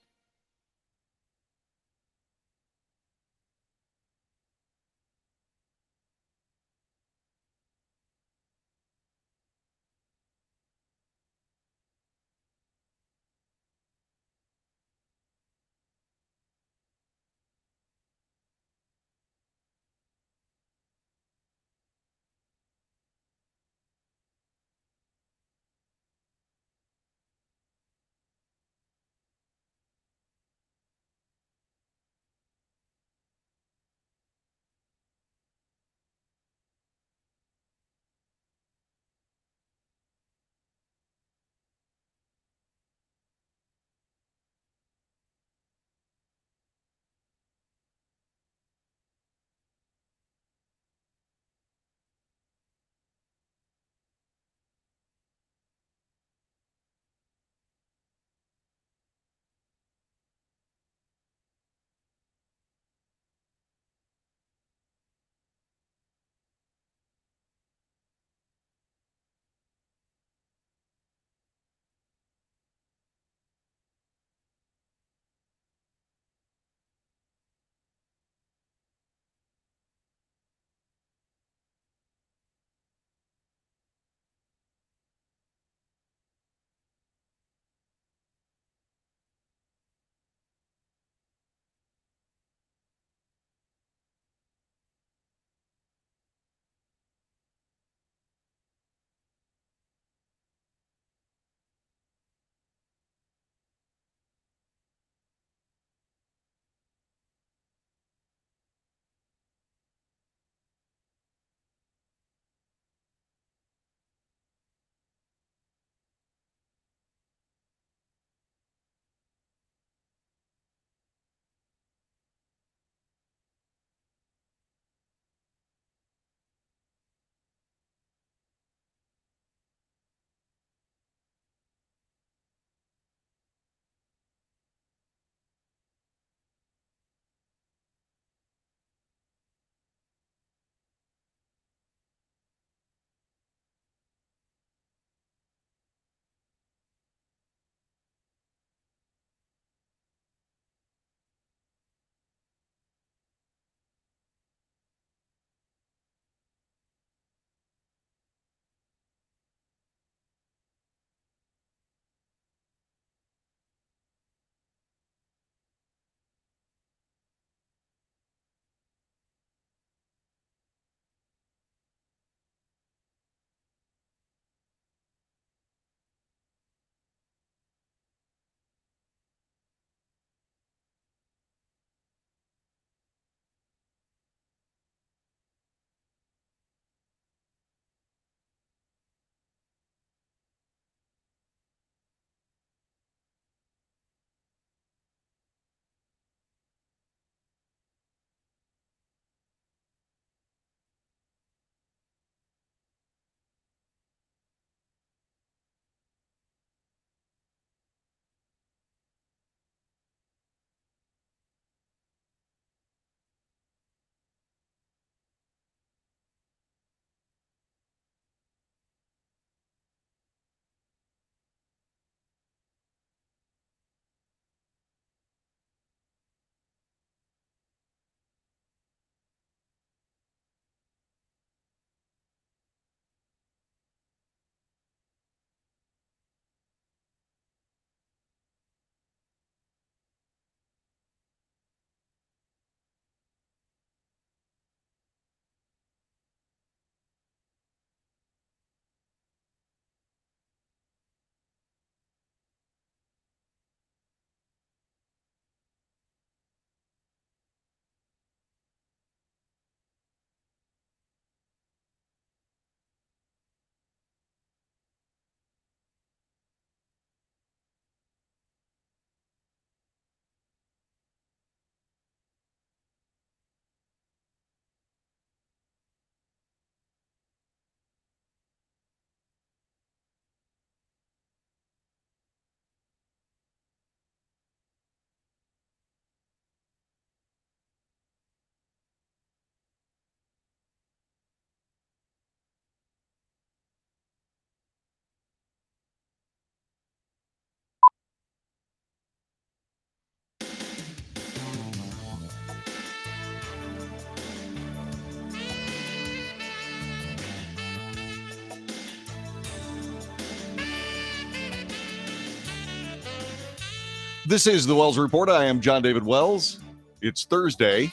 This is the Wells Report. I am John David Wells. It's Thursday.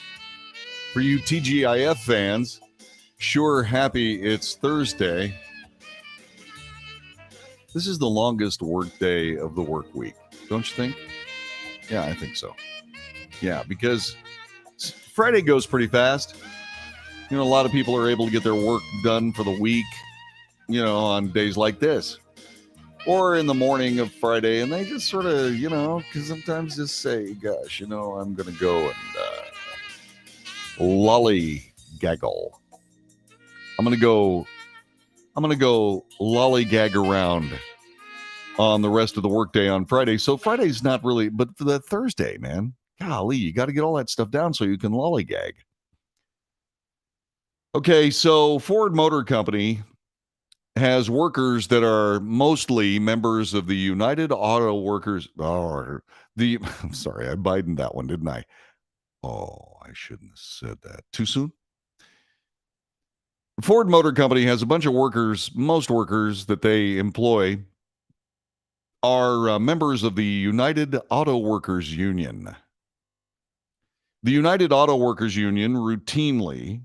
For you TGIF fans, sure happy it's Thursday. This is the longest work day of the work week, don't you think? Yeah, I think so. Yeah, because Friday goes pretty fast. You know, a lot of people are able to get their work done for the week, you know, on days like this. Or in the morning of Friday, and they just sort of, you know, because sometimes just say, gosh, you know, I'm going to go and lollygaggle. I'm going to go lollygag around on the rest of the workday on Friday. So Friday's not really, but for the Thursday, man, golly, you got to get all that stuff down so you can lollygag. Okay, so Ford Motor Company has workers that are mostly members of the United Auto Workers. I'm sorry, I Bidened that one, didn't I? Oh, I shouldn't have said that. Too soon? Ford Motor Company has a bunch of workers, most workers that they employ are members of the United Auto Workers Union. The United Auto Workers Union routinely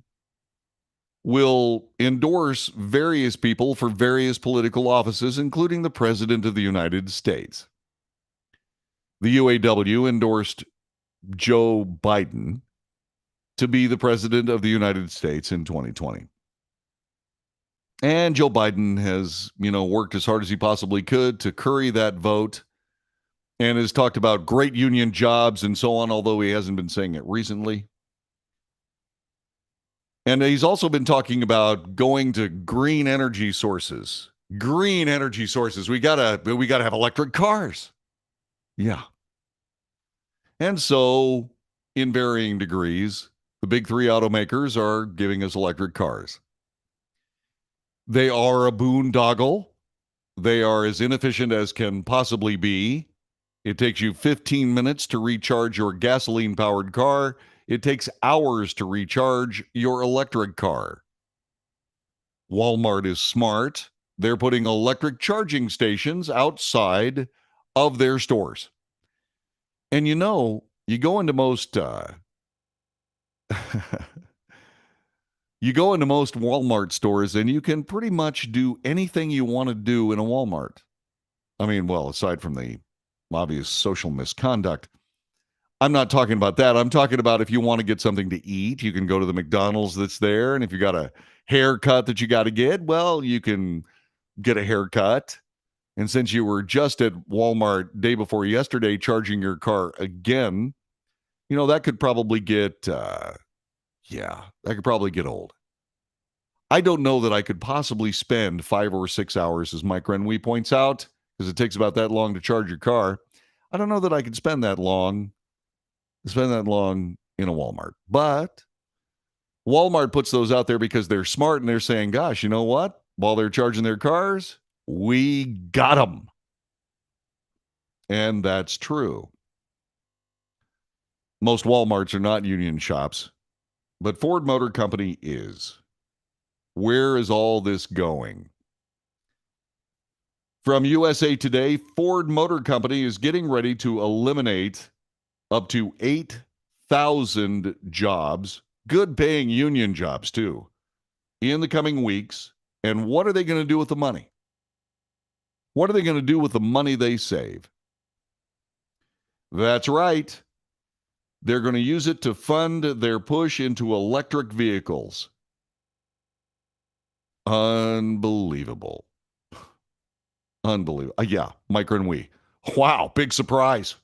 will endorse various people for various political offices, including the President of the United States. The UAW endorsed Joe Biden to be the President of the United States in 2020. And Joe Biden has, you know, worked as hard as he possibly could to curry that vote and has talked about great union jobs and so on, although he hasn't been saying it recently. And he's also been talking about going to green energy sources. Green energy sources. We gotta have electric cars. Yeah. And so, in varying degrees, the big three automakers are giving us electric cars. They are a boondoggle. They are as inefficient as can possibly be. It takes you 15 minutes to recharge your gasoline-powered car. It takes hours to recharge your electric car. Walmart is smart. They're putting electric charging stations outside of their stores. And you know, you go into most Walmart stores and you can pretty much do anything you want to do in a Walmart. I mean, well, aside from the obvious social misconduct. I'm not talking about that. I'm talking about if you want to get something to eat, you can go to the McDonald's that's there. And if you got a haircut that you got to get, well, you can get a haircut. And since you were just at Walmart day before yesterday charging your car again, you know, that could probably get, that could probably get old. I don't know that I could possibly spend 5 or 6 hours, as Mike Renwee points out, because it takes about that long to charge your car. I don't know that I could spend that long in a Walmart. But Walmart puts those out there because they're smart and they're saying, gosh, you know what? While they're charging their cars, we got them. And that's true. Most Walmarts are not union shops, but Ford Motor Company is. Where is all this going? From USA Today, Ford Motor Company is getting ready to eliminate up to 8,000 jobs, good-paying union jobs too, in the coming weeks. And what are they going to do with the money? What are they going to do with the money they save? That's right. They're going to use it to fund their push into electric vehicles. Unbelievable. Unbelievable. Yeah, Mike Renwee. Wow, big surprise.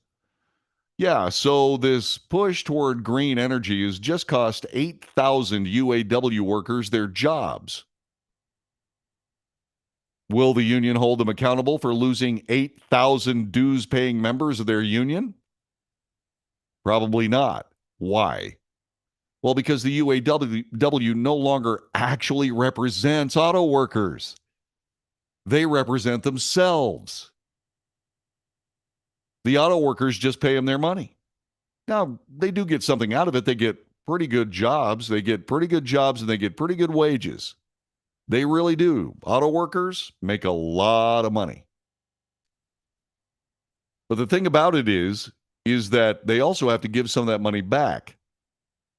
Yeah, so this push toward green energy has just cost 8,000 UAW workers their jobs. Will the union hold them accountable for losing 8,000 dues-paying members of their union? Probably not. Why? Well, because the UAW no longer actually represents auto workers. They represent themselves. The auto workers just pay them their money. Now, they do get something out of it. They get pretty good jobs. They get pretty good jobs and they get pretty good wages. They really do. Auto workers make a lot of money. But the thing about it is that they also have to give some of that money back.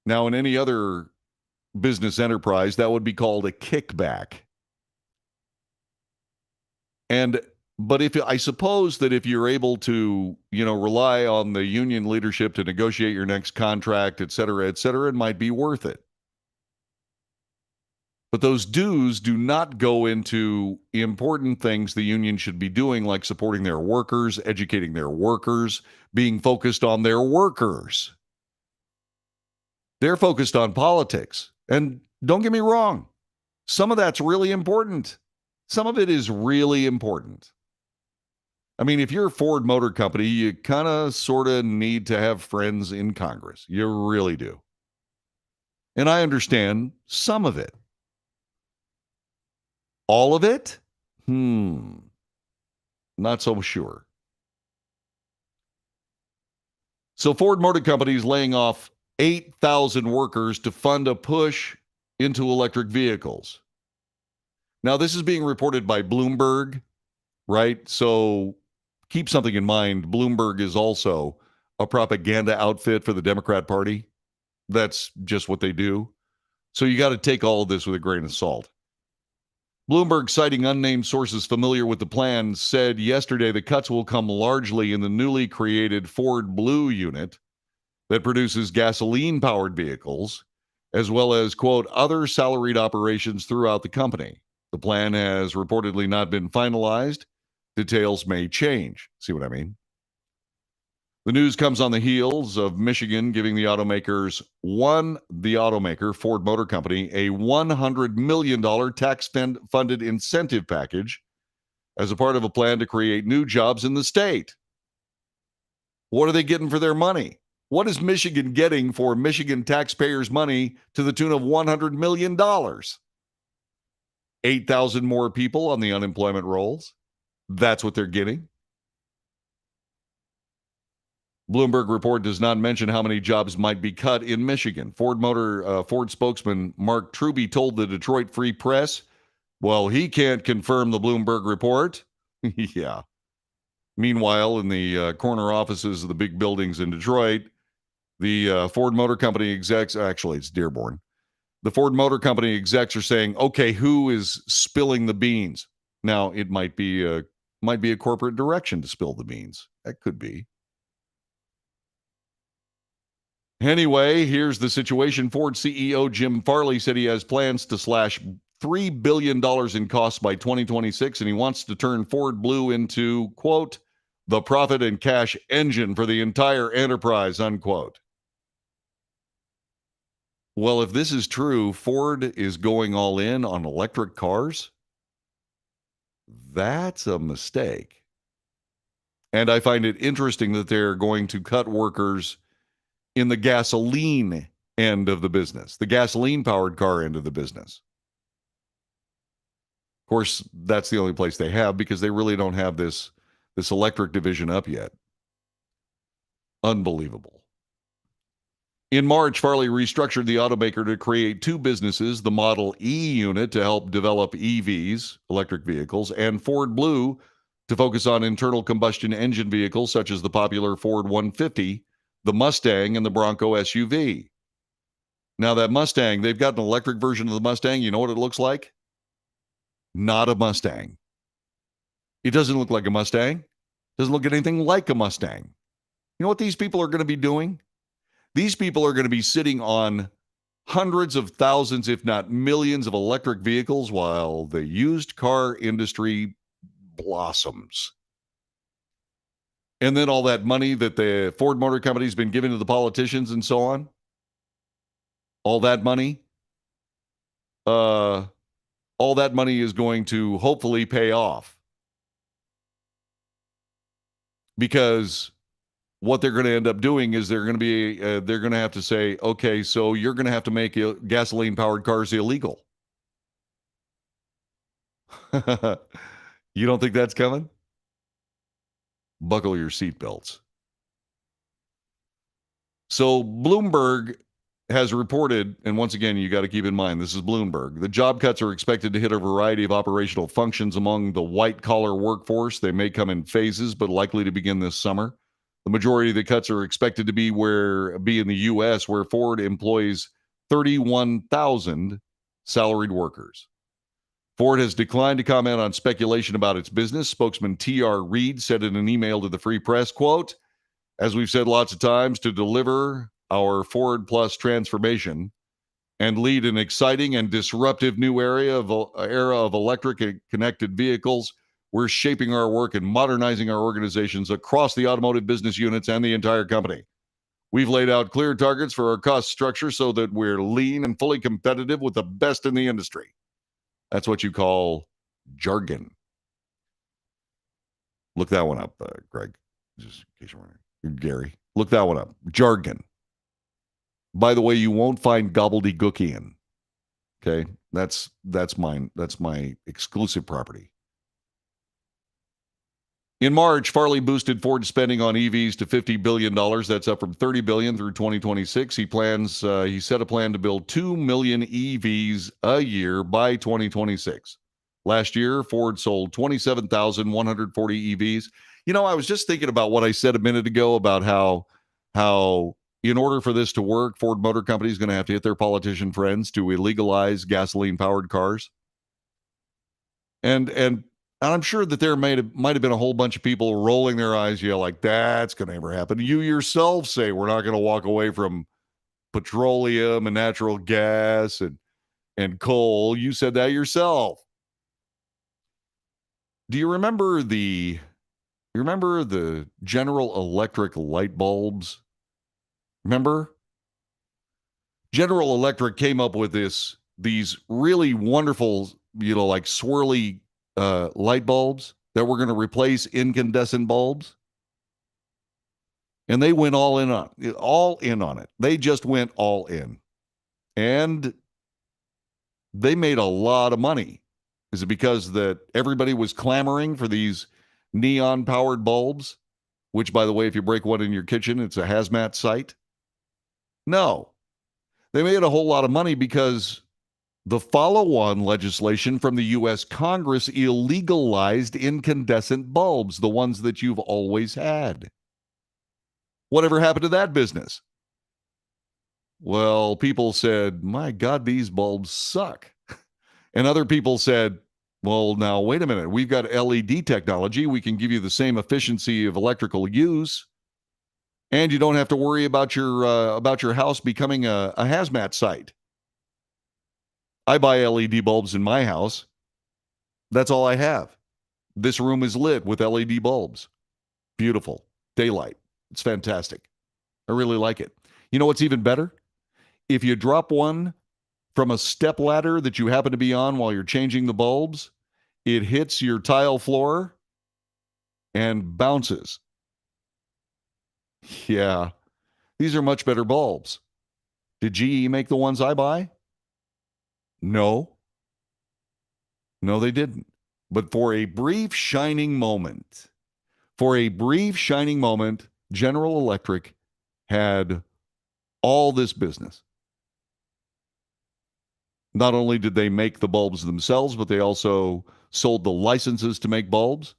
Now, in any other business enterprise, that would be called a kickback. But I suppose that if you're able to, rely on the union leadership to negotiate your next contract, et cetera, it might be worth it. But those dues do not go into important things the union should be doing, like supporting their workers, educating their workers, being focused on their workers. They're focused on politics. And don't get me wrong, some of that's really important. Some of it is really important. I mean, if you're a Ford Motor Company, you kind of sort of need to have friends in Congress. You really do. And I understand some of it. All of it? Not so sure. So Ford Motor Company is laying off 8,000 workers to fund a push into electric vehicles. Now, this is being reported by Bloomberg, right? So keep something in mind. Bloomberg is also a propaganda outfit for the Democrat Party. That's just what they do. So you got to take all of this with a grain of salt. Bloomberg, citing unnamed sources familiar with the plan, said yesterday the cuts will come largely in the newly created Ford Blue unit that produces gasoline-powered vehicles, as well as, quote, other salaried operations throughout the company. The plan has reportedly not been finalized. Details may change. See what I mean? The news comes on the heels of Michigan giving the automaker, Ford Motor Company, a $100 million tax-funded incentive package as a part of a plan to create new jobs in the state. What are they getting for their money? What is Michigan getting for Michigan taxpayers' money to the tune of $100 million? 8,000 more people on the unemployment rolls. That's what they're getting. Bloomberg report does not mention how many jobs might be cut in Michigan. Ford spokesman Mark Truby told the Detroit Free Press, well, he can't confirm the Bloomberg report. Yeah. Meanwhile, in the corner offices of the big buildings in Detroit, the Ford Motor Company execs, actually it's Dearborn, the Ford Motor Company execs are saying, okay, who is spilling the beans? Now, it might be a corporate direction to spill the beans. That could be. Anyway, here's the situation. Ford CEO Jim Farley said he has plans to slash $3 billion in costs by 2026, and he wants to turn Ford Blue into, quote, the profit and cash engine for the entire enterprise, unquote. Well, if this is true, Ford is going all in on electric cars. That's a mistake. And I find it interesting that they're going to cut workers in the gasoline end of the business, the gasoline-powered car end of the business. Of course, that's the only place they have because they really don't have this electric division up yet. Unbelievable. In March, Farley restructured the automaker to create two businesses, the Model E unit to help develop EVs, electric vehicles, and Ford Blue to focus on internal combustion engine vehicles such as the popular Ford 150, the Mustang, and the Bronco SUV. Now that Mustang, they've got an electric version of the Mustang. You know what it looks like? Not a Mustang. It doesn't look like a Mustang. Doesn't look anything like a Mustang. You know what these people are going to be doing? These people are going to be sitting on hundreds of thousands, if not millions, of electric vehicles while the used car industry blossoms. And then all that money that the Ford Motor Company's been giving to the politicians and so on, all that money is going to hopefully pay off. Because what they're going to end up doing is they're going to have to say, okay, so you're going to have to make gasoline-powered cars illegal. You don't think that's coming? Buckle your seatbelts. So Bloomberg has reported, and once again, you got to keep in mind, this is Bloomberg, the job cuts are expected to hit a variety of operational functions among the white-collar workforce. They may come in phases, but likely to begin this summer. The majority of the cuts are expected to be in the U.S., where Ford employs 31,000 salaried workers. Ford has declined to comment on speculation about its business. Spokesman T.R. Reid said in an email to the Free Press, quote, "As we've said lots of times, to deliver our Ford Plus transformation and lead an exciting and disruptive new era of electric and connected vehicles, we're shaping our work and modernizing our organizations across the automotive business units and the entire company. We've laid out clear targets for our cost structure so that we're lean and fully competitive with the best in the industry." That's what you call jargon. Look that one up, Greg. Just in case you're wondering. Gary, look that one up. Jargon. By the way, you won't find gobbledygookian. Okay, that's mine. That's my exclusive property. In March, Farley boosted Ford spending on EVs to $50 billion. That's up from $30 billion through 2026. He set a plan to build 2 million EVs a year by 2026. Last year, Ford sold 27,140 EVs. You know, I was just thinking about what I said a minute ago about how in order for this to work, Ford Motor Company is going to have to hit their politician friends to illegalize gasoline-powered cars. And I'm sure that there might have been a whole bunch of people rolling their eyes, like, that's going to never happen. You yourself say we're not going to walk away from petroleum and natural gas and coal. You said that yourself. Do you remember the General Electric light bulbs? Remember? General Electric came up with these really wonderful, like swirly light bulbs that were going to replace incandescent bulbs. And they went all in on it. They just went all in. And they made a lot of money. Is it because that everybody was clamoring for these neon-powered bulbs? Which, by the way, if you break one in your kitchen, it's a hazmat site? No. They made a whole lot of money because the follow-on legislation from the U.S. Congress illegalized incandescent bulbs, the ones that you've always had. Whatever happened to that business? Well, people said, my God, these bulbs suck. And other people said, well, now, wait a minute. We've got LED technology. We can give you the same efficiency of electrical use. And you don't have to worry about your house becoming a hazmat site. I buy LED bulbs in my house. That's all I have. This room is lit with LED bulbs. Beautiful. Daylight. It's fantastic. I really like it. You know what's even better? If you drop one from a step ladder that you happen to be on while you're changing the bulbs, it hits your tile floor and bounces. Yeah, these are much better bulbs. Did GE make the ones I buy? No, they didn't. But for a brief shining moment, General Electric had all this business. Not only did they make the bulbs themselves, but they also sold the licenses to make bulbs.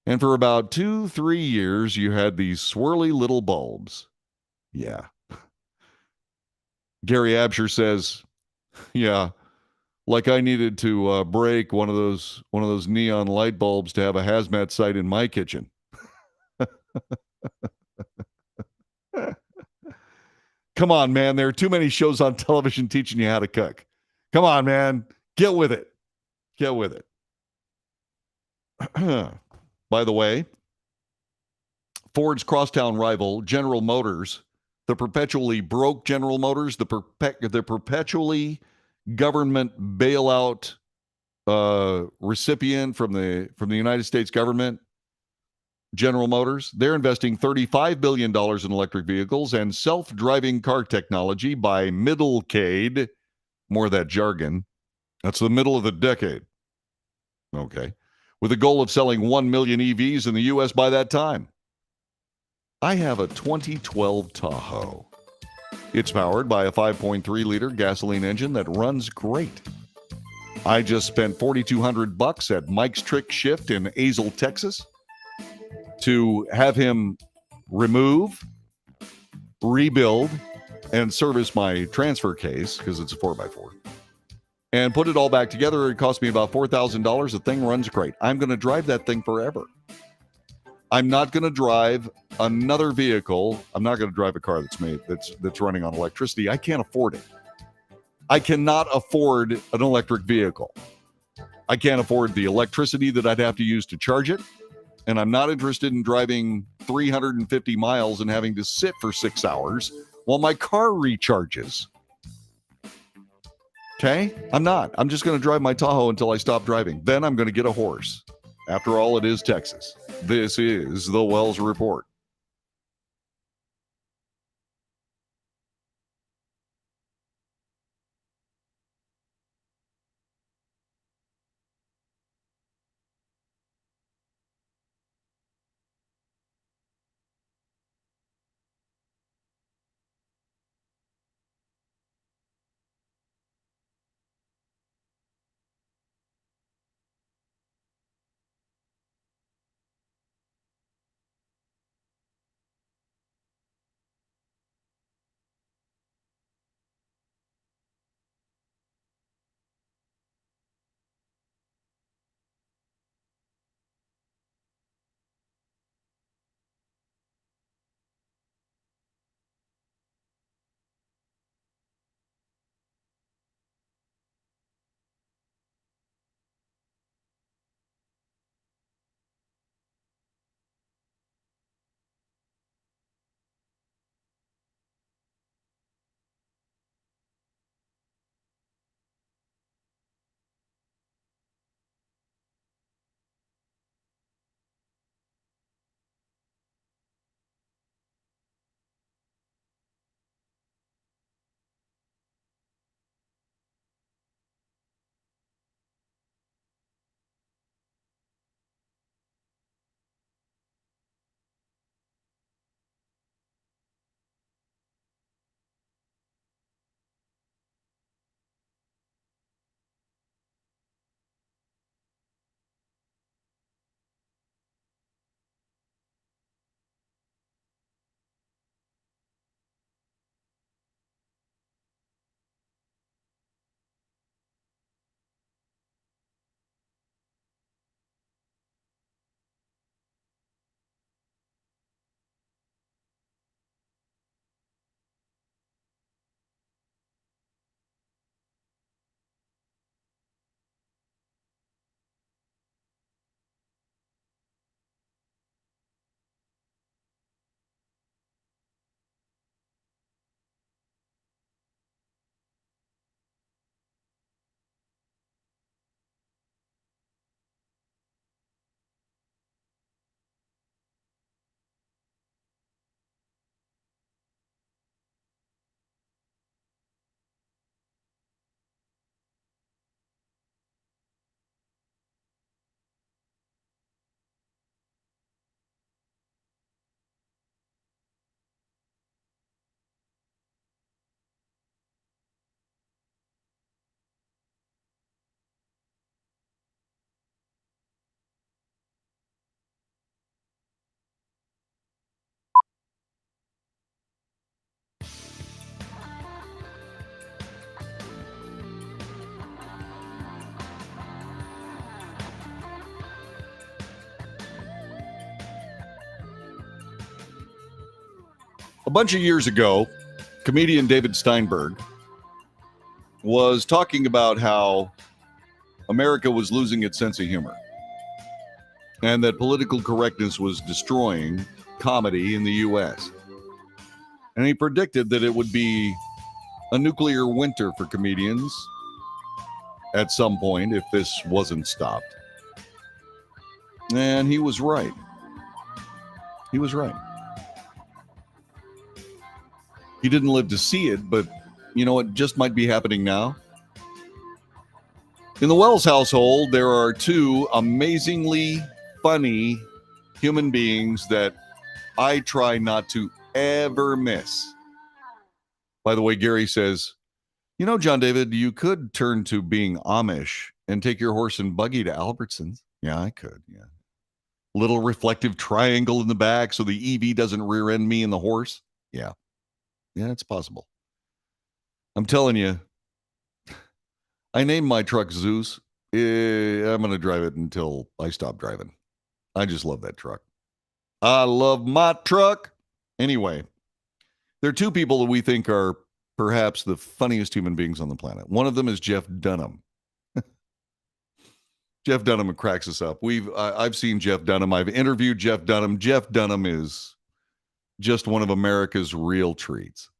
And for about 2-3 years, you had these swirly little bulbs. Yeah. Gary Absher says, yeah, like I needed to break one of those neon light bulbs to have a hazmat site in my kitchen. Come on, man. There are too many shows on television teaching you how to cook. Come on, man. Get with it. Get with it. By the way, Ford's crosstown rival, General Motors, the perpetually broke General Motors, the perpetually government bailout recipient from the United States government, General Motors, they're investing $35 billion in electric vehicles and self-driving car technology by middlecade. More of that jargon. That's the middle of the decade. Okay. With a goal of selling 1 million EVs in the U.S. by that time. I have a 2012 Tahoe. It's powered by a 5.3-liter gasoline engine that runs great. I just spent $4,200 at Mike's Trick Shift in Azle, Texas, to have him remove, rebuild, and service my transfer case, because it's a 4x4, and put it all back together. It cost me about $4,000. The thing runs great. I'm going to drive that thing forever. I'm not going to drive another vehicle. I'm not going to drive a car that's running on electricity. I can't afford it. I cannot afford an electric vehicle. I can't afford the electricity that I'd have to use to charge it. And I'm not interested in driving 350 miles and having to sit for 6 hours while my car recharges. Okay? I'm not. I'm just going to drive my Tahoe until I stop driving. Then I'm going to get a horse. After all, it is Texas. This is the Wells Report. A bunch of years ago, comedian David Steinberg was talking about how America was losing its sense of humor and that political correctness was destroying comedy in the U.S. And he predicted that it would be a nuclear winter for comedians at some point if this wasn't stopped. And he was right. He was right. He didn't live to see it, but you know, it just might be happening now. In the Wells household, there are two amazingly funny human beings that I try not to ever miss. By the way, Gary says, you know, John David, you could turn to being Amish and take your horse and buggy to Albertsons. Yeah, I could. Yeah. Little reflective triangle in the back so the EV doesn't rear end me and the horse. Yeah. Yeah, it's possible. I'm telling you, I named my truck Zeus. I'm going to drive it until I stop driving. I just love that truck. I love my truck. Anyway, there are two people that we think are perhaps the funniest human beings on the planet. One of them is Jeff Dunham. Jeff Dunham cracks us up. I've seen Jeff Dunham. I've interviewed Jeff Dunham. Jeff Dunham is just one of America's real treats.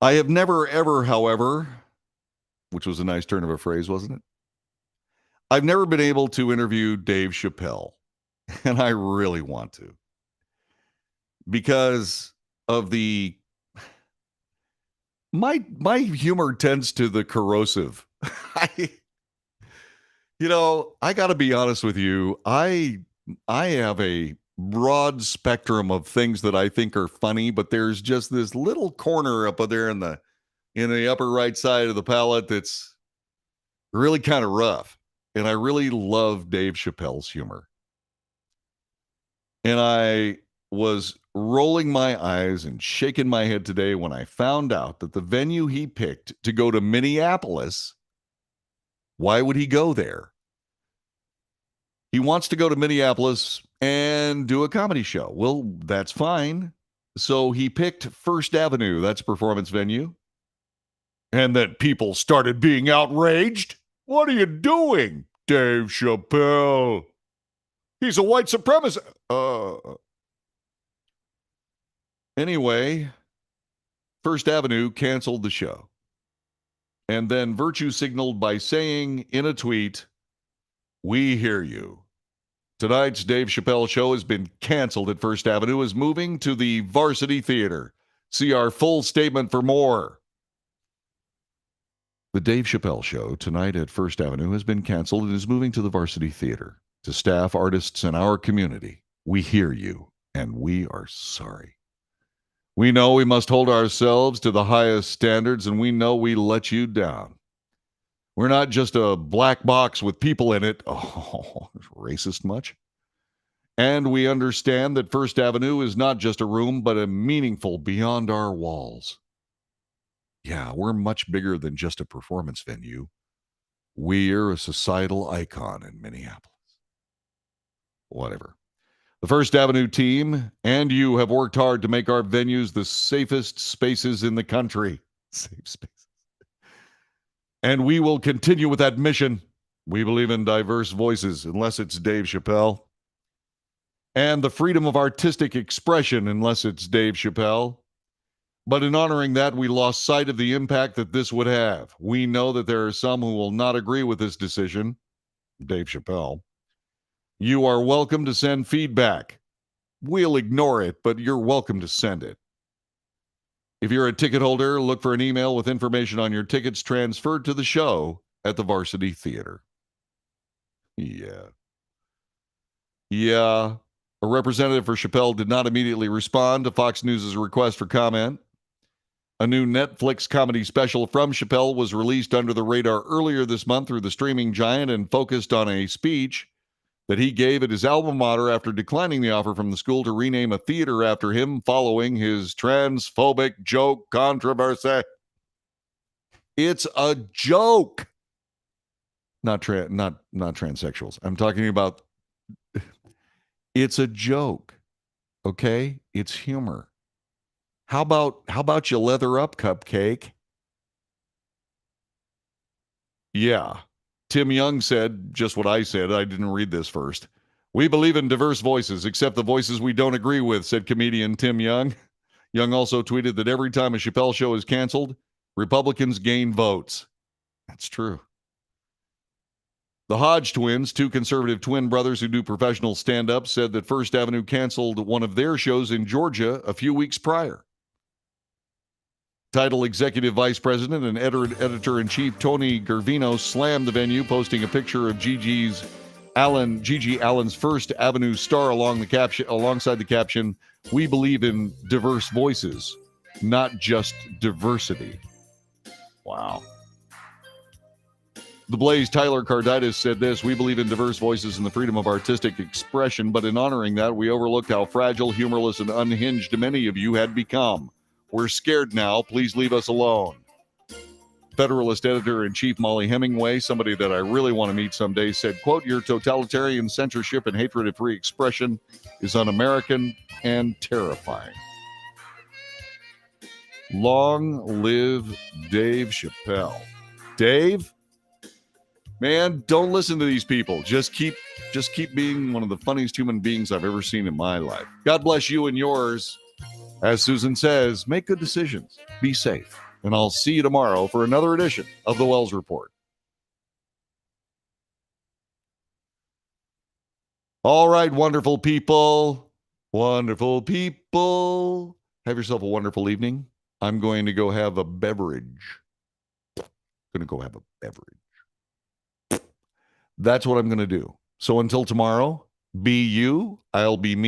I have never, ever, however, which was a nice turn of a phrase, wasn't it? I've never been able to interview Dave Chappelle, and I really want to, because of my humor tends to the corrosive. I got to be honest with you. I have a broad spectrum of things that I think are funny, but there's just this little corner up there in the upper right side of the palette that's really kind of rough. And I really love Dave Chappelle's humor. And I was rolling my eyes and shaking my head today when I found out that the venue he picked to go to Minneapolis, why would he go there? He wants to go to Minneapolis and do a comedy show. Well, that's fine. So he picked First Avenue. That's a performance venue. And then people started being outraged. What are you doing, Dave Chappelle? He's a white supremacist. Anyway, First Avenue canceled the show. And then virtue signaled by saying in a tweet, "We hear you. Tonight's Dave Chappelle show has been canceled at First Avenue, is moving to the Varsity Theater. See our full statement for more." The Dave Chappelle show tonight at First Avenue has been canceled and is moving to the Varsity Theater. To staff, artists, and our community, we hear you, and we are sorry. We know we must hold ourselves to the highest standards, and we know we let you down. We're not just a black box with people in it. Oh, racist much? And we understand that First Avenue is not just a room, but a meaningful beyond our walls. Yeah, we're much bigger than just a performance venue. We're a societal icon in Minneapolis. Whatever. The First Avenue team and you have worked hard to make our venues the safest spaces in the country. Safe spaces. And we will continue with that mission. We believe in diverse voices, unless it's Dave Chappelle. And the freedom of artistic expression, unless it's Dave Chappelle. But in honoring that, we lost sight of the impact that this would have. We know that there are some who will not agree with this decision. Dave Chappelle. You are welcome to send feedback. We'll ignore it, but you're welcome to send it. If you're a ticket holder, look for an email with information on your tickets transferred to the show at the Varsity Theater. Yeah. A representative for Chappelle did not immediately respond to Fox News' request for comment. A new Netflix comedy special from Chappelle was released under the radar earlier this month through the streaming giant and focused on a speech that he gave at his alma mater after declining the offer from the school to rename a theater after him following his transphobic joke controversy. It's a joke. Not transsexuals. I'm talking about it's a joke. Okay? It's humor. How about you leather up, cupcake? Yeah. Tim Young said just what I said. I didn't read this first. We believe in diverse voices, except the voices we don't agree with, said comedian Tim Young. Young also tweeted that every time a Chappelle show is canceled, Republicans gain votes. That's true. The Hodge twins, two conservative twin brothers who do professional stand-up, said that First Avenue canceled one of their shows in Georgia a few weeks prior. Title Executive Vice President and Editor-in-Chief Tony Gervino slammed the venue, posting a picture of Gigi Allen's First Avenue star alongside the caption, "We believe in diverse voices." not just diversity. Wow. The Blaze, Tyler Carditis said this: we believe in diverse voices and the freedom of artistic expression, but in honoring that, we overlooked how fragile, humorless, and unhinged many of you had become. We're scared now. Please leave us alone. Federalist editor-in-chief Molly Hemingway, somebody that I really want to meet someday, said, quote, your totalitarian censorship and hatred of free expression is un-American and terrifying. Long live Dave Chappelle. Dave? Man, don't listen to these people. Just keep being one of the funniest human beings I've ever seen in my life. God bless you and yours. As Susan says, make good decisions. Be safe. And I'll see you tomorrow for another edition of the Wells Report. All right, wonderful people. Wonderful people. Have yourself a wonderful evening. I'm going to go have a beverage. That's what I'm going to do. So until tomorrow, be you. I'll be me.